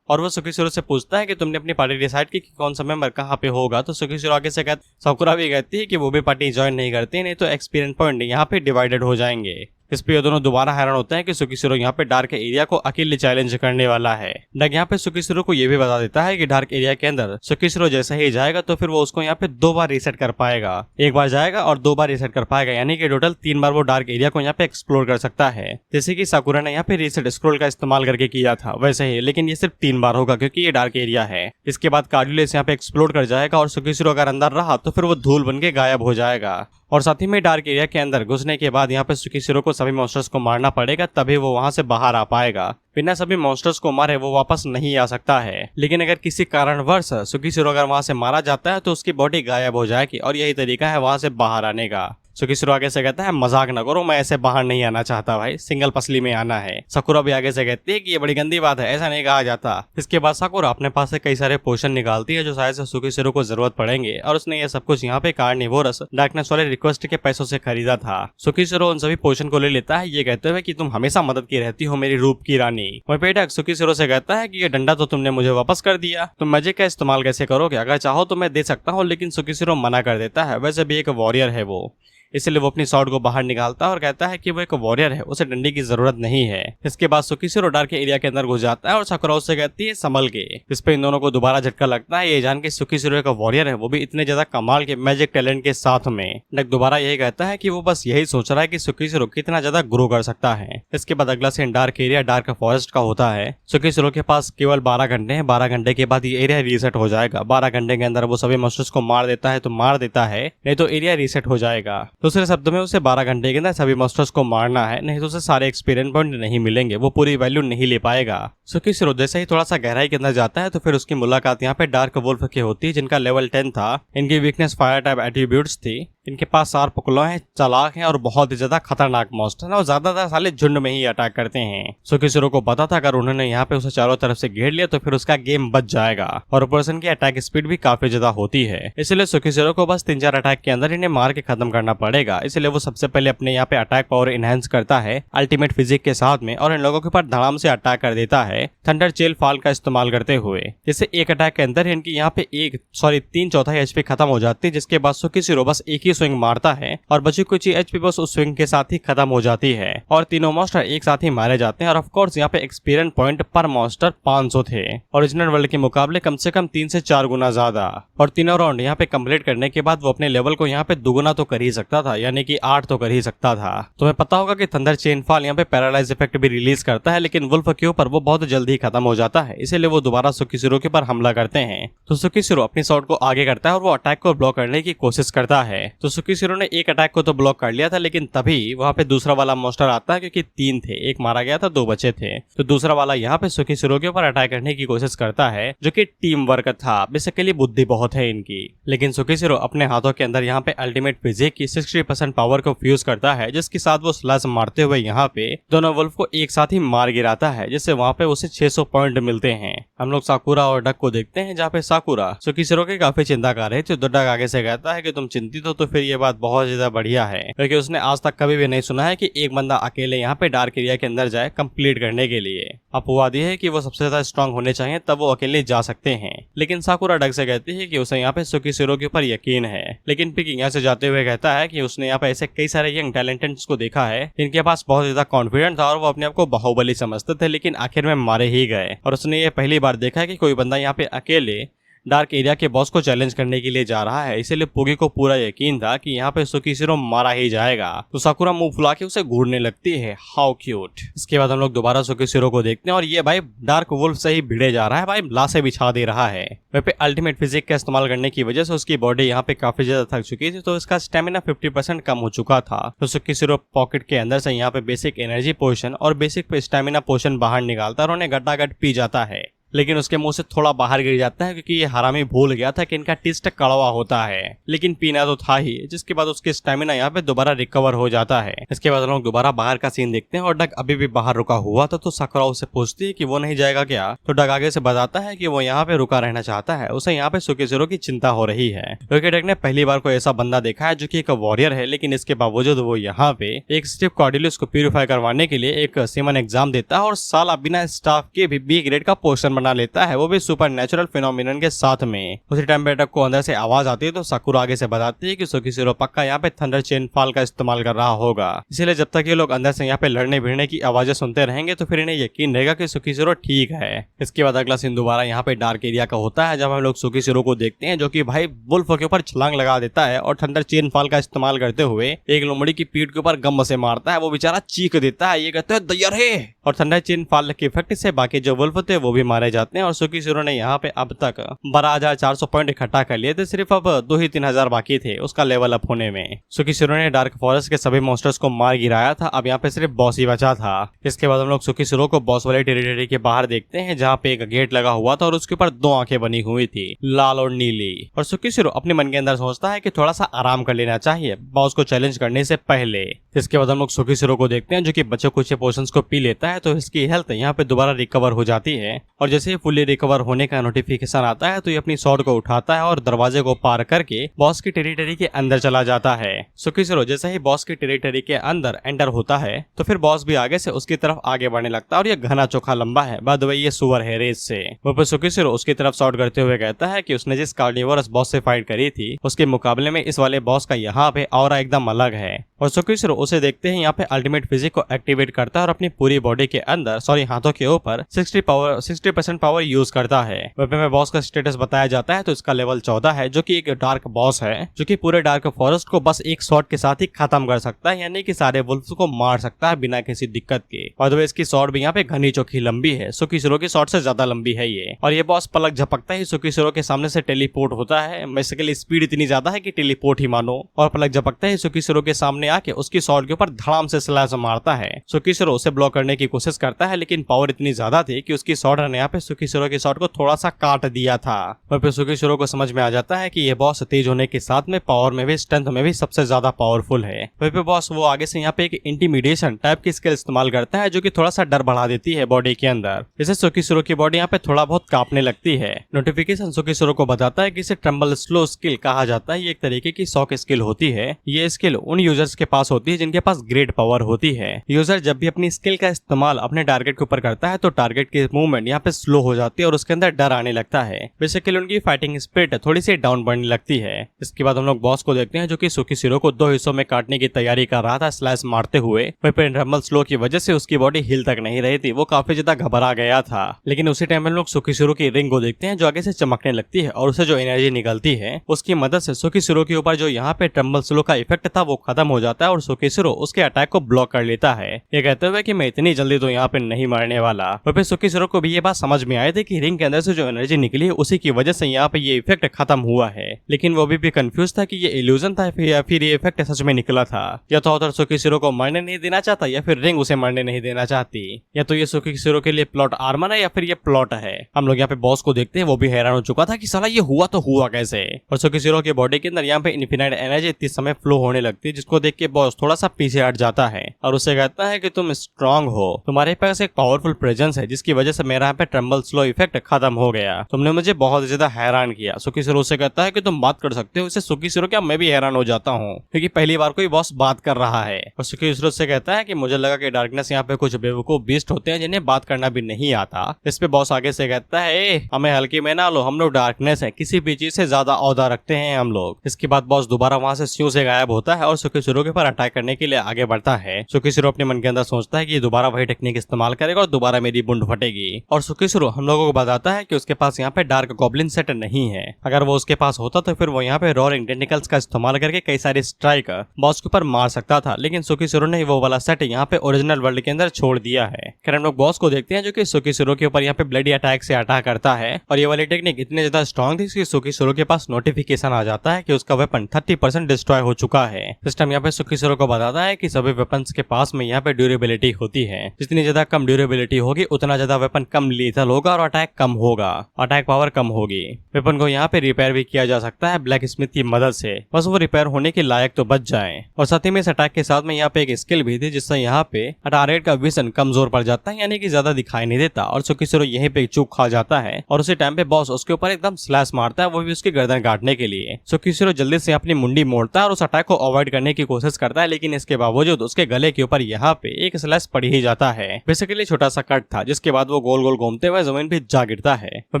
और वो सुकीशिरो से पूछता है कि तुमने अपनी पार्टी डिसाइड की कि कौन सा मेंबर कहाँ पे होगा। तो सुकीशिरो आगे से साकुरा भी कहती है कि वो भी पार्टी ज्वाइन नहीं करती, नहीं तो एक्सपीरियंस पॉइंट यहाँ पे डिवाइडेड हो जाएंगे। इस पे ये दोनों दोबारा हैरान होते हैं कि सुकीशिरो यहाँ पे डार्क एरिया को अकेले चैलेंज करने वाला है। डग यहाँ पे सुकीशिरो को ये भी बता देता है कि डार्क एरिया के अंदर सुकीशिरो जैसे ही जाएगा तो फिर वो उसको यहाँ पे 2 बार रीसेट कर पाएगा, एक बार जाएगा और 2 बार रीसेट कर पाएगा, यानी कि टोटल 3 बार वो डार्क एरिया को यहाँ पे एक्सप्लोर कर सकता है। जैसे कि साकुरा ने यहाँ पे रीसेट स्क्रॉल का इस्तेमाल करके किया था वैसे ही, लेकिन ये सिर्फ 3 बार होगा क्योंकि ये डार्क एरिया है। इसके बाद कार्डियोलिस्ट यहाँ पे एक्सप्लोर कर जाएगा और सुकीशिरो अगर अंदर रहा तो फिर वो धूल बन के गायब हो जाएगा। और साथ ही में डार्क एरिया के अंदर घुसने के बाद यहाँ पे सुकीशिरो को सभी मॉन्स्टर्स को मारना पड़ेगा, तभी वो वहां से बाहर आ पाएगा। बिना सभी मॉन्स्टर्स को मारे वो वापस नहीं आ सकता है। लेकिन अगर किसी कारणवश सुकीशिरो अगर वहां से मारा जाता है तो उसकी बॉडी गायब हो जाएगी और यही तरीका है वहां से बाहर आने का। सुकिशिरो आगे से कहता है मजाक न करो, मैं ऐसे बाहर नहीं आना चाहता भाई, सिंगल पसली में आना है। साकुरा भी आगे से कहती है कि ये बड़ी गंदी बात है, ऐसा नहीं कहा जाता। इसके बाद साकुरा अपने पास से कई सारे पोशन निकालती है जो शायद से सुकिशिरो को जरूरत पड़ेंगे, और उसने ये सब कुछ यहाँ पे कार्निवोरस डार्कनेस वाले रिक्वेस्ट के पैसों से खरीदा था। सुकिशिरो उन सभी पोशन को ले लेता है, ये कहते हुए कि तुम हमेशा मदद की रहती हो मेरी रूप की रानी। वहीं पेटक सुकिशिरो से कहता है कि ये डंडा तो तुमने मुझे वापस कर दिया, तुम मैजिक का इस्तेमाल कैसे करोगे? अगर चाहो तो मैं दे सकता हूँ, लेकिन सुकिशिरो मना कर देता है। वैसे भी एक वॉरियर है वो, इसलिए वो अपनी स्वॉर्ड को बाहर निकालता है और कहता है कि वो एक वॉरियर है, उसे डंडे की जरूरत नहीं है। इसके बाद सुकिशिरो डार्क एरिया के अंदर घुस जाता है और साकुरा उससे कहती है संभल के। इस पे इन दोनों को दोबारा झटका लगता है, ये जान के सुकिशिरो एक वॉरियर है, वो भी इतने ज्यादा कमाल के मैजिक टैलेंट के साथ में। डक दोबारा यही कहता है कि वो बस यही सोच रहा है कि सुकिशिरो कितना ज्यादा ग्रो कर सकता है। इसके बाद अगला scene dark area dark forest का होता है। सुकिशिरो के पास केवल 12 घंटे हैं, 12 घंटे के बाद ये एरिया रीसेट हो जाएगा। 12 घंटे के अंदर वो सभी मॉन्स्टर्स को मार देता है तो मार देता है, नहीं तो एरिया रीसेट हो जाएगा। दूसरे शब्दों में 12 घंटे के अंदर सभी मॉन्स्टर्स को मारना है, नहीं तो उसे सारे एक्सपीरियंस पॉइंट नहीं मिलेंगे, वो पूरी वैल्यू नहीं ले पाएगा। सुकिशिरो जैसे ही थोड़ा सा गहराई के अंदर जाता है तो फिर उसकी मुलाकात यहाँ पे डार्क वुल्फ की होती है, जिनका लेवल 10 था। इनकी वीकनेस फायर टाइप एट्रीब्यूट्स थी, इनके पास 4 पकड़ों हैं, चालाक हैं और बहुत ही ज्यादा खतरनाक मॉन्स्टर है, और ज्यादातर साले झुंड में ही अटैक करते हैं। सुकिशिरो को पता था अगर उन्होंने यहाँ पे उसे चारों तरफ से घेर लिया तो फिर उसका गेम बच जाएगा, और पर्सन की अटैक स्पीड भी काफी ज्यादा होती है। इसलिए सुकिशिरो को बस 3-4 अटैक के अंदर इन्हें मार के खत्म करना पड़ेगा। इसलिए वो सबसे पहले अपने यहाँ पे अटैक पावर इनहेंस करता है अल्टीमेट फिजिक के साथ में, और इन लोगों के ऊपर धड़ाम से अटैक कर देता है थंडर चेल फॉल का इस्तेमाल करते हुए। जैसे एक अटैक के अंदर इनकी यहाँ पे 3/4 एचपी खत्म हो जाती है, जिसके बाद सुकिशिरो बस एक ही स्विंग मारता है और बची कुछ एचपी बस उस स्विंग के साथ ही खत्म हो जाती है, और तीनों मॉन्स्टर एक साथ ही मारे जाते हैं। और ऑफ कोर्स यहाँ पे एक्सपीरियंस पॉइंट पर मॉन्स्टर 500 थे, ओरिजिनल वर्ल्ड के मुकाबले कम से कम 3 से 4 गुना ज्यादा। और तीनों राउंड यहाँ पे कंप्लीट करने के बाद वो अपने लेवल को यहाँ पे दुगुना तो कर ही सकता था, यानी कि 8 तो कर ही सकता था। तुम्हें पता होगा कि थंडर चेन फॉल यहाँ पे पैरालाइज इफेक्ट भी रिलीज करता है, लेकिन वुल्फ के ऊपर वो बहुत जल्दी ही खत्म हो जाता है, इसीलिए वो दोबारा सुकिशिरो के ऊपर हमला करते हैं। तो सुकिशिरो अपनी शॉट को आगे करता है और वो अटैक को ब्लॉक करने की कोशिश करता है। तो सुकिशिरो ने एक अटैक को तो ब्लॉक कर लिया था, लेकिन तभी वहां पे दूसरा वाला मॉन्स्टर आता है, क्योंकि 3 थे, एक मारा गया था, 2 बचे थे। तो दूसरा वाला यहाँ पे सुकिशिरो के ऊपर अटैक करने की कोशिश करता है, जो कि टीम वर्क था। बेसिकली बुद्धि बहुत है इनकी, लेकिन सुकिशिरो अपने हाथों के अंदर यहाँ पे अल्टीमेट फिजिक की 60% पावर को फ्यूज करता है, जिसके साथ वो स्लैश मारते हुए यहाँ पे दोनों वुल्फ को एक साथ ही मार गिराता है, जिससे वहाँ पे उसे 600 पॉइंट मिलते हैं। हम लोग साकुरा और डक को देखते हैं, जहाँ पे साकुरा सुकिशिरो की काफी चिंता कर रहे थे। तो डक आगे से कहता है कि तुम चिंतित हो तो फिर ये बात बहुत ज्यादा बढ़िया है, क्योंकि उसने आज तक कभी भी नहीं सुना है कि एक बंदा अकेले यहाँ पे डार्क एरिया के अंदर जाए कंप्लीट करने के लिए। अपवाद ये है कि वो सबसे ज्यादा स्ट्रांग होने चाहिए, तब वो अकेले जा सकते हैं। लेकिन साकुरा डक से कहती है कि उसे यहाँ पे सुकिशिरो के ऊपर यकीन है, लेकिन पिक यहाँ से जाते हुए कहता है कि उसने यहाँ पे ऐसे कई सारे यंग टैलेंटेड को देखा है जिनके पास बहुत ज्यादा कॉन्फिडेंट था और वो अपने आप को बाहुबली समझते थे, लेकिन आखिर में मारे ही गए। और उसने ये पहली बार देखा है कि कोई बंदा यहाँ पे अकेले डार्क एरिया के बॉस को चैलेंज करने के लिए जा रहा है, इसीलिए पुगी को पूरा यकीन था कि यहाँ पे सुकिशिरो मारा ही जाएगा। तो साकुरा मुंह फुला के उसे घूरने लगती है, हाउ क्यूट। इसके बाद हम लोग दोबारा सुकिशिरो को देखते हैं, और ये भाई डार्क वुल्फ से ही भिड़े जा रहा है, भाई लाशें बिछा दे रहा है। वह पे अल्टीमेट फिजिक का इस्तेमाल करने की वजह से उसकी बॉडी यहाँ पे काफी ज्यादा थक चुकी थी, तो इसका स्टेमिना 50% कम हो चुका था। तो सुकिशिरो पॉकेट के अंदर से यहाँ पे बेसिक एनर्जी पोशन और बेसिक स्टेमिना पोशन बाहर निकालता है और उन्हें गटागट पी जाता है, लेकिन उसके मुंह से थोड़ा बाहर गिर जाता है, क्योंकि ये हरामी भूल गया था कि इनका टेस्ट कड़वा होता है, लेकिन पीना तो था ही। जिसके बाद उसकी स्टेमिना यहाँ पे दोबारा रिकवर हो जाता है। इसके बाद हम लोग दोबारा बाहर का सीन देखते हैं, और डक अभी भी बाहर रुका हुआ था। तो साकुरा उससे पूछती है कि वो नहीं जाएगा क्या? तो डक आगे से बताता है कि वो यहाँ पे रुका रहना चाहता है, उसे यहाँ पे सुकिशिरो की चिंता हो रही है, क्योंकि डक ने पहली बार कोई ऐसा बंदा देखा है जो कि एक वॉरियर है, लेकिन इसके बावजूद वो यहाँ पे एक स्टीव कॉर्डिलियस को प्यूरिफाई करवाने के लिए एक सीमन एग्जाम देता है, और साला बिना स्टाफ के भी बी ग्रेड का पोर्शन बना लेता है, वो भी सुपर नेचुरल फिनोमिनन के साथ में। उसी टाइम पे डक को अंदर से आवाज आती है, तो साकुरा आगे से बताती है कि सुकिशिरो पक्का यहाँ पे थंडर चेन फॉल का इस्तेमाल कर रहा होगा, इसलिए जब तक ये लोग अंदर से यहाँ पे लड़ने भिड़ने की आवाजें सुनते रहेंगे तो फिर इन्हें यकीन रहेगा कि सुकिशिरो ठीक है। इसके बाद अगला सीन दोबारा यहाँ पे डार्क एरिया का होता है, जब हम लोग सुकिशिरो को देखते हैं, जो कि भाई वुल्फ के ऊपर छलांग लगा देता है और थंडर चेन फॉल का इस्तेमाल करते हुए एक लोमड़ी की पीठ के ऊपर गम से मारता है। वो बेचारा चीख देता है, ये कहते हैं दैयर है, और थंडर चेन फॉल के इफेक्ट से बाकी जो वुल्फ थे वो भी मारे मारे जाते हैं और सुकीशिरो ने यहाँ पे अब तक 12,400 पॉइंट इकट्ठा कर लिए थे। सिर्फ अब 2 ही 3 हजार बाकी थे उसका लेवल अप होने में। सुकीशिरो ने डार्क फॉरेस्ट के सभी मॉन्स्टर्स को मार गिराया था। अब यहाँ पे सिर्फ बॉस ही बचा था। इसके बाद हम लोग सुकीशिरो को बॉस वाले टेरिटरी के बाहर देखते हैं, जहाँ पे एक गेट लगा हुआ था और उसके ऊपर 2 आंखें बनी हुई थी, लाल और नीली। और सुकीशिरो अपने मन के अंदर सोचता है कि थोड़ा सा आराम कर लेना चाहिए बॉस को चैलेंज करने से पहले। इसके बाद हम लोग सुकीशिरो को देखते हैं जो कि बच्चों कुछ पोशंस को पी लेता है, तो इसकी हेल्थ यहाँ पे दोबारा रिकवर हो जाती है। और जैसे ही फुल्ली रिकवर होने का नोटिफिकेशन आता है तो ये अपनी स्वॉर्ड को उठाता है और दरवाजे को पार करके बॉस की टेरिटरी के अंदर चला जाता है। सुकीशिरो जैसे ही बॉस की टेरिटरी के अंदर एंटर होता है तो फिर बॉस भी आगे से उसकी तरफ आगे बढ़ने लगता है और ये घना चोखा लंबा है। बाद में ये सुअर है रेस से। वो फिर सुकीशिरो उसकी तरफ शॉट करते हुए कहता है कि उसने जिस कार्निवोरस बॉस से फाइट करी थी उसके मुकाबले में इस वाले बॉस का यहाँ पे ऑरा एकदम अलग है। और सुकीशिरो उसे देखते ही यहाँ पे अल्टीमेट फिजिक को एक्टिवेट करता है और अपनी पूरी बॉडी के अंदर हाथों के ऊपर 60% पावर यूज करता है। वेपन में बॉस का स्टेटस बताया जाता है तो इसका लेवल 14 है, जो कि एक डार्क बॉस है जो कि पूरे डार्क फॉरेस्ट को बस एक शॉट के साथ ही खत्म कर सकता है, यानी कि सारे वुल्फ्स को मार सकता है बिना किसी दिक्कत के। और इसकी शॉट भी यहाँ पे घनी चोखी लंबी है, सुकीशिरो की शॉट से ज्यादा लंबी है ये। और ये बॉस पलक झपकता ही सुकीशिरो के सामने से टेलीपोर्ट होता है। बेसिकली स्पीड इतनी ज्यादा है कि टेलीपोर्ट ही मानो। और पलक झपकता ही सुकीशिरो के सामने आके उसकी शॉट के ऊपर धड़ाम से स्लैश मारता है। सुकीशिरो उसे ब्लॉक करने की कोशिश करता है लेकिन पावर इतनी ज्यादा थी कि उसकी शॉट ने यहाँ पे सुकीशिरो की शॉट को थोड़ा सा काट दिया था। और फिर सुकीशिरो को समझ में आ जाता है कि ये बॉस तेज होने के साथ में पावर में भी स्ट्रेंथ में भी सबसे ज्यादा पावरफुल है। वहीं पे बॉस वो आगे से यहाँ पे एक इंटिमिडेशन टाइप की स्किल इस्तेमाल करता है जो कि थोड़ा सा डर बढ़ा देती है बॉडी के अंदर। जैसे सुकीशिरो की बॉडी यहाँ पे थोड़ा बहुत कांपने लगती है। नोटिफिकेशन सुकीशिरो को बताता है कि इसे ट्रम्बल स्लो स्किल कहा जाता है। ये एक तरीके की शॉक स्किल होती है। ये स्किल उन यूजर्स के पास होती है जिनके पास ग्रेट पावर होती है। यूजर जब भी अपनी स्किल का इस्तेमाल अपने टारगेट के ऊपर करता है तो टारगेट की मूवमेंट यहाँ पे स्लो हो जाती है और उसके अंदर डर आने लगता है। बेसिकली उनकी फाइटिंग स्पिरिट थोड़ी सी डाउन बढ़ने लगती है। इसके बाद हम लोग बॉस को देखते हैं जो कि सुकीशिरो को 2 हिस्सों में काटने की तैयारी कर रहा था स्लैश मारते हुए। वहीं पे ट्रम्बल स्लो की वजह से उसकी बॉडी हिल तक नहीं रही थी, वो काफी ज्यादा घबरा गया था। लेकिन उसी टाइम में लोग सुकीशिरो की रिंग को देखते हैं जो आगे से चमकने लगती है और उसे जो एनर्जी निकलती है उसकी मदद से सुकीशिरो के ऊपर जो यहाँ पे ट्रम्बल स्लो का इफेक्ट था वो खत्म हो जाता है और सुकीशिरो उसके अटैक को ब्लॉक कर लेता है, ये कहते हुए कि मैं इतनी जल्दी तो यहाँ पे नहीं मरने वाला। फिर सुकीशिरो को भी ये बात समझ में आई थी कि रिंग के अंदर से जो एनर्जी निकली है उसी की वजह से यहाँ पे ये इफेक्ट खत्म हुआ है। लेकिन वो भी कंफ्यूज था कि ये इल्यूजन था या फिर ये इफेक्ट सच में निकला था। या तो ऑथर सुकीशिरो को मरने नहीं देना चाहता या फिर रिंग उसे मरने नहीं देना चाहती। या तो ये सुकीशिरो के लिए प्लॉट आर्मर है या फिर ये प्लॉट है। हम लोग यहाँ पे बॉस को देखते हैं, वो भी हैरान हो चुका था कि साला ये हुआ तो हुआ कैसे। और सुकीशिरो की बॉडी के अंदर यहाँ पे इनफिनाइट एनर्जी इतनी समय फ्लो होने लगती है जिसको देख के बॉस थोड़ा सा पीछे हट जाता है और उसे कहता है कि तुम स्ट्रांग हो, तुम्हारे पास एक पावरफुल प्रेजेंस है जिसकी वजह से मेरा यहाँ पे ट्रम्बल स्लो इफेक्ट खत्म हो गया। तुमने मुझे बहुत ज्यादा हैरान किया। सुकीशिरो से कहता है कि तुम बात कर सकते हो। इसे सुकीशिरो क्या मैं भी हैरान हो जाता हूँ क्योंकि पहली बार कोई बॉस बात कर रहा है। और सुकीशिरो से कहता है कि मुझे लगा कि डार्कनेस यहाँ पे कुछ बेवकूफ बीस्ट होते हैं जिन्हें बात करना भी नहीं आता। इस पे बॉस आगे से कहता है हमें हल्की में ना लो, हम लोग डार्कनेस है, किसी भी चीज से ज्यादा औदा रखते हैं हम लोग। इसके बाद बॉस दोबारा वहां से स्यू से गायब होता है और सुकीशिरो के ऊपर अटैक करने के लिए आगे बढ़ता है। सुकीशिरो अपने मन के अंदर सोचता है कि दोबारा वही टेक्निक इस्तेमाल करेगा और दोबारा मेरी बुंड फटेगी। और सुकीशिरो हम लोगों को बताता है कि उसके पास यहाँ पे डार्क गॉब्लिन सेट नहीं है। अगर वो उसके पास होता तो फिर वो यहाँ पे रोरिंग टेंटिकल्स का इस्तेमाल करके कई सारे स्ट्राइक बॉस के ऊपर मार सकता था। लेकिन सुकीशिरो ने वो वाला सेट यहाँ पे ओरिजिनल वर्ल्ड के अंदर छोड़ दिया है। फिर हम लोग बॉस को देखते हैं जो कि सुकीशिरो के ऊपर यहाँ पे ब्लडी अटैक से अटैक करता है और ये वाली टेक्निक इतनी ज्यादा स्ट्रॉन्ग थी कि सुकीशिरो के पास नोटिफिकेशन आ जाता है कि उसका वेपन 30% डिस्ट्रॉय हो चुका है। सिस्टम यहाँ पे सुकीशिरो को बताता है कि सभी वेपन्स के पास में यहाँ पे ड्यूरेबिलिटी होती है। जितनी ज्यादा कम ड्यूरेबिलिटी होगी उतना ज्यादा वेपन कम लीथल होगा और अटैक कम होगा, अटैक पावर कम होगी। वेपन को यहाँ पे रिपेयर भी किया जा सकता है ब्लैक स्मिथ की मदद से, बस वो रिपेयर होने के लायक तो बच जाए। और साथ ही में इस अटैक के साथ में यहाँ पे एक स्किल भी थी जिससे यहाँ पे टारगेट का विजन कमजोर पड़ जाता है, यानी कि ज्यादा दिखाई नहीं देता और सुकीशिरो यहीं पे चूक खा जाता है और उसी टाइम पे बॉस उसके ऊपर एकदम स्लैश मारता है, वो भी उसकी गर्दन काटने के लिए। सुकीशिरो जल्दी से अपनी मुंडी मोड़ता है और उस अटैक को अवॉइड करने की कोशिश करता है, लेकिन इसके बावजूद उसके गले के ऊपर यहाँ पे एक स्लैश पड़ ही जाता है। बेसिकली छोटा सा कट था जिसके बाद वो गोल गोल घूमते हुए जमीन पे जा गिरता है। वहाँ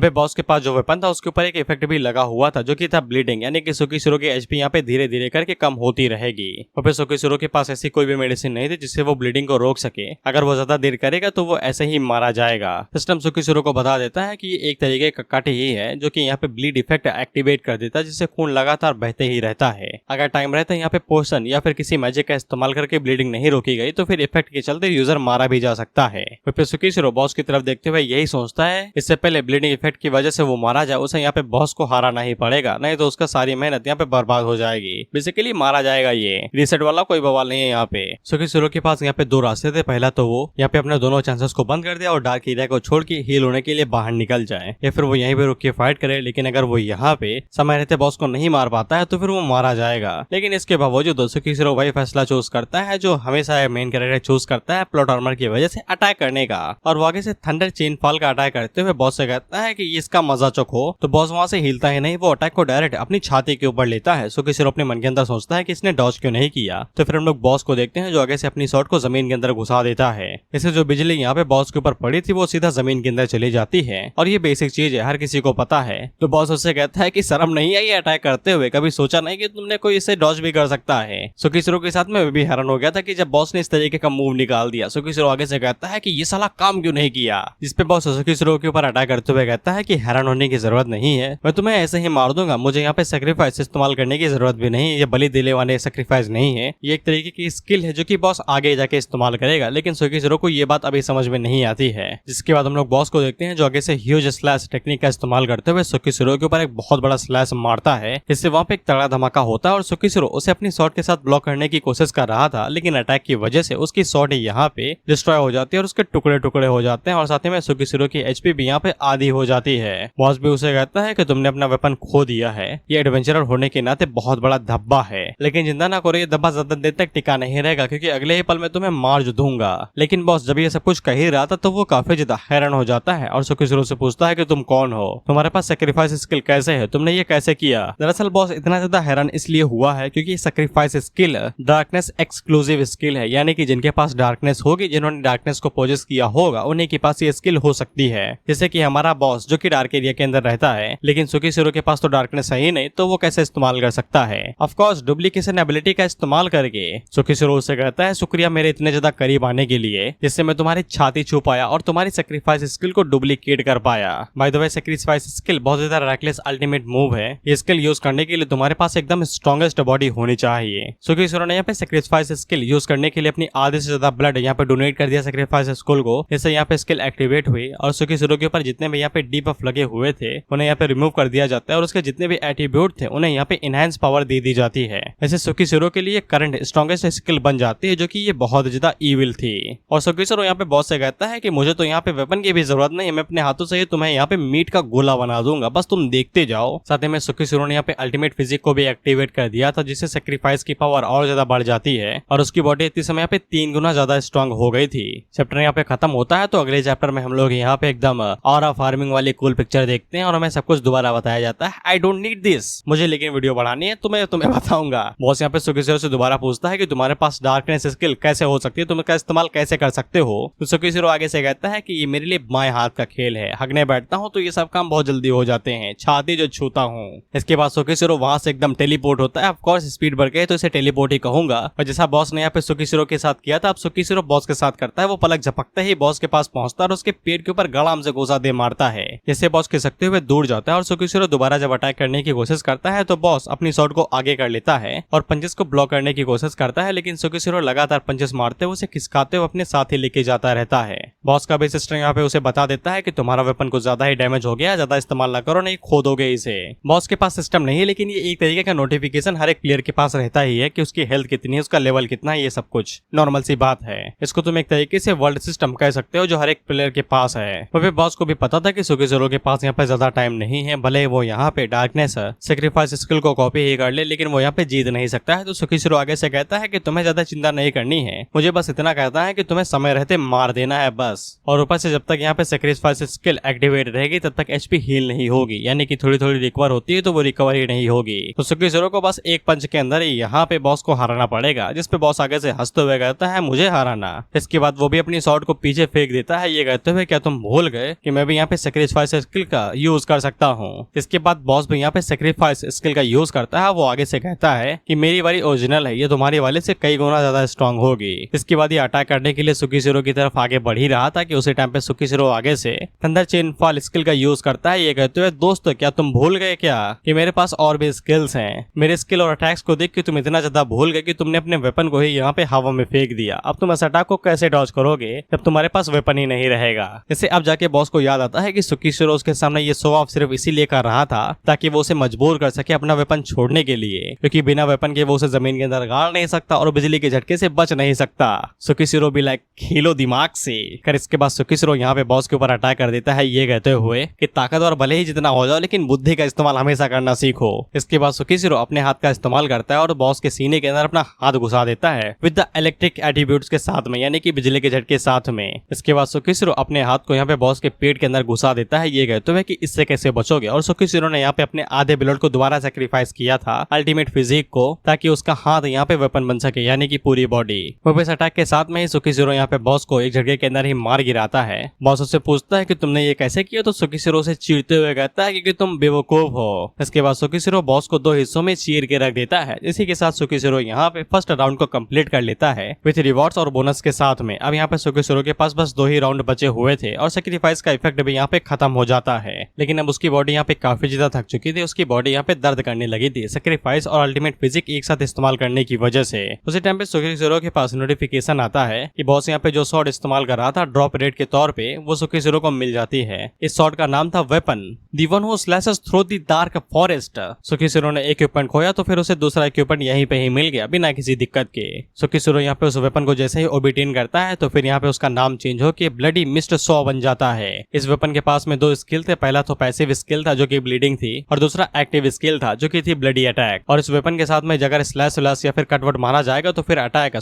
पे बॉस के पास जो वेपन था उसके ऊपर एक इफेक्ट भी लगा हुआ था जो कि था ब्लीडिंग, यानी कि सुकीशिरो की एचपी यहाँ पे धीरे धीरे करके कम होती रहेगी। वहाँ पे सुकीशिरो के पास ऐसी कोई भी मेडिसिन नहीं थी जिससे वो ब्लीडिंग को रोक सके। अगर वो ज्यादा देर करेगा तो वो ऐसे ही मारा जाएगा। सिस्टम सुकीशिरो को बता देता है कि ये एक तरीके का कट ही है जो कि यहाँ पे ब्लीड इफेक्ट एक्टिवेट कर देता है जिससे खून लगातार बहते ही रहता है। अगर टाइम रहता है यहाँ पे पोशन या फिर किसी मैजिक का इस्तेमाल करके ब्लीडिंग नहीं रोकी गई तो फिर इफेक्ट के चलते यूजर मारा भी जा सकता है। फिर सुकीशिरो बॉस की तरफ देखते हुए यही सोचता है इससे पहले ब्लीडिंग इफेक्ट की वजह से वो मारा जाए उसे यहाँ पे बॉस को हराना ही पड़ेगा, नहीं तो उसका सारी मेहनत यहाँ पे बर्बाद हो जाएगी। बेसिकली मारा जाएगा ये, रीसेट वाला कोई बवाल नहीं है यहाँ पे। सुकीशिरो के पास यहाँ पे दो रास्ते थे, पहला तो वो यहाँ पे अपने दोनों चांसेस को बंद कर दिया और डार्क एरिया को छोड़ के हील होने के लिए बाहर निकल जाए, या फिर वो यहीं पे रुक के फाइट करे। लेकिन अगर वो यहाँ पे समय रहते बॉस को नहीं मार पाता है तो फिर वो मारा जाएगा। लेकिन इसके बावजूद सुकीशिरो वही फैसला चूज करता है जो हमेशा मेन कैरेक्टर चूज करता है प्लॉट आर्मर की वजह से अटैक करने का, और वो आगे से थंडर चेन फॉल का अटैक करते हुए बॉस से कहता है कि इसका मजा चखो। तो बॉस वहां से हिलता ही नहीं, वो अटैक को डायरेक्ट अपनी छाती के ऊपर लेता है। सुकीशिरो अपने मन के अंदर सोचता है कि इसने डॉज क्यों नहीं किया। तो फिर हम लोग बॉस को देखते हैं जो आगे से अपनी शॉट को जमीन के अंदर घुसा देता है। इससे जो बिजली यहाँ पे बॉस के ऊपर पड़ी थी वो सीधा जमीन के अंदर चली जाती है, और ये बेसिक चीज है, हर किसी को पता है। तो बॉस उससे कहता है कि शर्म नहीं आई अटैक करते हुए, कभी सोचा नहीं कि तुमने कोई इसे डॉज भी कर सकता है। सुकीशिरो के साथ में भी हैरान हो गया था कि जब बॉस ने इस तरीके का मूव निकाल दिया। सुकीशिरो आगे से कहता है कि ये साला काम क्यों नहीं किया, जिसपे बॉस सुकीशिरो के ऊपर अटैक करते हुए कहता है कि हैरान होने की जरूरत नहीं है, मैं तुम्हें ऐसे ही मार दूंगा, मुझे यहाँ पे सेक्रीफाइस इस्तेमाल करने की जरूरत भी नहीं है, ये बलि देने वाले सेक्रीफाइस नहीं है, ये एक तरीके की स्किल है जो कि बॉस आगे जाके इस्तेमाल करेगा। लेकिन सुकीशिरो को ये बात अभी समझ में नहीं आती है। जिसके बाद हम लोग बॉस को देखते हैं जो आगे से ह्यूज स्लैश टेक्निक का इस्तेमाल करते हुए सुकीशिरो के ऊपर एक बहुत बड़ा स्लैश मारता है, जिससे वहां पे एक तगड़ा धमाका होता है और सुकीशिरो उसे अपनी शॉट के साथ ब्लॉक करने की कोशिश कर रहा था, लेकिन अटैक की वजह से उसकी शॉट यहाँ पे डिस्ट्रॉय हो जाती है और उसके टुकड़े टुकड़े हो जाते हैं, और साथ ही में सुकीशिरो की एचपी भी यहाँ पे आधी हो जाती है। बॉस भी उसे कहता है कि तुमने अपना वेपन खो दिया है, ये एडवेंचरर होने के नाते बहुत बड़ा धब्बा है, लेकिन चिंता ना करो, ये धब्बा ज्यादा देर तक टिका नहीं रहेगा क्योंकि अगले ही पल में तुम्हें मार जो दूंगा। लेकिन बॉस जब ये सब कुछ कह ही रहा था तो वो काफी ज्यादा हैरान हो जाता है और सुकीशिरो से पूछता है कि तुम कौन हो, तुम्हारे पास सेक्रीफाइस स्किल कैसे है, तुमने ये कैसे किया। दरअसल बॉस इतना ज्यादा हैरान इसलिए हुआ है क्योंकि sacrifice skill darkness exclusive skill है, यानी कि जिनके पास डार्कनेस होगी, जिन्होंने डार्कनेस को पोजेस किया होगा, उन्हीं के पास ये स्किल हो सकती है। जैसे कि हमारा बॉस जो कि डार्क एरिया के अंदर रहता है, लेकिन सुकीशिरो के पास तो डार्कनेस है ही नहीं, तो वो कैसे इस्तेमाल कर सकता है। ऑफ कोर्स डुप्लीकेशन एबिलिटी का इस्तेमाल करके। सुकीशिरो उससे कहता है शुक्रिया मेरे इतने ज्यादा करीब आने के लिए, जिससे मैं तुम्हारी छाती छू पाया और तुम्हारी सेक्रीफाइस स्किल को डुप्लीकेट कर पाया। By the way sacrifice skill बहुत ज्यादा रैकलेस अल्टीमेट मूव है, ये स्किल यूज करने के लिए तुम्हारे पास एकदम स्ट्रॉन्गेस्ट बॉडी होनी चाहिए। सुकीशिरो ने यहाँ पे सेक्रीफाइस स्किल यूज करने के लिए अपनी आधे से ज्यादा ब्लड यहाँ पे डोनेट कर दिया सेक्रीफाइस स्किल को, जिससे यहाँ पे स्किल एक्टिवेट हुई और सुकीशिरो के ऊपर जितने भी यहाँ पे डीबफ लगे हुए थे उन्हें यहाँ पे रिमूव कर दिया जाता है और उसके जितने भी एट्रीब्यूट थे उन्हें यहाँ पे इनहेंस पावर दे दी जाती है। ऐसे सुकीशिरो के लिए करंट स्ट्रॉन्गेस्ट स्किल बन जाती है जो कि ये बहुत ज्यादा ईविल थी। और सुकीशिरो यहाँ पे बॉस से कहता है कि मुझे तो यहाँ पे वेपन की भी जरूरत नहीं है, मैं अपने हाथों से ही तुम्हें यहाँ पे मीट का गोला बना दूंगा, बस तुम देखते जाओ। साथ ही में सुकीशिरो ने यहाँ पे अल्टीमेट फिजिक को भी एक्टिवेट कर दिया था, जिससे सेक्रीफाइस की पावर और ज्यादा बढ़ जाती है और उसकी बॉडी इतने समय यहाँ पे 3 गुना ज्यादा स्ट्रॉन्ग हो गई थी। चैप्टर यहाँ पे खत्म होता है तो अगले चैप्टर में हम लोग यहाँ पे एकदम ऑरा फार्मिंग वाली कूल पिक्चर देखते हैं और हमें सब कुछ दोबारा बताया जाता है। आई डोंट नीड दिस, मुझे लेकिन वीडियो बढ़ानी है तो मैं तुम्हें बताऊंगा। बॉस यहाँ पे सुकीशिरो से दोबारा पूछता है कि तुम्हारे पास डार्कनेस स्किल कैसे हो सकती है, तुम इसका इस्तेमाल कैसे कर सकते हो। तो सुकीशिरो आगे से कहता है कि ये मेरे लिए बाएं हाथ का खेल है, हगने बैठता हूँ तो ये सब काम बहुत जल्दी हो जाते हैं, छाती जो छूता हूँ। इसके बाद सुकीशिरो वहां से एकदम टेलीपोर्ट होता है। ऑफ कोर्स स्पीड बढ़ गई तो इसे टेलीपोर्ट ही कहूंगा, और जैसा बॉस ने यहाँ पे सुकीशिरो के साथ किया था अब सुकीशिरो बॉस के साथ करता है। वो पलक झपकते ही बॉस के पास पहुंचता है और उसके पेट के ऊपर गड़ाम से गोसा दे मारता है, जिससे बॉस खिसकते हुए दूर जाता है। और सुकीशिरो दोबारा जब अटैक करने की कोशिश करता है तो बॉस अपनी शॉट को आगे कर लेता है और पंचेस को ब्लॉक करने की कोशिश करता है, लेकिन सुकीशिरो लगातार पंचेस मारते हुए उसे खिसकाते हुए अपने साथ ही लेके जाता रहता है। बॉस का भी सिस्टर यहाँ पे उसे बता देता है कि तुम्हारा वेपन कुछ ज्यादा ही डैमेज हो गया, ज्यादा इस्तेमाल ना करो नहीं खो दोगे इसे। बॉस के पास सिस्टम नहीं है, लेकिन ये एक तरीके का नोटिफिकेशन हर एक प्लेयर के पास रहता ही है कि उसकी हेल्थ कितनी है, उसका लेवल कितना है, ये सब कुछ नॉर्मल सी बात है। इसको तुम एक तरीके से वर्ल्ड सिस्टम कह सकते हो जो हर एक प्लेयर के पास है। वह बॉस को भी पता था कि सुकीशिरो के पास यहाँ पे ज्यादा टाइम नहीं है, भले वो यहाँ पे डार्कनेस सेक्रीफाइस स्किल को कॉपी ही कर ले, लेकिन वो यहाँ पे जीत नहीं सकता है। तो सुकीशिरो आगे से कहता है कि तुम्हें ज्यादा चिंता नहीं करनी है, मुझे बस इतना कहता है कि तुम्हें समय रहते मार देना है बस। और ऊपर से जब तक यहाँ पे सेक्रीफाइस स्किल एक्टिवेट रहेगी तब तक एचपी हील नहीं होगी, यानी कि थोड़ी थोड़ी रिकवर होती है तो वो रिकवर ही नहीं होगी। तो सुकीशिरो को बस एक पंच के अंदर ही यहाँ पे बॉस को हराना पड़ेगा, जिसपे बॉस आगे से हंसते हुए कहता है मुझे हराना। इसके बाद वो भी अपनी शॉट को पीछे फेंक देता है, ये कहते हुए क्या तुम भूल गए कि मैं भी यहाँ पे सेक्रीफाइस स्किल का यूज कर सकता हूँ। इसके बाद बॉस भी यहाँ पे सेक्रीफाइस स्किल का यूज करता है। वो आगे से कहता है कि मेरी वाली ओरिजिनल है, ये तुम्हारी वाले से कई गुना ज्यादा स्ट्रॉन्ग होगी। इसके बाद ये अटैक करने के लिए सुकीशिरो की तरफ आगे बढ़ ही रहा था कि उसी टाइम पे सुकीशिरो आगे से थंडर चेन फॉल स्किल का यूज करता है, ये कहते हुए दोस्त क्या तुम भूल गए क्या कि मेरे पास और भी स्किल्स हैं, मेरे स्किल और अटैक्स को देख के तुम इतना ज्यादा ज्यादा भूल गए कि तुमने अपने वेपन को ही यहाँ पे हवा में फेंक दिया। अब तुम इस अटैक को कैसे डॉज करोगे जब तुम्हारे पास वेपन ही नहीं रहेगा। इससे अब जाके बॉस को याद आता है कि सुकीशिरो उसके सामने ये शो ऑफ सिर्फ इसीलिए कर रहा था ताकि वो उसे मजबूर कर सके अपना वेपन छोड़ने के लिए, क्योंकि बिना वेपन के वो उसे जमीन के अंदर गाड़ नहीं सकता और बिजली के झटके से बच नहीं सकता। सुकीशिरो भी लाइक खेलो दिमाग से कर। इसके बाद सुकीशिरो यहाँ पे बॉस के ऊपर अटैक कर देता है ये कहते हुए कि ताकतवर भले ही जितना हो जाओ लेकिन बुद्धि का इस्तेमाल हमेशा करना सीखो। इसके बाद सुकीशिरो अपने हाथ का इस्तेमाल करता है और बॉस के सीने के अंदर अपना हाथ घुसा देता है विद द इलेक्ट्रिक एट्रीब्यूट्स के साथ में, यानी कि बिजली के झटके साथ में। इसके बाद सुकीशिरो अपने हाथ को यहाँ पे बॉस के पेट के अंदर घुसा देता है ये कहते हुए कि इससे कैसे बचोगे। और सुकीशिरो ने यहाँ पे अपने आधे ब्लड को दोबारा सेक्रीफाइस किया था अल्टीमेट फिजिक को, ताकि उसका हाथ यहाँ पे वेपन बन सके, यानी कि पूरी बॉडी। वापस अटैक के साथ में ही सुकीशिरो यहाँ पे बॉस को एक झटके के अंदर ही मार गिराता है। बॉस उससे पूछता है कि तुमने ये कैसे किया, तो सुकीशिरो से चीरते हुए कहता है कि तुम बेवकूफ हो। इसके बाद सुकीशिरो बॉस को 2 हिस्सों में चीर के रख देता है। इसी के साथ सुकीशिरो यहाँ पे फर्स्ट राउंड को कंप्लीट कर लेता है विथ रिवॉर्ड्स और बोनस के साथ में। अब यहाँ पे सुकीशिरो के पास बस 2 ही राउंड बचे हुए थे और सेक्रीफाइस का इफेक्ट भी यहाँ पे खत्म हो जाता है। लेकिन अब उसकी बॉडी यहाँ पे काफी ज्यादा थक चुकी थी, उसकी बॉडी यहाँ पे दर्द करने लगी थी सेक्रीफाइस और अल्टीमेट फिजिक एक साथ इस्तेमाल करने की वजह से। उसी टाइम पे सुकीशिरो के पास नोटिफिकेशन आता है कि बॉस यहाँ पे जो शॉट इस्तेमाल कर रहा था ड्रॉप रेट के तौर पे वो सुकीशिरो को मिल जाती है। इस शॉट का नाम था weapon the one who slashes through the dark forest. Sukishiro ने एक इक्विपमेंट खोया तो फिर उसे दूसरा इक्विपमेंट यहीं पे ही मिल गया बिना किसी दिक्कत के। सुकीशिरो यहाँ पे उस वेपन को जैसे ही ओबिटेन करता है तो फिर यहाँ पे उसका नाम चेंज होकर ब्लडी मिस्ट सॉ बन जाता है। इस वेपन के पास में 2 स्किल थे, पहला तो पैसिव स्किल था जो कि ब्लीडिंग थी और दूसरा एक्टिव स्किल था जो कि थी ब्लडी अटैक। और इस वेपन के साथ में अगर स्लैश व्लैश या फिर कटवट मारा जाएगा तो फिर अटैक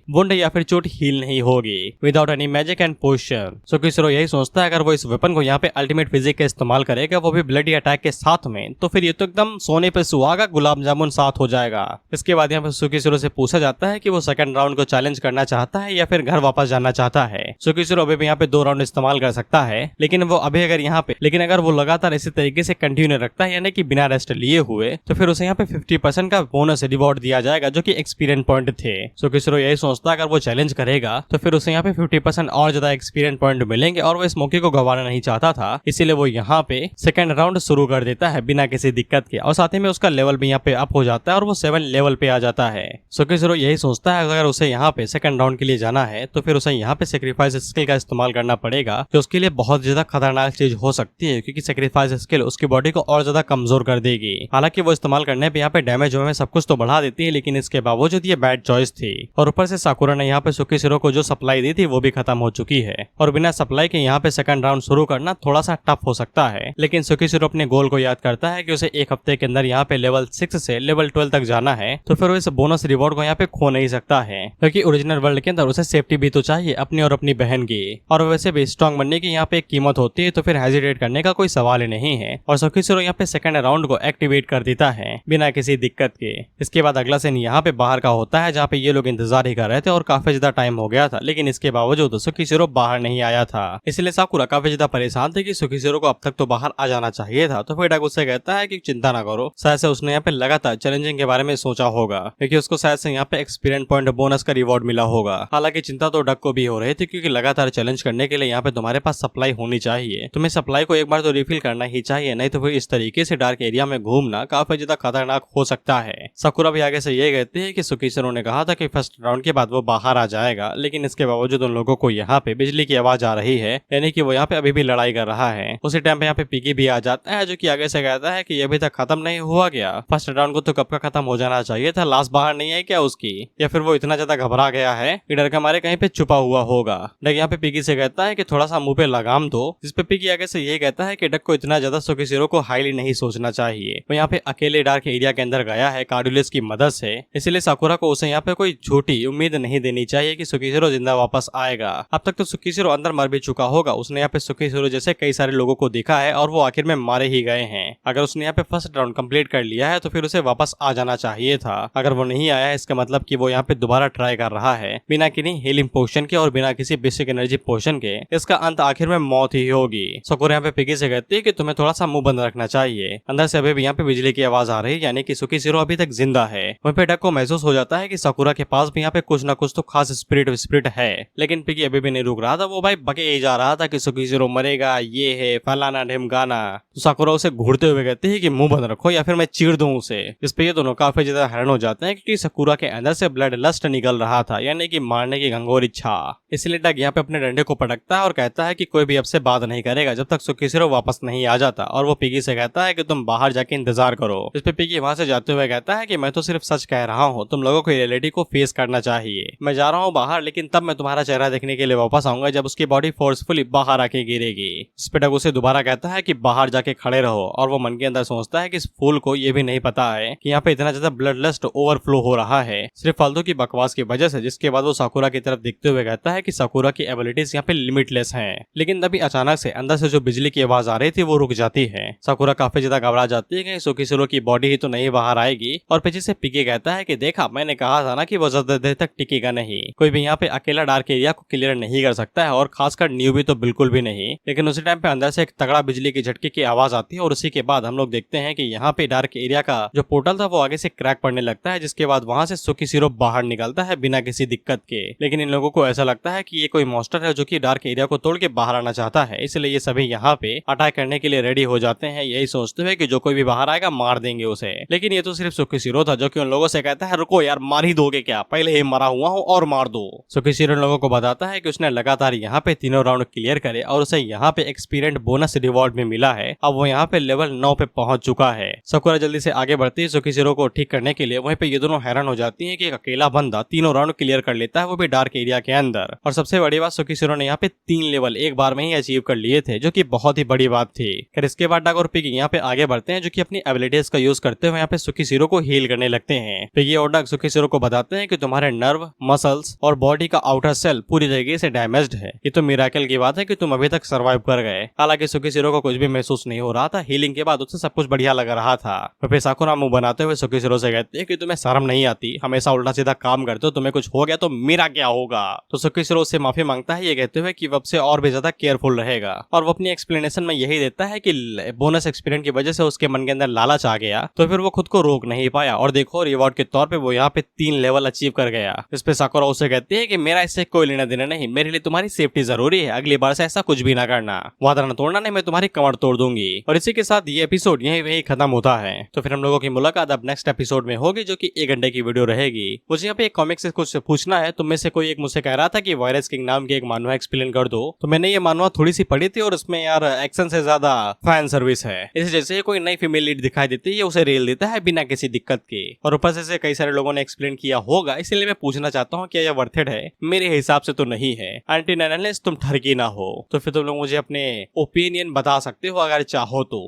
वुंड या फिर चोट हील नहीं होगी विदाउट एनी मैजिक एंड पोशन। सुकीशिरो यही सोचता है अगर वो इस वेपन को यहाँ पे अल्टीमेट फिजिक का इस्तेमाल करेगा वो भी ब्लडी अटैक के साथ में, तो फिर ये तो एकदम सोने पे सुहागा गुलाब जामुन साथ हो जाएगा। इसके बाद यहाँ पे सुकीशिरो से पूछा जाता है कि वो सेकंड राउंड को चैलेंज करना चाहता है या फिर घर वापस जाना चाहता है। सुकीशिरो अभी भी यहाँ पे 2 राउंड इस्तेमाल कर सकता है, लेकिन अगर वो लगातार इसी तरीके से कंटिन्यू रखता है यानी कि बिना रेस्ट लिए हुए, तो फिर उसे यहाँ पे 50% का बोनस रिवॉर्ड दिया जाएगा जो कि एक्सपीरियंस पॉइंट थे। सुकीशिरो यही सोचता है अगर वो चैलेंज करेगा तो फिर उसे यहाँ पे 50% और ज्यादा एक्सपीरियंस पॉइंट मिलेंगे और वो इस मौके को गंवाना नहीं चाहता था, इसीलिए वो यहाँ पे सेकंड राउंड शुरू कर देता है बिना किसी दिक्कत के। और साथ ही में उसका लेवल भी यहाँ पे अप हो जाता है और वो 7 लेवल पे आ जाता है। सुकीशिरो यही सोचता है अगर उसे यहाँ पे सेकंड राउंड के लिए जाना है तो फिर उसे यहाँ पे सेक्रीफाइस स्किल का इस्तेमाल करना पड़ेगा जो उसके लिए बहुत ज्यादा खतरनाक चीज हो सकती है, क्योंकि सेक्रीफाइस स्किल उसकी बॉडी को और ज्यादा कमजोर कर देगी। हालांकि वो इस्तेमाल करने पे यहाँ पे डैमेज में सब कुछ तो बढ़ा देती है, लेकिन इसके बावजूद ये बैड चॉइस थी। और ऊपर से साकुरा ने यहाँ पे सुकीशिरो को जो सप्लाई दी थी वो भी खत्म हो चुकी है और बिना सप्लाई के यहाँ पे सेकंड राउंड शुरू करना थोड़ा सा टफ हो सकता है। लेकिन सुकीशिरो अपने गोल को याद करता है कि उसे 1 हफ्ते के अंदर यहाँ पे लेवल 6 से लेवल 12 तक जाना है, तो फिर वो इस बोनस रिवॉर्ड को यहाँ पे खो नहीं सकता है, क्योंकि ओरिजिनल वर्ल्ड के अंदर उसे सेफ्टी भी तो चाहिए अपनी और अपनी बहन की। और वैसे भी स्ट्रॉन्ग बनने की यहाँ पे एक कीमत होती है, तो फिर हेजिटेट करने का कोई सवाल ही नहीं है। और सुकीशिरो यहाँ पे सेकंड राउंड को एक्टिवेट कर देता है बिना किसी दिक्कत के। इसके बाद अगला सीन यहाँ पे बाहर का होता है जहाँ पे ये लोग इंतजार ही कर रहे थे और काफी ज्यादा टाइम हो गया था, लेकिन इसके बावजूद सुकीशिरो बाहर नहीं आया था। इसलिए साकुरा काफी ज्यादा परेशान थे कि सुकीशिरो को अब तक तो बाहर आ जाना चाहिए था। तो फिर डग उससे कहता है कि चिंता ना करो, शायद से उसने यहाँ पे लगातार चैलेंजिंग के बारे में सोचा होगा, क्योंकि उसको शायद से यहाँ पे एक्सपीरियंस पॉइंट बोनस का रिवॉर्ड मिला होगा। हालांकि चिंता तो डग को भी हो रही थी, क्योंकि लगातार चैलेंज करने के लिए यहाँ पे तुम्हारे पास सप्लाई होनी चाहिए, तुम्हें सप्लाई को एक बार तो रिफिल करना ही चाहिए, नहीं तो फिर इस तरीके से डार्क एरिया में घूमना काफी ज्यादा खतरनाक हो सकता है। साकुरा भी आगे से ये कहते हैं कि सुकीशिरो ने कहा था कि फर्स्ट राउंड के बाद वो बाहर आ जाएगा, लेकिन इसके बावजूद उन लोगों को यहाँ पे बिजली की आवाज आ रही है, यानी कि वो यहाँ पे अभी भी लड़ाई कर रहा है। उसी टाइम पे यहाँ पे पिगी भी आ जाता है जो कि आगे से कहता है कि ये अभी तक खत्म नहीं हुआ गया, फर्स्ट राउंड को तो कब का खत्म हो जाना चाहिए था, लास्ट बाहर नहीं है क्या उसकी, या फिर वो इतना ज्यादा घबरा गया है कि डर के मारे कहीं पे छुपा हुआ होगा। डग यहाँ पे पिगी से कहता है कि थोड़ा सा मुंह पे लगाम दो, जिस पे पिगी आगे से ये कहता है कि डग को इतना ज्यादा सुकीशिरो को हाईली नहीं सोचना चाहिए। वो यहाँ पे अकेले डार्क एरिया के अंदर गया है कार्डुलिस की मदद से, इसलिए साकुरा को उसे यहाँ पे कोई झूठी उम्मीद नहीं देनी चाहिए कि सुकीशिरो जिंदा वापस आएगा। अब तक तो सुकीशिरो अंदर मर भी चुका होगा, उसने यहाँ पे सुकीशिरो जैसे कई सारे लोगों को देखा है और वो आखिर में मारे ही गए हैं। अगर उसने यहाँ पे फर्स्ट राउंड कंप्लीट कर लिया है तो फिर उसे वापस आ जाना चाहिए था। अगर वो नहीं आया है इसका मतलब कि वो यहाँ पे दोबारा ट्राई कर रहा है बिना किसी हीलिंग पोशन के और बिना किसी बेसिक एनर्जी पोशन के। इसका अंत आखिर में मौत ही होगी। साकुरा यहाँ पे पिगी से कहती है कि तुम्हें थोड़ा सा मुंह बंद रखना चाहिए। अंदर से अभी भी यहाँ पे बिजली की आवाज आ रही है, यानी कि सुकीशिरो अभी तक जिंदा है। वहीं पे डग को महसूस हो जाता है कि साकुरा के पास भी यहाँ पे कुछ ना कुछ तो खास स्पिरिट है, लेकिन पिगी अभी भी नहीं रुक रहा था। वो भाई बके ही जा रहा था कि सुकीशिरो मरेगा, ये है फलाना ढिमकाना। तो साकुरा उसे घूरते हुए कहती है कि मुंह बंद रखो या फिर मैं चीर दूं उसे। इस पे ये दोनों काफी ज्यादा हैरान हो जाते हैं क्योंकि सकुरा के अंदर से ब्लड लस्ट निकल रहा था, यानी कि मारने की गंगोर इच्छा। इसलिए डग यहाँ पे अपने डंडे को पटकता है और कहता है कि कोई भी अब से बात नहीं करेगा जब तक सुकीसिरो वापस नहीं आ जाता, और वो पिगी से कहता है कि तुम बाहर जाके इंतजार करो। इस पे पिगी वहां से जाते हुए कहता है कि मैं तो सिर्फ सच कह रहा हूँ, तुम लोगों को रियलिटी को फेस करना चाहिए। मैं जा रहा हूँ बाहर, लेकिन तब मैं तुम्हारा चेहरा देखने के लिए वापस आऊंगा जब उसकी बॉडी फोर्सफुली बाहर आके गिरेगी। इस पे डग उसे दोबारा कहता है कि बाहर जाके खड़े रहो, और वो मन के अंदर सोचता है कि इस फूल को ये भी नहीं पता है कि यहाँ पे इतना ज्यादा ब्लड लस्ट ओवरफ्लो हो रहा है सिर्फ फालतू की बकवास की वजह से। जिसके बाद वो साकुरा की तरफ देखते हुए कहता है कि साकुरा की एबिलिटीज यहाँ पे लिमिटलेस हैं। लेकिन तभी अचानक से अंदर से जो बिजली की आवाज आ रही थी वो रुक जाती है। साकुरा काफी ज्यादा घबरा जाती है कि सुकीसिरो की बॉडी ही तो नहीं बाहर आएगी, और पीछे से पिगी कहता है कि देखा, मैंने कहा था ना कि वो ज्यादा देर तक टिकेगा नहीं। कोई भी यहाँ पे अकेला डार्क एरिया को क्लियर नहीं कर सकता है, और खासकर न्यू भी तो बिल्कुल भी नहीं। लेकिन उसी टाइम पे अंदर से एक तगड़ा बिजली की झटके की आवाज आती है, और उसी के बाद हम लोग देखते हैं कि यहाँ पे डार्क एरिया का जो पोर्टल था वो आगे से क्रैक पड़ने लगता है, जिसके बाद वहां से सुकीसिरो बाहर निकलता है बिना किसी दिक्कत के। लेकिन इन लोगों को ऐसा लगता है कि ये कोई मॉन्स्टर है जो कि डार्क एरिया को तोड़ के बाहर आना चाहता है, इसलिए ये सभी यहाँ पे अटैक करने के लिए रेडी हो जाते हैं, यही सोचते हुए कि जो कोई भी बाहर आएगा मार देंगे उसे। लेकिन ये तो सिर्फ सुकीसिरो था जो कि उन लोगों से कहता है रुको यार, मार ही दोगे क्या, पहले ही मरा हुआ हूँ और मार दो। सुकीसिरो उन लोगों को बताता है कि उसने लगातार यहाँ पे तीनों राउंड क्लियर करे और उसे यहाँ पे एक्सपीरियंस बोनस रिवॉर्ड में मिला है। अब वो यहाँ पे लेवल 9 पे पहुंच चुका है। साकुरा जल्दी से आगे बढ़ती है सुकीसिरो को ठीक करने के लिए। वहीं पे ये दोनों हैरान हो जाती हैं कि एक अकेला बंदा तीनों राउंड क्लियर कर लेता है, वो भी डार्क एरिया के अंदर। और सबसे बड़ी बात, सुकीसिरो ने यहाँ पे 3 लेवल एक बार में ही अचीव कर लिए थे, जो कि बहुत ही बड़ी बात थी। फिर इसके बाद डग और पिगी यहाँ पे आगे बढ़ते हैं, जो कि अपनी एबिलिटीज का यूज करते हुए यहाँ पे सुकीसिरो को हील करने लगते हैं। पिगी और डग सुकीसिरो को बताते हैं कि तुम्हारे नर्व, मसल्स और बॉडी का आउटर सेल पूरी तरीके से डैमेज्ड है। ये तो मिरेकल की बात है कि तुम अभी तक सर्वाइव कर गए। हालांकि सुकीसिरो को कुछ भी महसूस नहीं हो रहा था, हीलिंग के बाद उसे सब कुछ बढ़िया लग रहा था। फिर साकुरा मुंह बनाते हुए सुकीसिरो से कहते हैं कि तुम्हें शर्म नहीं आती, हमेशा उल्टा सीधा काम करते हो, तुम्हें कुछ हो गया तो मेरा क्या होगा। तो सुकीसिरो उससे माफी मांगता है, ये कहते हुए कि अब से और भी ज्यादा केयरफुल रहेगा। और वो अपनी एक्सप्लेनेशन में यही देता है कि बोनस एक्सपीरियंस की वजह से उसके मन के अंदर लालच आ गया, तो फिर वो खुद को रोक नहीं पाया, और देखो रिवॉर्ड के तौर पे वो यहाँ पे 3 लेवल अचीव कर गया। इस पे साकुरा उसे कहती है कि मेरा इससे कोई लेना देना नहीं, मेरे लिए तुम्हारी सेफ्टी जरूरी है, अगली बार से ऐसा कुछ भी ना करना, वादा न तोड़ना, नहीं मैं तुम्हारी कमर तोड़ दूंगी। और इसी के साथ ये एपिसोड यही खत्म होता है। तो फिर हम लोगों की मुलाकात अब नेक्स्ट एपिसोड में होगी, जो कि 1 घंटे की वीडियो रहेगी। मुझे यहाँ पे एक कॉमिक से कुछ पूछना है, तुम में से कोई एक मुझसे कह रहा था कि वायरस किंग नाम की एक मानवा एक्सप्लेन कर दो, तो मैंने ये मानवा थोड़ी सी पढ़ी थी और उसमें यार एक्शन से ज्यादा फैन सर्विस है। इसे जैसे कोई नई फीमेल लीड दिखाई देती है, उसे रेल देता है बिना किसी दिक्कत के, और ऊपर से कई सारे लोगों ने एक्सप्लेन किया होगा, इसलिए मैं पूछना चाहता हूँ क्या यह वर्थेड है। मेरे हिसाब से तो नहीं है, अनटिल अनलेस तुम ठरकी ना हो। तो फिर तुम लोग मुझे अपने ओपिनियन बता सकते हो अगर चाहो तो।